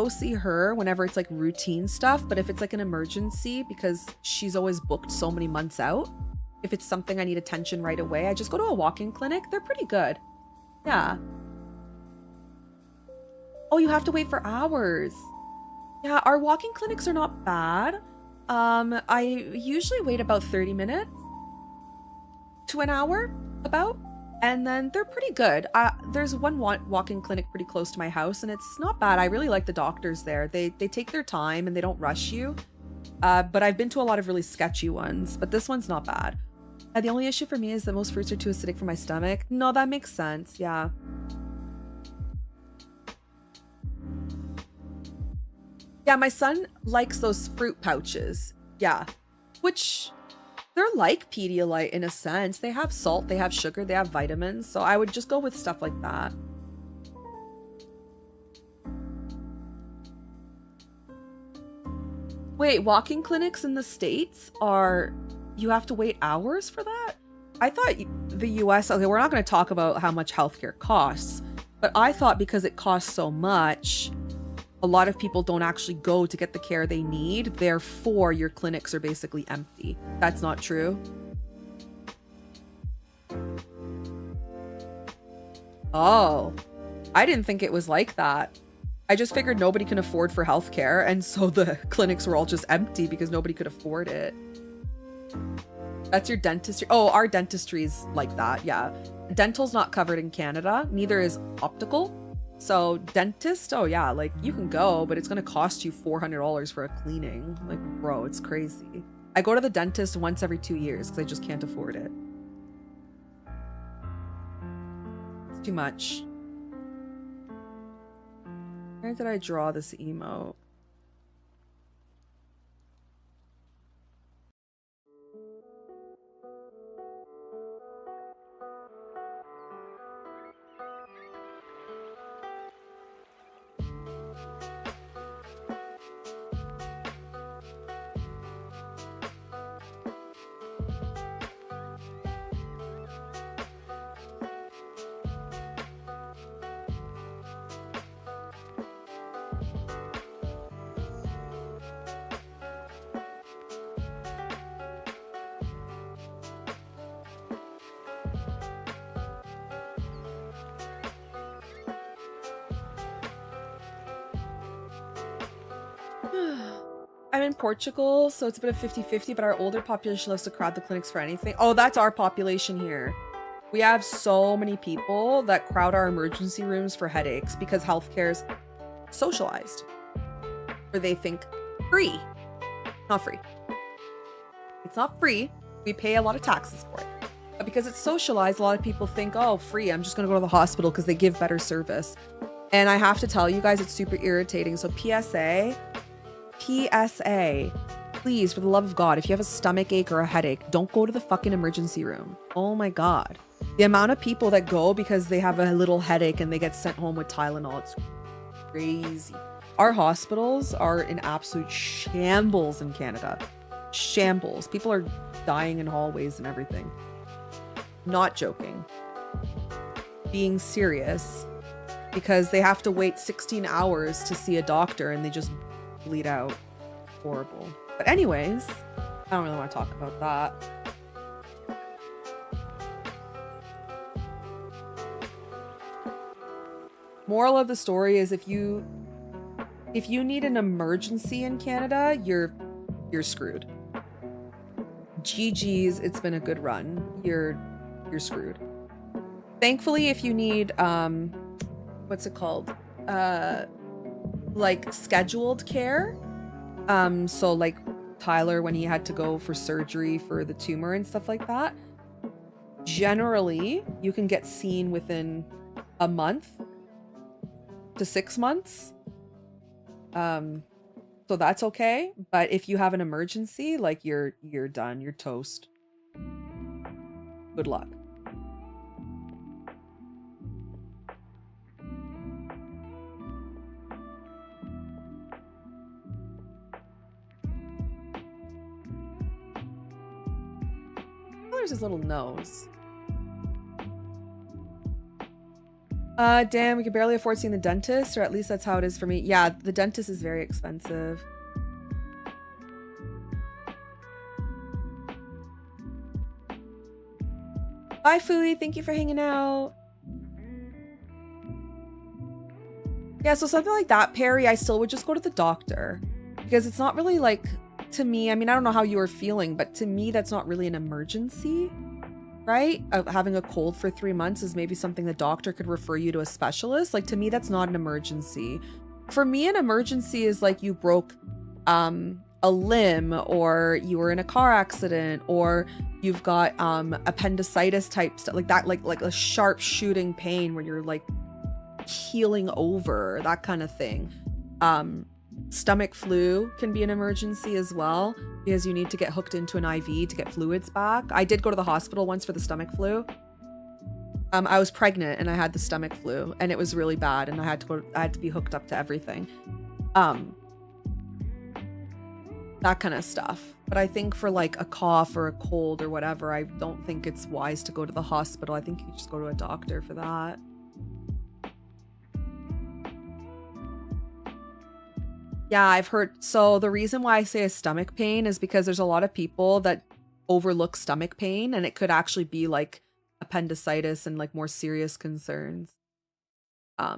see her whenever it's like routine stuff, but if it's like an emergency, because she's always booked so many months out, if it's something I need attention right away, I just go to a walk-in clinic. They're pretty good. Yeah. Oh, you have to wait for hours. Yeah, our walk-in clinics are not bad. I usually wait about 30 minutes to an hour, about, and then they're pretty good. There's one walk-in clinic pretty close to my house, and it's not bad. I really like the doctors there. They take their time and they don't rush you. But I've been to a lot of really sketchy ones, but this one's not bad. The only issue for me is that most fruits are too acidic for my stomach. No, that makes sense. Yeah. Yeah, my son likes those fruit pouches. Yeah. Which, they're like Pedialyte in a sense. They have salt, they have sugar, they have vitamins. So I would just go with stuff like that. Wait, walk-in clinics in the States are... You have to wait hours for that? I thought the US... Okay, we're not going to talk about how much healthcare costs. But I thought because it costs so much... A lot of people don't actually go to get the care they need. Therefore, your clinics are basically empty. That's not true. Oh, I didn't think it was like that. I just figured nobody can afford for healthcare, and so the clinics were all just empty because nobody could afford it. That's your dentistry. Oh, our dentistry's like that, yeah. Dental's not covered in Canada. Neither is optical. So dentist, oh yeah, like you can go, but it's gonna cost you $400 for a cleaning. Like, bro, it's crazy. I go to the dentist once every 2 years because I just can't afford it. Too much. Where did I draw this emote? I'm in Portugal, so it's a bit of 50-50, but our older population loves to crowd the clinics for anything. Oh, that's our population here. We have so many people that crowd our emergency rooms for headaches because healthcare's socialized. Or they think free. Not free. It's not free. We pay a lot of taxes for it. But because it's socialized, a lot of people think, oh, free, I'm just going to go to the hospital because they give better service. And I have to tell you guys, it's super irritating. So PSA, please, for the love of God, if you have a stomach ache or a headache, don't go to the fucking emergency room. Oh my God. The amount of people that go because they have a little headache and they get sent home with Tylenol, it's crazy. Our hospitals are in absolute shambles in Canada. Shambles. People are dying in hallways and everything. Not joking. Being serious. Because they have to wait 16 hours to see a doctor and they just bleed out. Horrible. But anyways, I don't really want to talk about that. Moral of the story is if you need an emergency in Canada, you're screwed. GG's, it's been a good run. You're screwed. Thankfully, if you need what's it called? Like scheduled care. So like Tyler when he had to go for surgery for the tumor and stuff like that. Generally, you can get seen within a month to 6 months. So that's okay. But if you have an emergency, like you're done, you're toast. Good luck. Oh, there's his little nose. Damn, we can barely afford seeing the dentist, or at least that's how it is for me. Yeah, the dentist is very expensive. Bye, Fooey. Thank you for hanging out. Yeah, so something like that, Perry, I still would just go to the doctor. Because it's not really like, to me, I mean, I don't know how you were feeling, but to me, that's not really an emergency. Right? Having a cold for 3 months is maybe something the doctor could refer you to a specialist. Like, to me, that's not an emergency. For me, an emergency is like you broke a limb, or you were in a car accident, or you've got appendicitis type stuff like that, like a sharp shooting pain where you're like healing over, that kind of thing. Stomach flu can be an emergency as well, because you need to get hooked into an IV to get fluids back. I did go to the hospital once for the stomach flu. I was pregnant and I had the stomach flu and it was really bad and I had to be hooked up to everything. That kind of stuff. But I think for like a cough or a cold or whatever, I don't think it's wise to go to the hospital. I think you just go to a doctor for that. Yeah, I've heard. So the reason why I say a stomach pain is because there's a lot of people that overlook stomach pain, and it could actually be like appendicitis and like more serious concerns. A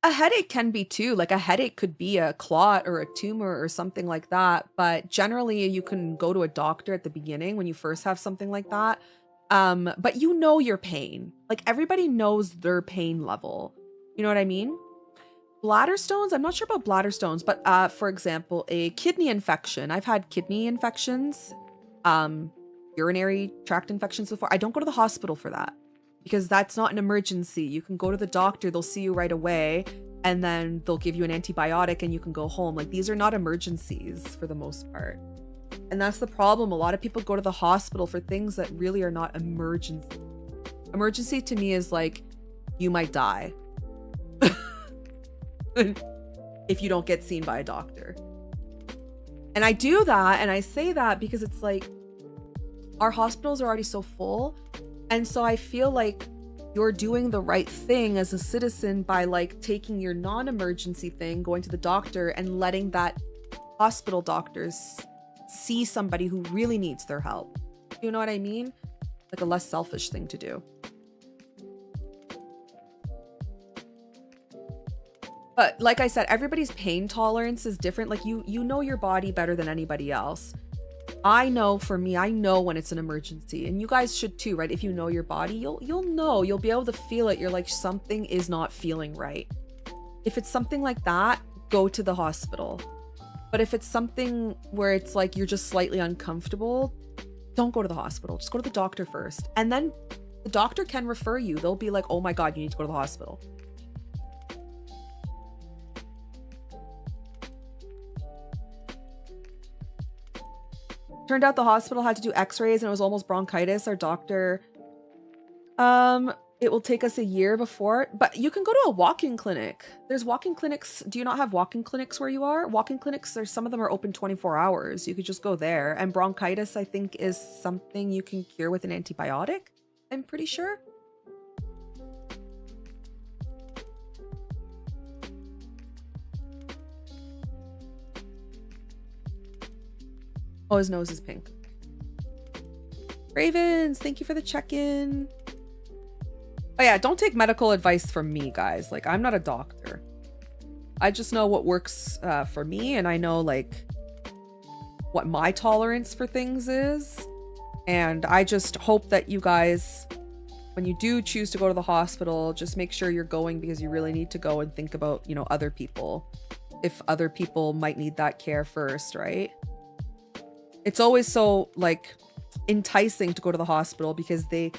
headache can be too. Like a headache could be a clot or a tumor or something like that. But generally, you can go to a doctor at the beginning when you first have something like that. But you know your pain. Like everybody knows their pain level. You know what I mean? Bladder stones, I'm not sure about bladder stones, but for example, a kidney infection. I've had kidney infections, urinary tract infections before. I don't go to the hospital for that. because that's not an emergency. You can go to the doctor, they'll see you right away, and then they'll give you an antibiotic and you can go home. Like, these are not emergencies for the most part. And that's the problem. A lot of people go to the hospital for things that really are not emergency. Emergency to me is like, you might die if you don't get seen by a doctor. And I do that, and I say that because it's like, our hospitals are already so full. And so I feel like you're doing the right thing as a citizen by like taking your non-emergency thing, going to the doctor, and letting that hospital doctors see somebody who really needs their help. You know what I mean? Like a less selfish thing to do. But like I said, everybody's pain tolerance is different. Like you know your body better than anybody else. I know, for me, I know when it's an emergency, and you guys should too, right? If you know your body, you'll know, you'll be able to feel it. You're like, something is not feeling right. If it's something like that, go to the hospital. But if it's something where it's like you're just slightly uncomfortable, don't go to the hospital. Just go to the doctor first. And then the doctor can refer you. They'll be like, oh my God, you need to go to the hospital. Turned out the hospital had to do x-rays and it was almost bronchitis. Our doctor, it will take us a year before, but you can go to a walk-in clinic. There's walk-in clinics. Do you not have walk-in clinics where you are? Walk-in clinics, some of them are open 24 hours. You could just go there. And bronchitis, I think, is something you can cure with an antibiotic, I'm pretty sure. Oh, his nose is pink. Ravens, thank you for the check-in. Oh yeah, don't take medical advice from me, guys. Like, I'm not a doctor. I just know what works for me, and I know like what my tolerance for things is. And I just hope that you guys, when you do choose to go to the hospital, just make sure you're going because you really need to go, and think about, you know, other people. If other people might need that care first, right? It's always so like enticing to go to the hospital because they,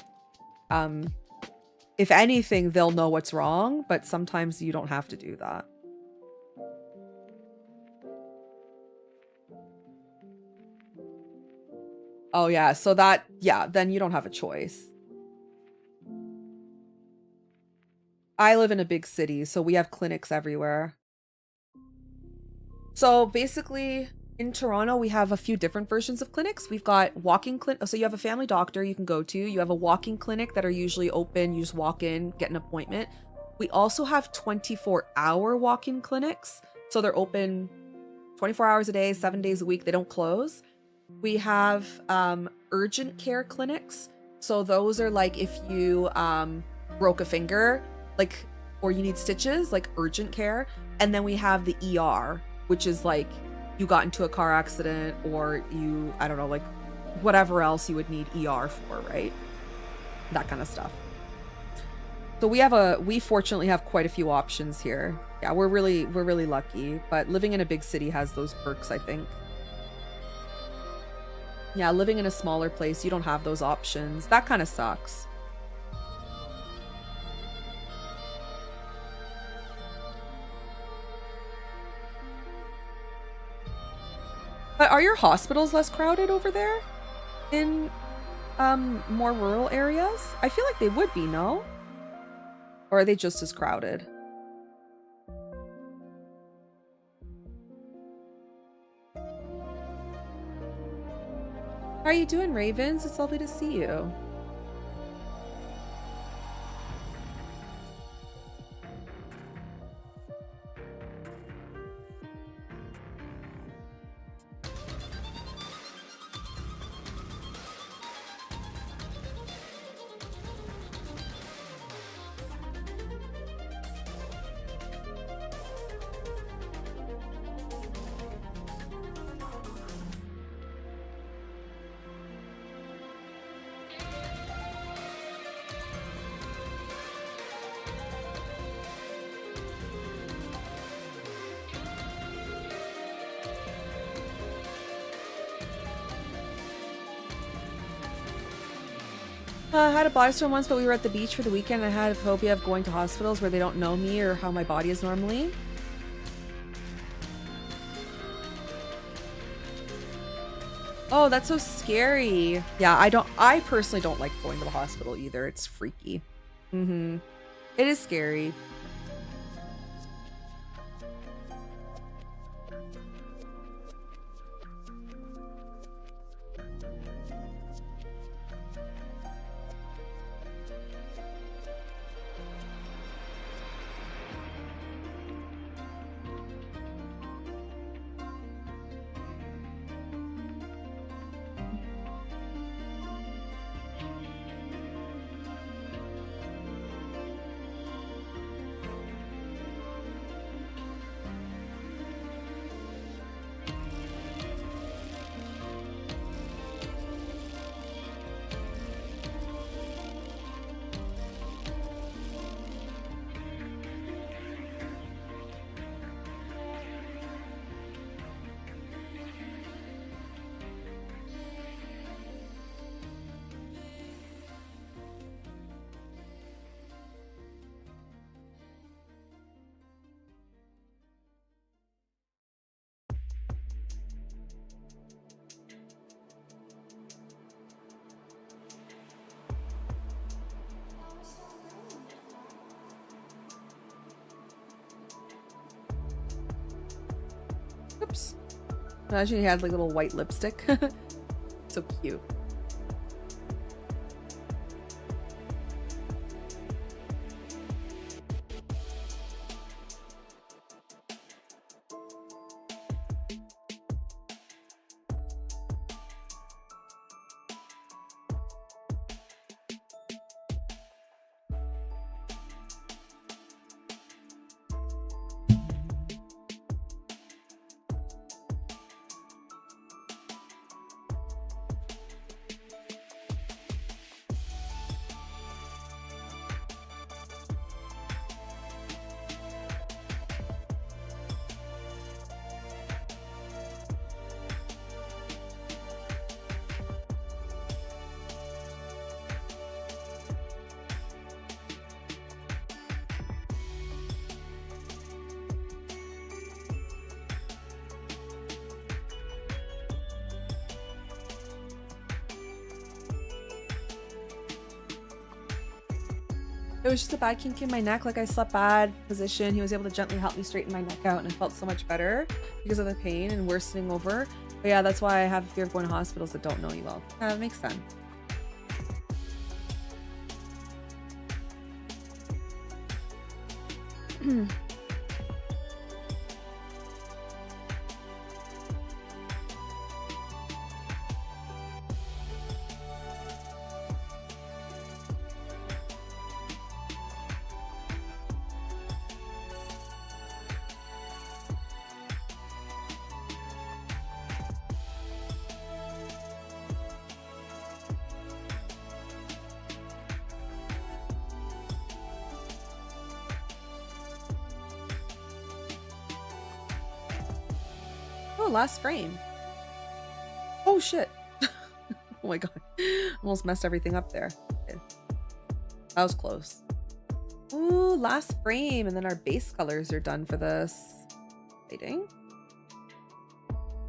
if anything, they'll know what's wrong, but sometimes you don't have to do that. Oh yeah, so that, yeah, then you don't have a choice. I live in a big city, so we have clinics everywhere. So basically, in Toronto, we have a few different versions of clinics. We've got walk-in clinic. So you have a family doctor you can go to. You have a walk-in clinic that are usually open. You just walk in, get an appointment. We also have 24-hour walk-in clinics. So they're open 24 hours a day, 7 days a week. They don't close. We have urgent care clinics. So those are like if you broke a finger, like, or you need stitches, like urgent care. And then we have the ER, which is like you got into a car accident, or you, I don't know, like whatever else you would need ER for, right? That kind of stuff. So we fortunately have quite a few options here. Yeah, we're really lucky, but living in a big city has those perks, I think. Yeah, living in a smaller place, you don't have those options. That kind of sucks. But are your hospitals less crowded over there in more rural areas? I feel like they would be, no? Or are they just as crowded? How are you doing, Ravens? It's lovely to see you. I had a body storm once, but we were at the beach for the weekend. I had a phobia of going to hospitals where they don't know me or how my body is normally. Oh, that's so scary. Yeah, I personally don't like going to the hospital either. It's freaky. Mm-hmm. It is scary. Oops. Imagine he had like little white lipstick. So cute. It was just a bad kink in my neck, like I slept bad position. He was able to gently help me straighten my neck out and I felt so much better because of the pain and worsening over. But yeah, that's why I have a fear of going to hospitals that don't know you well. Yeah, that makes sense. Oh, last frame. Oh shit. Oh my god. Almost messed everything up there. Okay. That was close. Ooh, last frame, and then our base colors are done for this. Lighting.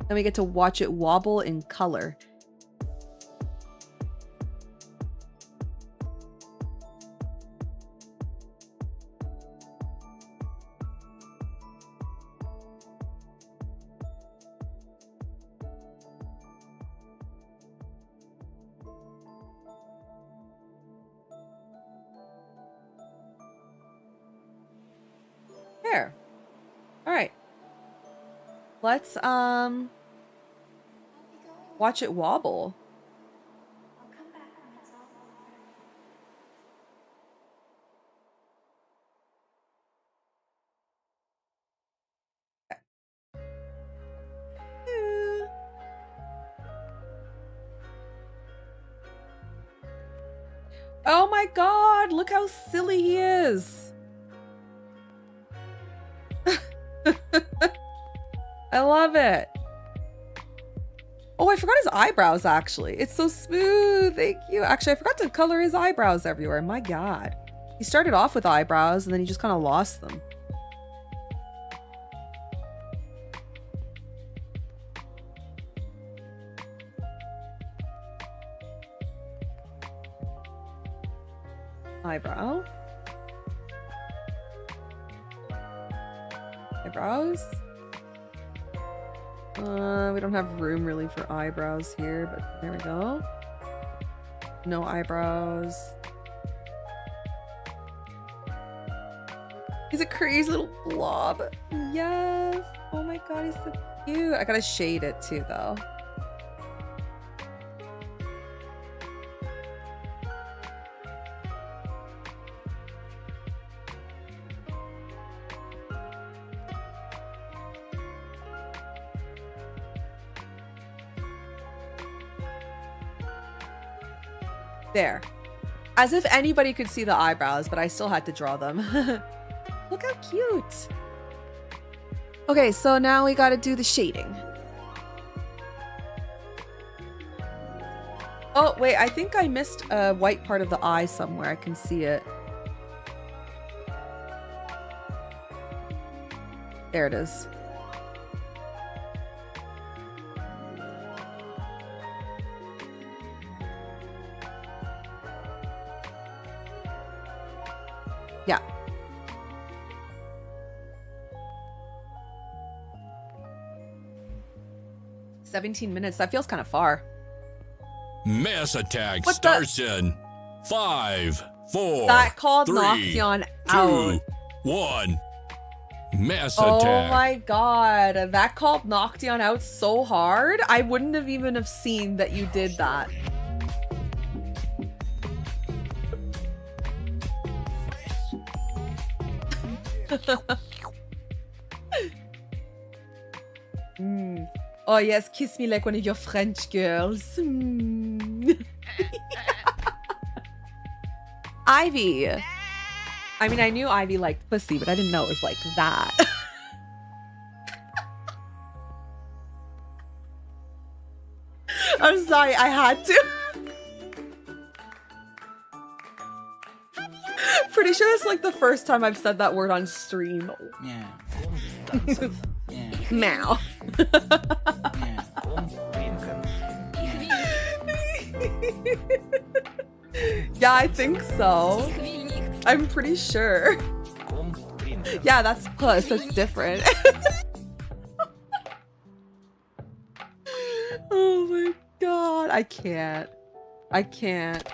Then we get to watch it wobble in color. There. All right. Let's watch it wobble. Oh my god, look how silly he is. I love it. Oh, I forgot his eyebrows, actually. It's so smooth. Thank you. Actually, I forgot to color his eyebrows everywhere. My God. He started off with eyebrows, and then he just kind of lost them. Eyebrow. Eyebrows. We don't have room really for eyebrows here, but there we go. No eyebrows. He's a crazy little blob. Yes. Oh my God, he's so cute. I gotta shade it too, though. There. As if anybody could see the eyebrows, but I still had to draw them. Look how cute. Okay, so now we gotta do the shading. Oh, wait, I think I missed a white part of the eye somewhere. I can see it. There it is. Yeah. "17 minutes. That feels kind of far. Mass attack starts in 5, 4, That called 3, Noction 2, out. 1. Mass Oh attack. my God. That called Noction out so hard. I wouldn't have even have seen that you did that. Oh yes, kiss me like one of your French girls. Ivy. I mean, I knew Ivy liked pussy, but I didn't know it was like that. I'm sorry, I had to. Pretty sure it's like the first time I've said that word on stream. Yeah. Meow. Yeah, I think so. I'm pretty sure. Yeah, that's puss. That's different. Oh my God. I can't. I can't.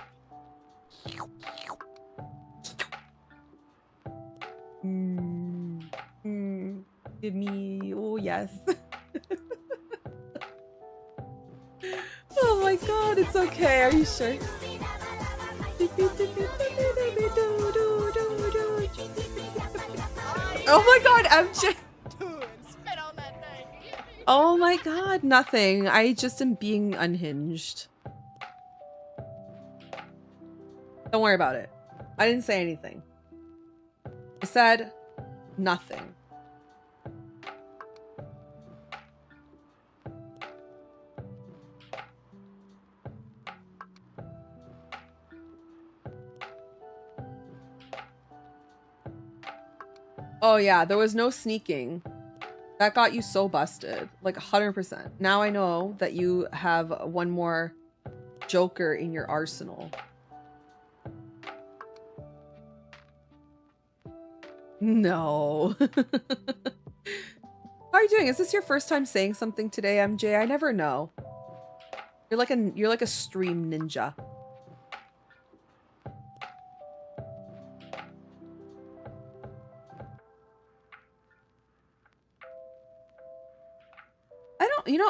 Give me. Oh, yes. Oh my God. It's okay. Are you sure? Oh my God, MJ. Oh my God, nothing. I just am being unhinged. Don't worry about it. I didn't say anything. I said nothing. Oh yeah, there was no sneaking. That got you so busted. Like 100%. Now I know that you have one more Joker in your arsenal. No. How are you doing? Is this your first time saying something today, MJ? I never know. You're like a stream ninja.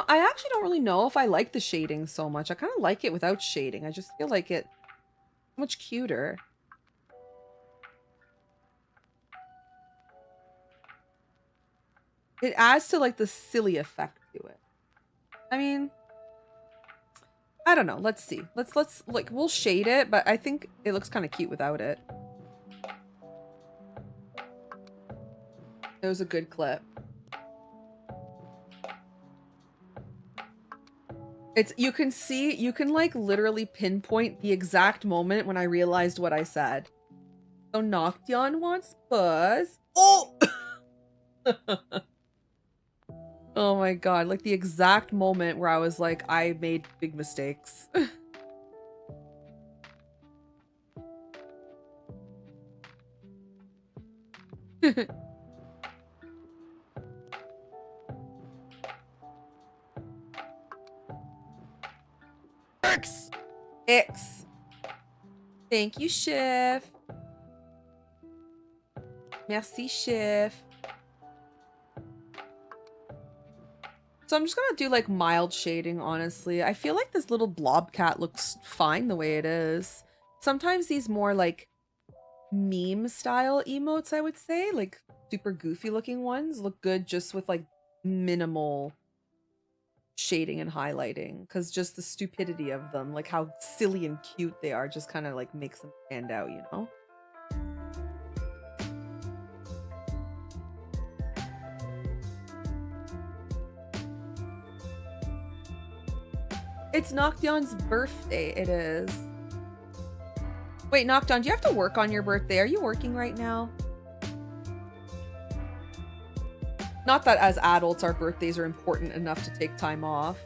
I actually don't really know if I like the shading so much. I kind of like it without shading. I just feel like it's much cuter. It adds to like the silly effect to it. I mean, I don't know. Let's see. Let's like we'll shade it, but I think it looks kind of cute without it. It was a good clip. It's, you can see, you can like literally pinpoint the exact moment when I realized what I said. So Noction wants Buzz. Oh! Oh my god, like the exact moment where I was like, I made big mistakes. X. X. Thank you, Chef. Merci, Chef. So I'm just gonna do like mild shading, honestly. I feel like this little blob cat looks fine the way it is. Sometimes these more like meme style emotes, I would say, like super goofy looking ones, look good just with like minimal shading and highlighting, because just the stupidity of them, like how silly and cute they are, just kind of like makes them stand out, you know? It's Noction's birthday, it is. Wait, Nocton, do you have to work on your birthday? Are you working right now? Not that as adults our birthdays are important enough to take time off.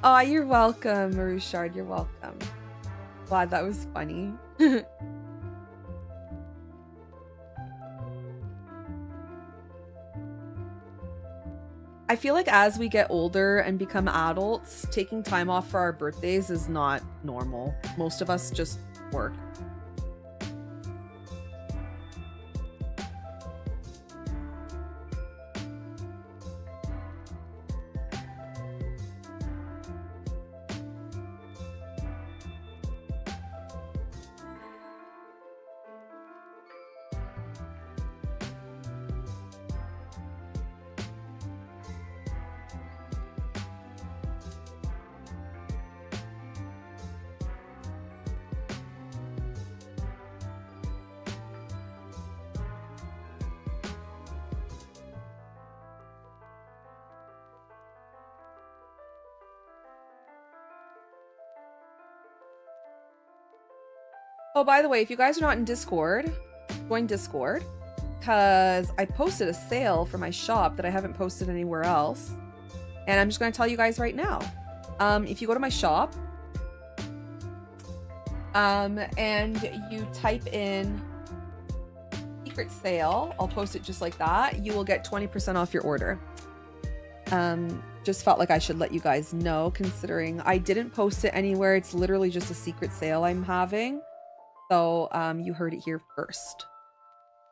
Oh, you're welcome, Marushard, you're welcome. Glad that was funny. I feel like as we get older and become adults, taking time off for our birthdays is not normal. Most of us just work. Oh, by the way, if you guys are not in Discord, join Discord, because I posted a sale for my shop that I haven't posted anywhere else. And I'm just going to tell you guys right now. If you go to my shop, and you type in secret sale, I'll post it just like that, you will get 20% off your order. Just felt like I should let you guys know, considering I didn't post it anywhere. It's literally just a secret sale I'm having. So you heard it here first.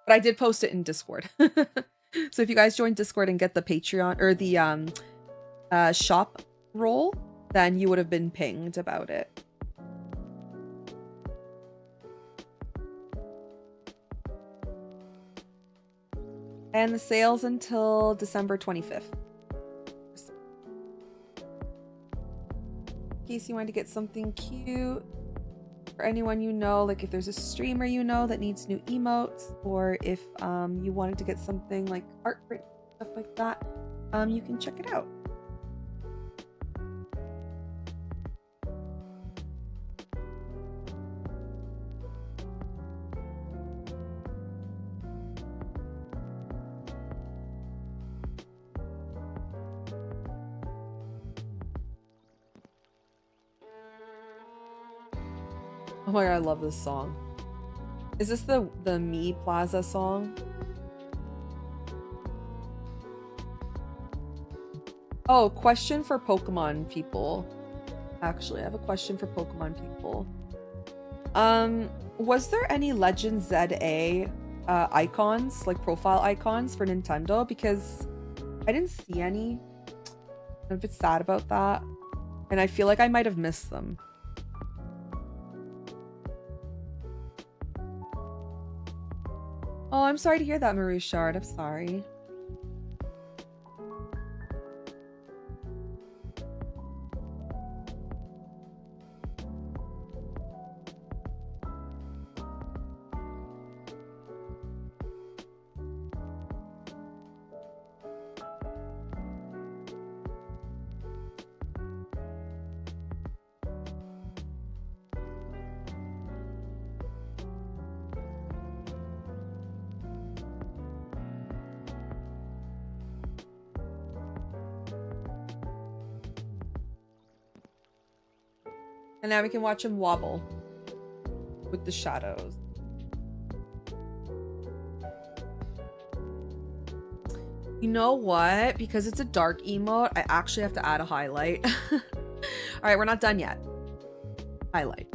But I did post it in Discord. So if you guys join Discord and get the Patreon or the shop role, then you would have been pinged about it. And the sale's until December 25th. In case you wanted to get something cute. For anyone you know, like if there's a streamer you know that needs new emotes, or if you wanted to get something like art print, stuff like that, you can check it out. Oh my god, I love this song. Is this the Me Plaza song? Oh, question for Pokemon people. Actually, I have a question for Pokemon people. Was there any Legend ZA icons, like profile icons for Nintendo? Because I didn't see any. I'm a bit sad about that. And I feel like I might have missed them. Oh, I'm sorry to hear that, Marushard. I'm sorry. And now we can watch him wobble with the shadows. You know what? Because it's a dark emote, I actually have to add a highlight. All right, we're not done yet. Highlight.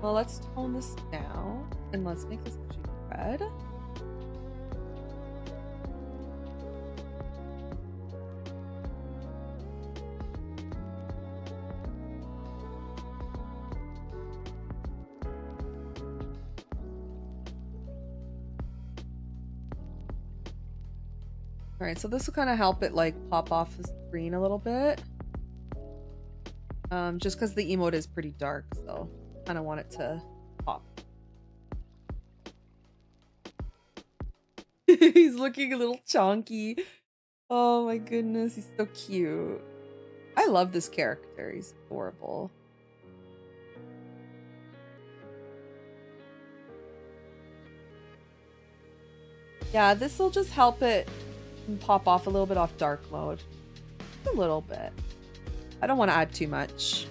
Well, let's tone this down and let's make this red. All right, so this will kind of help it like pop off the screen a little bit. Just because the emote is pretty dark, so kind of want it to pop. He's looking a little chonky. Oh my goodness, he's so cute. I love this character. He's adorable. Yeah, this will just help it pop off a little bit off dark mode. A little bit. I don't want to add too much.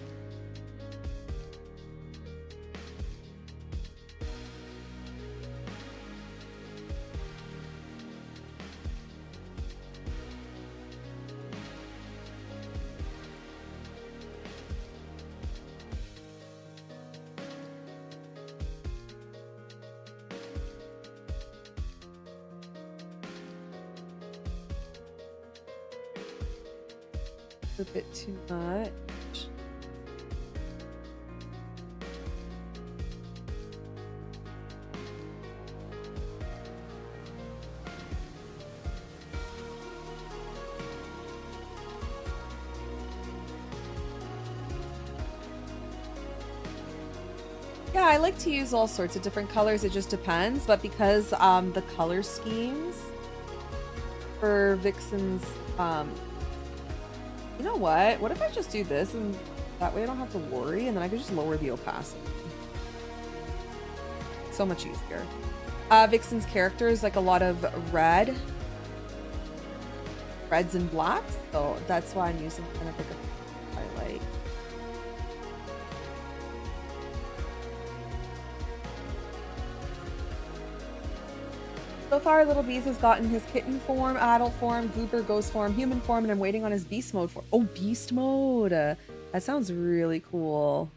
A bit too much. Yeah, I like to use all sorts of different colors. It just depends, but because the color schemes for Vixen's you know what? What if I just do this and that way I don't have to worry and then I can just lower the opacity. So much easier. Vixen's character is like a lot of reds and blacks, so that's why I'm using kind of like a highlight. So far, Little Bees has gotten his kitten form, adult form, goober, ghost form, human form, and I'm waiting on his beast mode form. Oh, beast mode! That sounds really cool.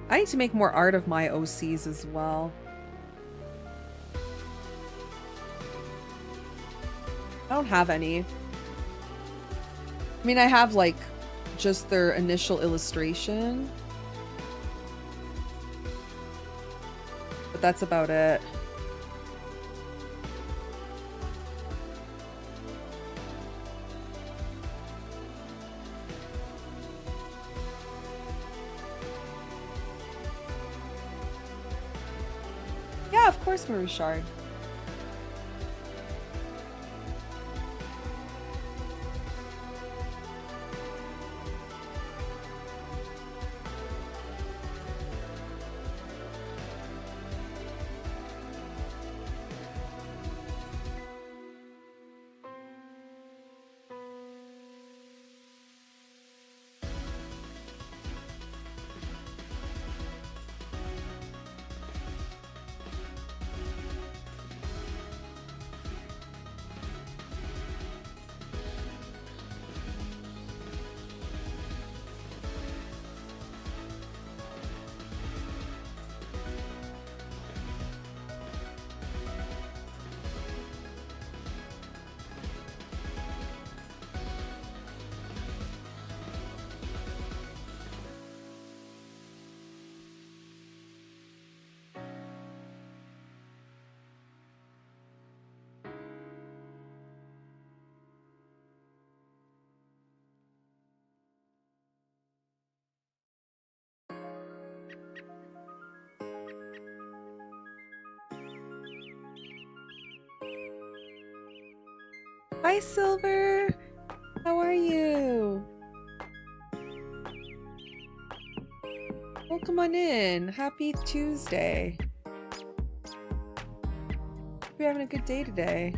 I need to make more art of my OCs as well. I don't have any. I mean, I have like just their initial illustration. But that's about it. Yeah, of course, Marie Shard. Hi, Silver. How are you? Welcome on in. Happy Tuesday. Hope you're having a good day today.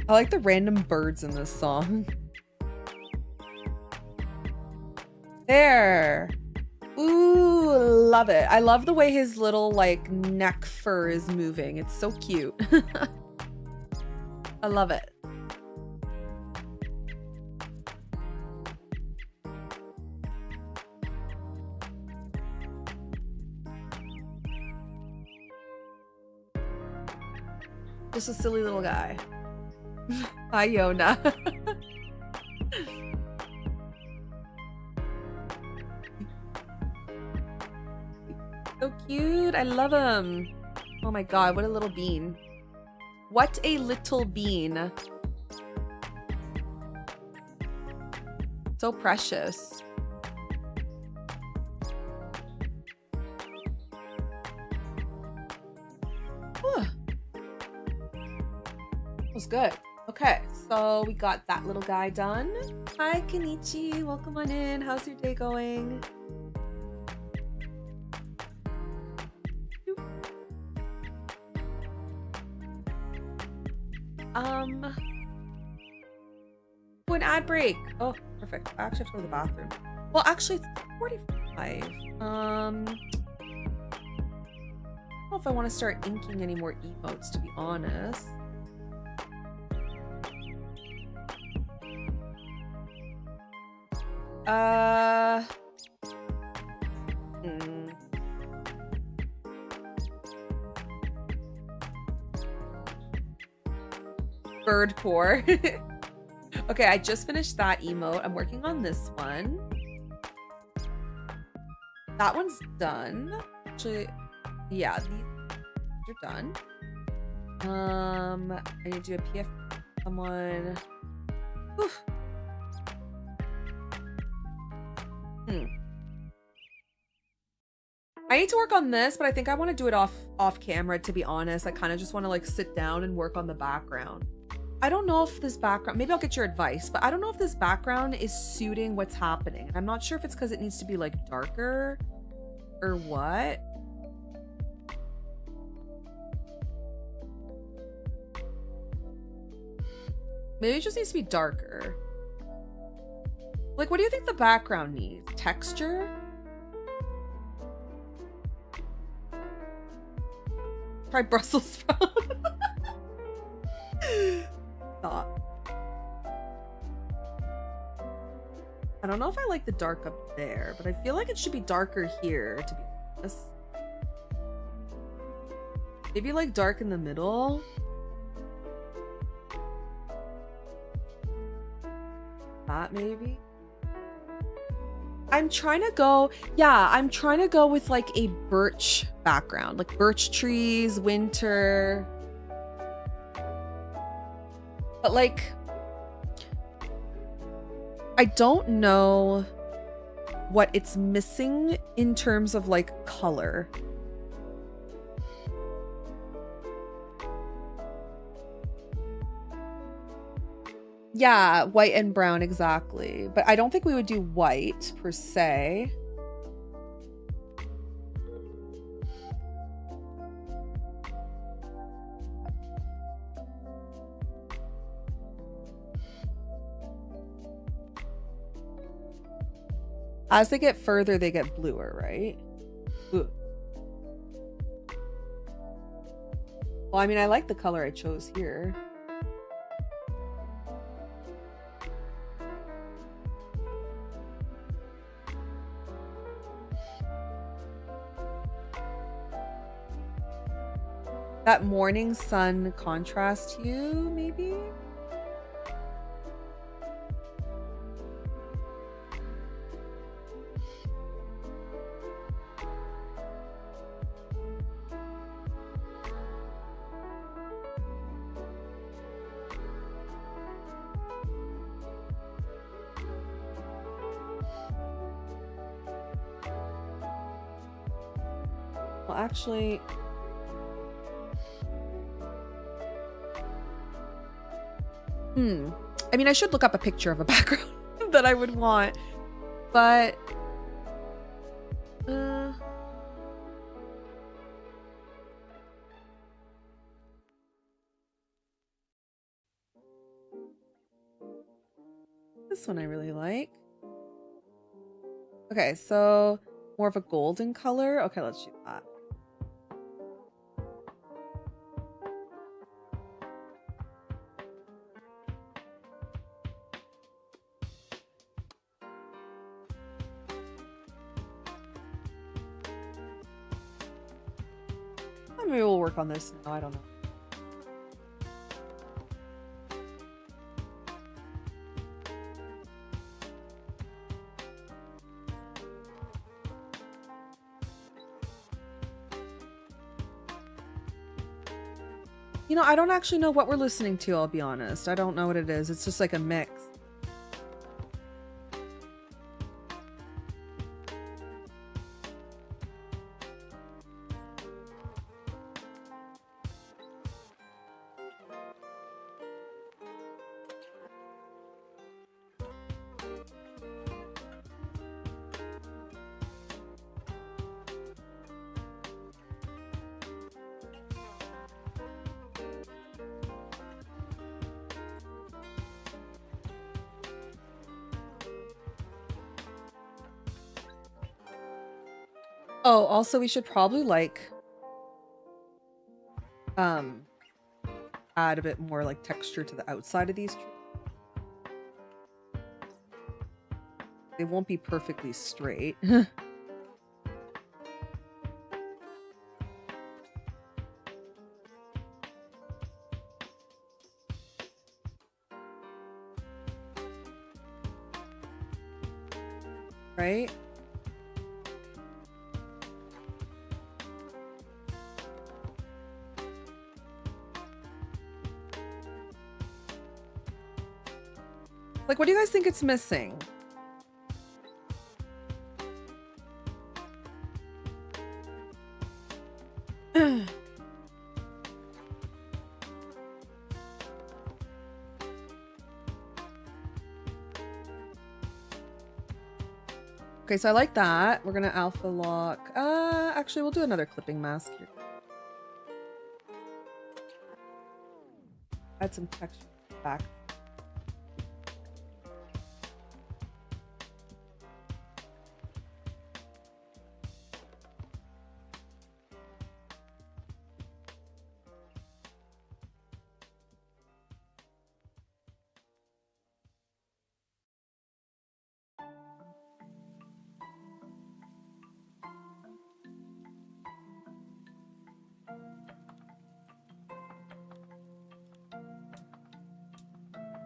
I like the random birds in this song. There. Ooh, love it. I love the way his little like neck fur is moving. It's so cute. I love it. Just a silly little guy. Hi, Yona. So cute. I love him. Oh my god, what a little bean. What a little bean. So precious. Was good. Okay, so we got that little guy done. Hi, Kenichi. Welcome on in. How's your day going? Oh, an ad break. Oh, perfect. I actually have to go to the bathroom. Well, actually, it's 45. I don't know if I want to start inking any more emotes, to be honest. Bird core. Okay, I just finished that emote. I'm working on this one. That one's done. Actually, yeah, these are done. I need to do a PF someone. Oof. I need to work on this, but I think I want to do it off camera, to be honest. I kind of just want to like sit down and work on the background. I don't know if this background, maybe I'll get your advice, but I don't know if this background is suiting what's happening. And I'm not sure if it's because it needs to be like darker or what. Maybe it just needs to be darker. Like, what do you think the background needs? Texture? Try Brussels sprout. Thought. I don't know if I like the dark up there, but I feel like it should be darker here, to be honest. Maybe like dark in the middle. That maybe. I'm trying to go, yeah, I'm trying to go with like a birch background, like birch trees, winter. But like, I don't know what it's missing in terms of like color. Yeah, white and brown, exactly. But I don't think we would do white per se. As they get further, they get bluer, right? Ooh. Well, I mean, I like the color I chose here. That morning sun contrast hue, maybe? Well, actually, I mean, I should look up a picture of a background that I would want, but this one I really like. Okay, so more of a golden color. Okay, let's do that. Maybe we'll work on this now. I don't know. You know, I don't actually know what we're listening to, I'll be honest. I don't know what it is. It's just like a mix. Oh, also we should probably like add a bit more like texture to the outside of these trees. They won't be perfectly straight. Right? Like, what do you guys think it's missing? Okay, so I like that. We're gonna alpha lock. Actually, we'll do another clipping mask here. Add some texture back.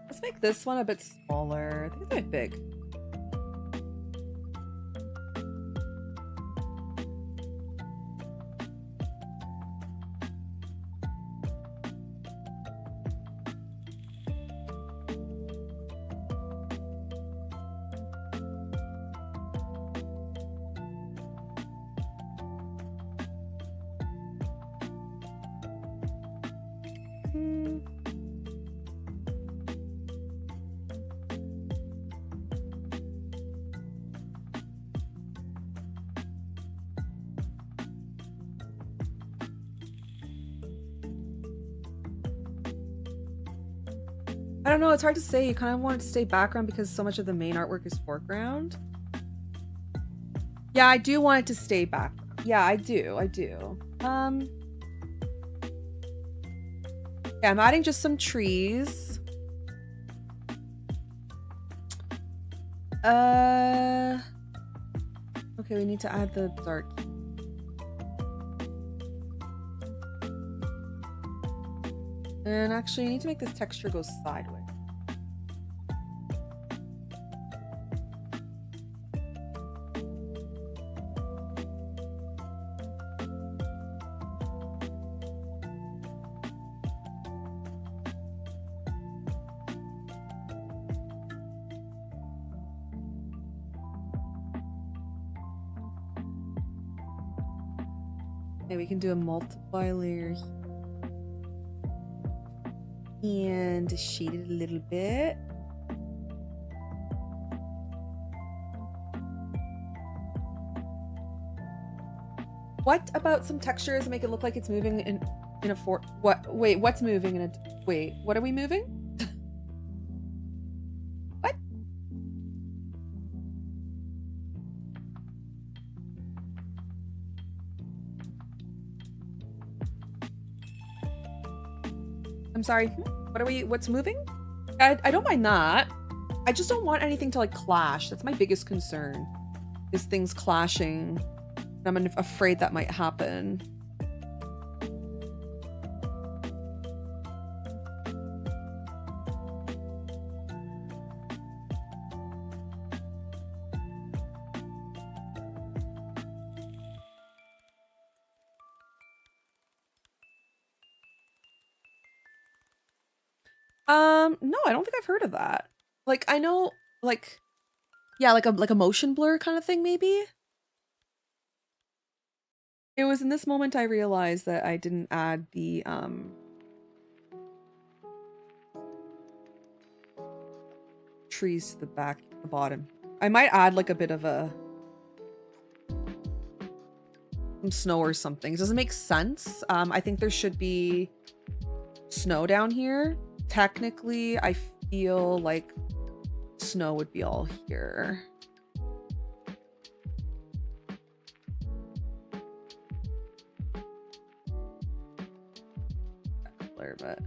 Let's make this one a bit smaller. I think it's a bit big. I don't know, it's hard to say. You kind of want it to stay background because so much of the main artwork is foreground. Yeah, I do want it to stay background. Yeah, I do. Yeah, I'm adding just some trees. Okay, we need to add the dark. And actually, I need to make this texture go sideways. Okay, we can do a multiply layer here. And shade it a little bit. What about some textures make it look like it's moving in a what? Wait, what's moving in a wait? What are we moving? What? I'm sorry. What are we? What's moving? I don't mind that. I just don't want anything to like clash. That's my biggest concern. Is things clashing. I'm afraid that might happen. No, I don't think I've heard of that. Like, I know, like, yeah, like a motion blur kind of thing, maybe? It was in this moment I realized that I didn't add the, trees to the back, the bottom. I might add, like, a bit of some snow or something. It doesn't make sense. I think there should be snow down here. Technically, I feel like snow would be all here. Color, but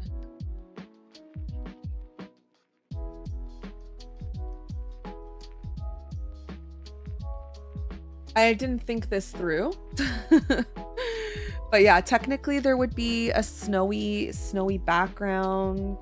I didn't think this through. But yeah, technically there would be a snowy background.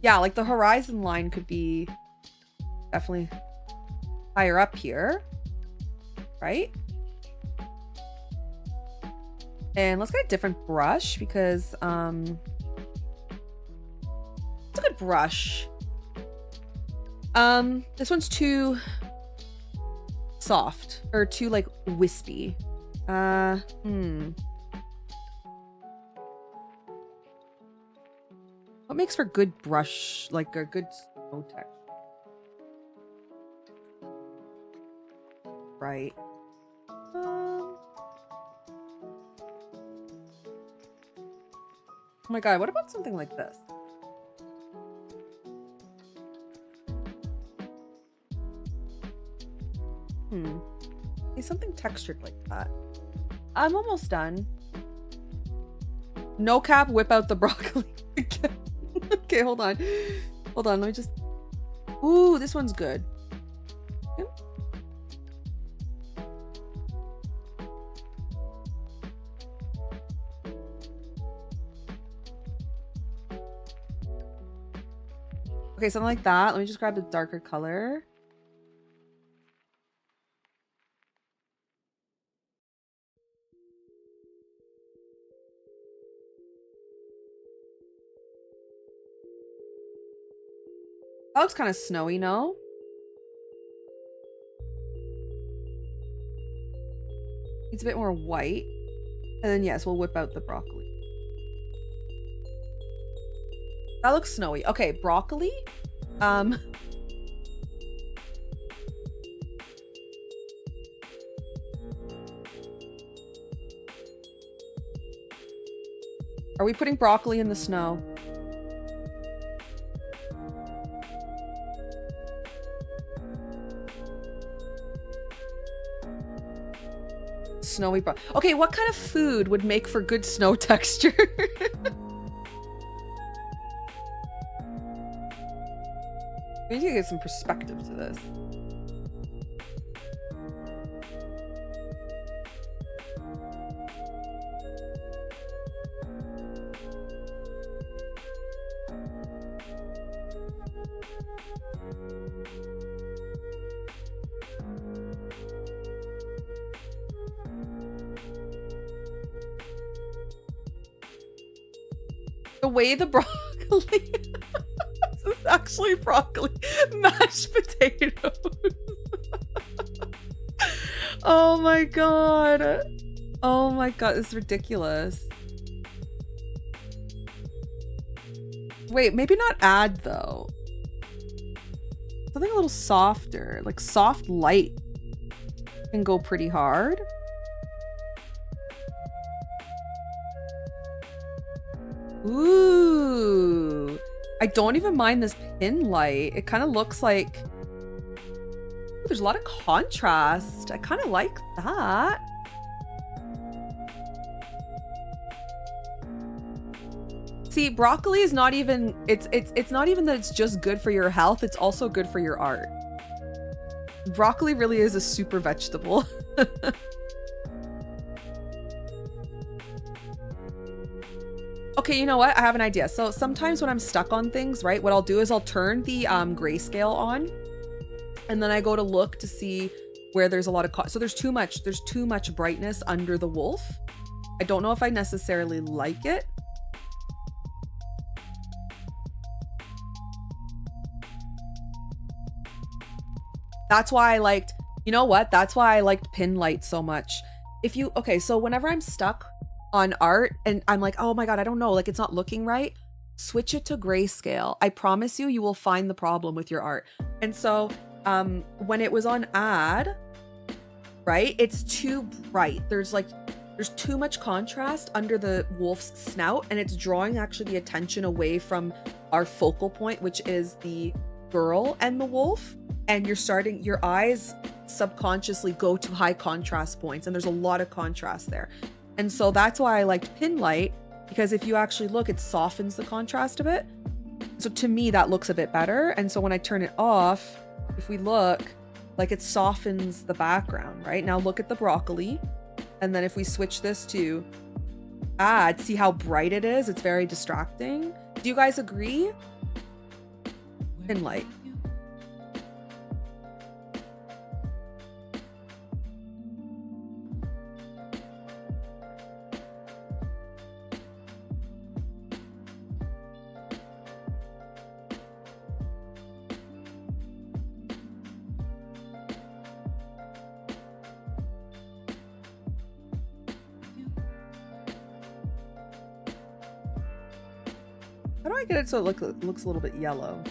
Yeah, like the horizon line could be definitely higher up here, right? And let's get a different brush because it's a good brush. This one's too soft or too like wispy. What makes for good brush, like a good snow texture? Right. Oh my god, what about something like this? Something textured like that. I'm almost done. No cap, whip out the broccoli. Okay, hold on. Hold on, let me just... Ooh, this one's good. Okay, something like that. Let me just grab the darker color. That looks kind of snowy, no? It's a bit more white. And then yes, we'll whip out the broccoli. That looks snowy. Okay, broccoli. Are we putting broccoli in the snow? Snowy okay, what kind of food would make for good snow texture? We need to get some perspective to this. The way the broccoli this is actually broccoli. Mashed potatoes. Oh my god. Oh my god, it's ridiculous. Wait, maybe not add though. Something a little softer, like soft light can go pretty hard. Ooh, I don't even mind this pin light. It kind of looks like ooh, there's a lot of contrast. I kind of like that. See, broccoli is not even it's not even that it's just good for your health, it's also good for your art. Broccoli really is a super vegetable. Okay, you know what? I have an idea. So sometimes when I'm stuck on things, right, what I'll do is I'll turn the grayscale on, and then I go to look to see where there's a lot of so there's too much brightness under the wolf. I don't know if I necessarily like it. That's why I liked, you know what? That's why I liked pin light so much. Okay, so whenever I'm stuck on art and I'm like, oh my god, I don't know, like it's not looking right, switch it to grayscale. I promise you, you will find the problem with your art. And so when it was on add, right, it's too bright. There's too much contrast under the wolf's snout, and it's drawing actually the attention away from our focal point, which is the girl and the wolf. And your eyes subconsciously go to high contrast points, and there's a lot of contrast there. And so that's why I liked pin light, because if you actually look, it softens the contrast a bit. So to me, that looks a bit better. And so when I turn it off, if we look, like it softens the background, right? Now look at the broccoli. And then if we switch this to add, see how bright it is? It's very distracting. Do you guys agree? Pin light. How do I get it so it looks a little bit yellow?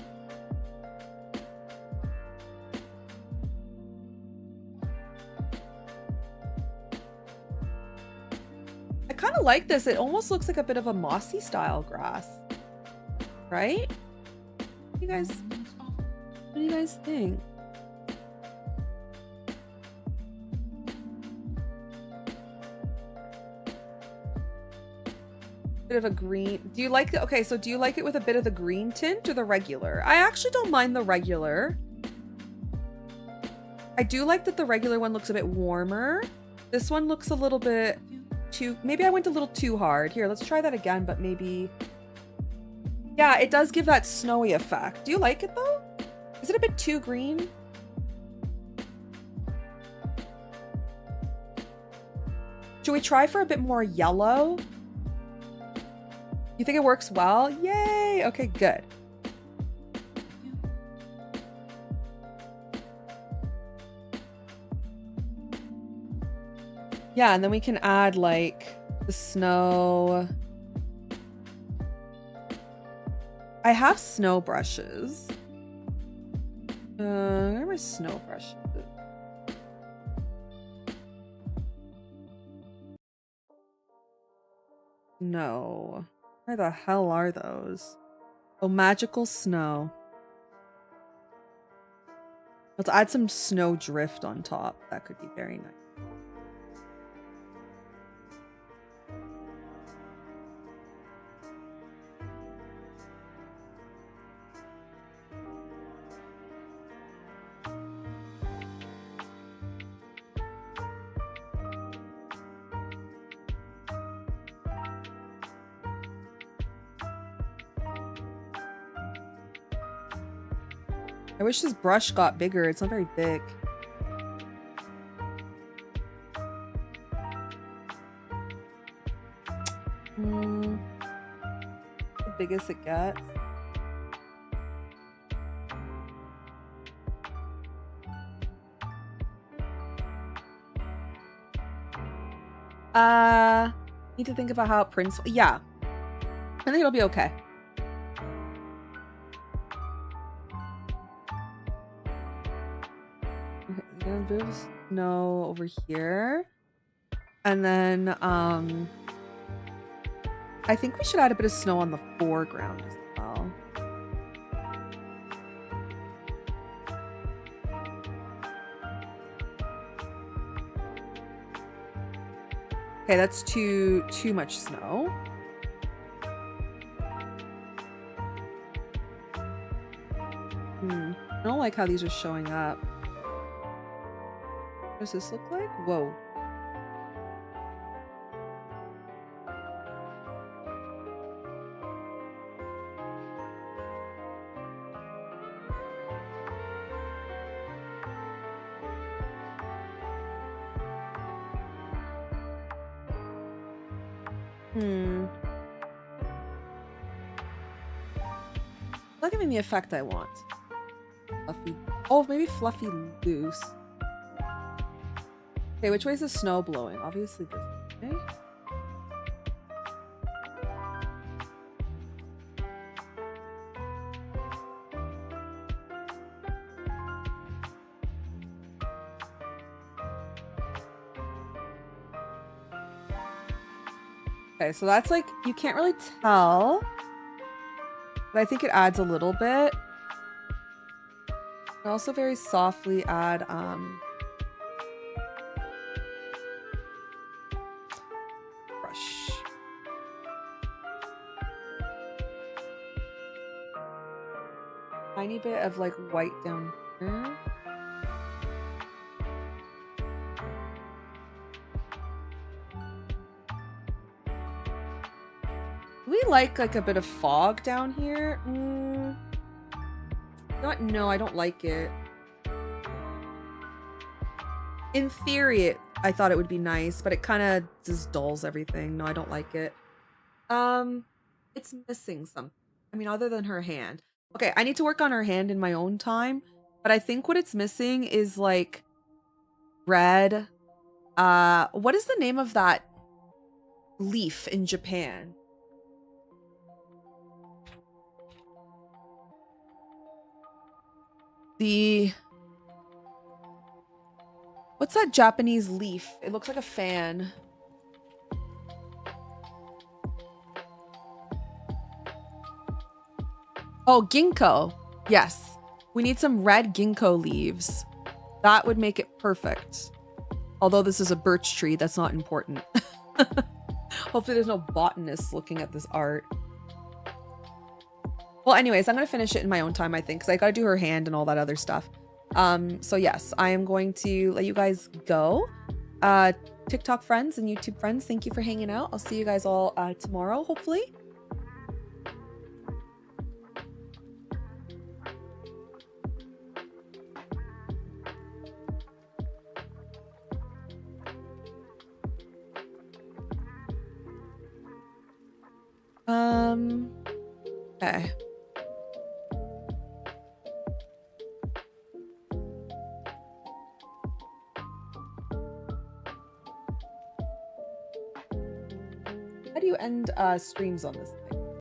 I kind of like this. It almost looks like a bit of a mossy style grass, right? What do you guys think? Bit of a green. Do you like okay, so do you like it with a bit of the green tint or the regular? I actually don't mind the regular. I do like that the regular one looks a bit warmer. This one looks a little bit too, maybe I went a little too hard. Here, let's try that again, but maybe, yeah, it does give that snowy effect. Do you like it though? Is it a bit too green? Should we try for a bit more yellow? You think it works well? Yay! Okay, good. Yeah, and then we can add like the snow. I have snow brushes. Where are my snow brushes? No. Where the hell are those? Oh, magical snow. Let's add some snow drift on top. That could be very nice. I wish this brush got bigger. It's not very big. biggest it gets. Need to think about how it prints. Yeah. I think it'll be okay. Okay, I'm gonna build snow over here. And then, I think we should add a bit of snow on the foreground as well. Okay, that's too much snow. I don't like how these are showing up. What does this look like? Whoa. Not giving the effect I want. Fluffy. Oh, maybe fluffy loose. Okay, which way is the snow blowing? Obviously this way. Okay, so that's like, you can't really tell, but I think it adds a little bit. And also very softly add, brush. Tiny bit of like white down here. We like a bit of fog down here. No, I don't like it. In theory, I thought it would be nice, but it kind of just dulls everything. No, I don't like it. It's missing something. I mean, other than her hand. Okay, I need to work on her hand in my own time, but I think what it's missing is like red. What is the name of that leaf in Japan? What's that Japanese leaf? It looks like a fan. Oh, ginkgo. Yes. We need some red ginkgo leaves. That would make it perfect. Although this is a birch tree, that's not important. Hopefully there's no botanists looking at this art. Well, anyways, I'm going to finish it in my own time, I think, because I got to do her hand and all that other stuff. So yes, I am going to let you guys go. TikTok friends and YouTube friends, thank you for hanging out. I'll see you guys all tomorrow, hopefully. Okay. How do you end streams on this?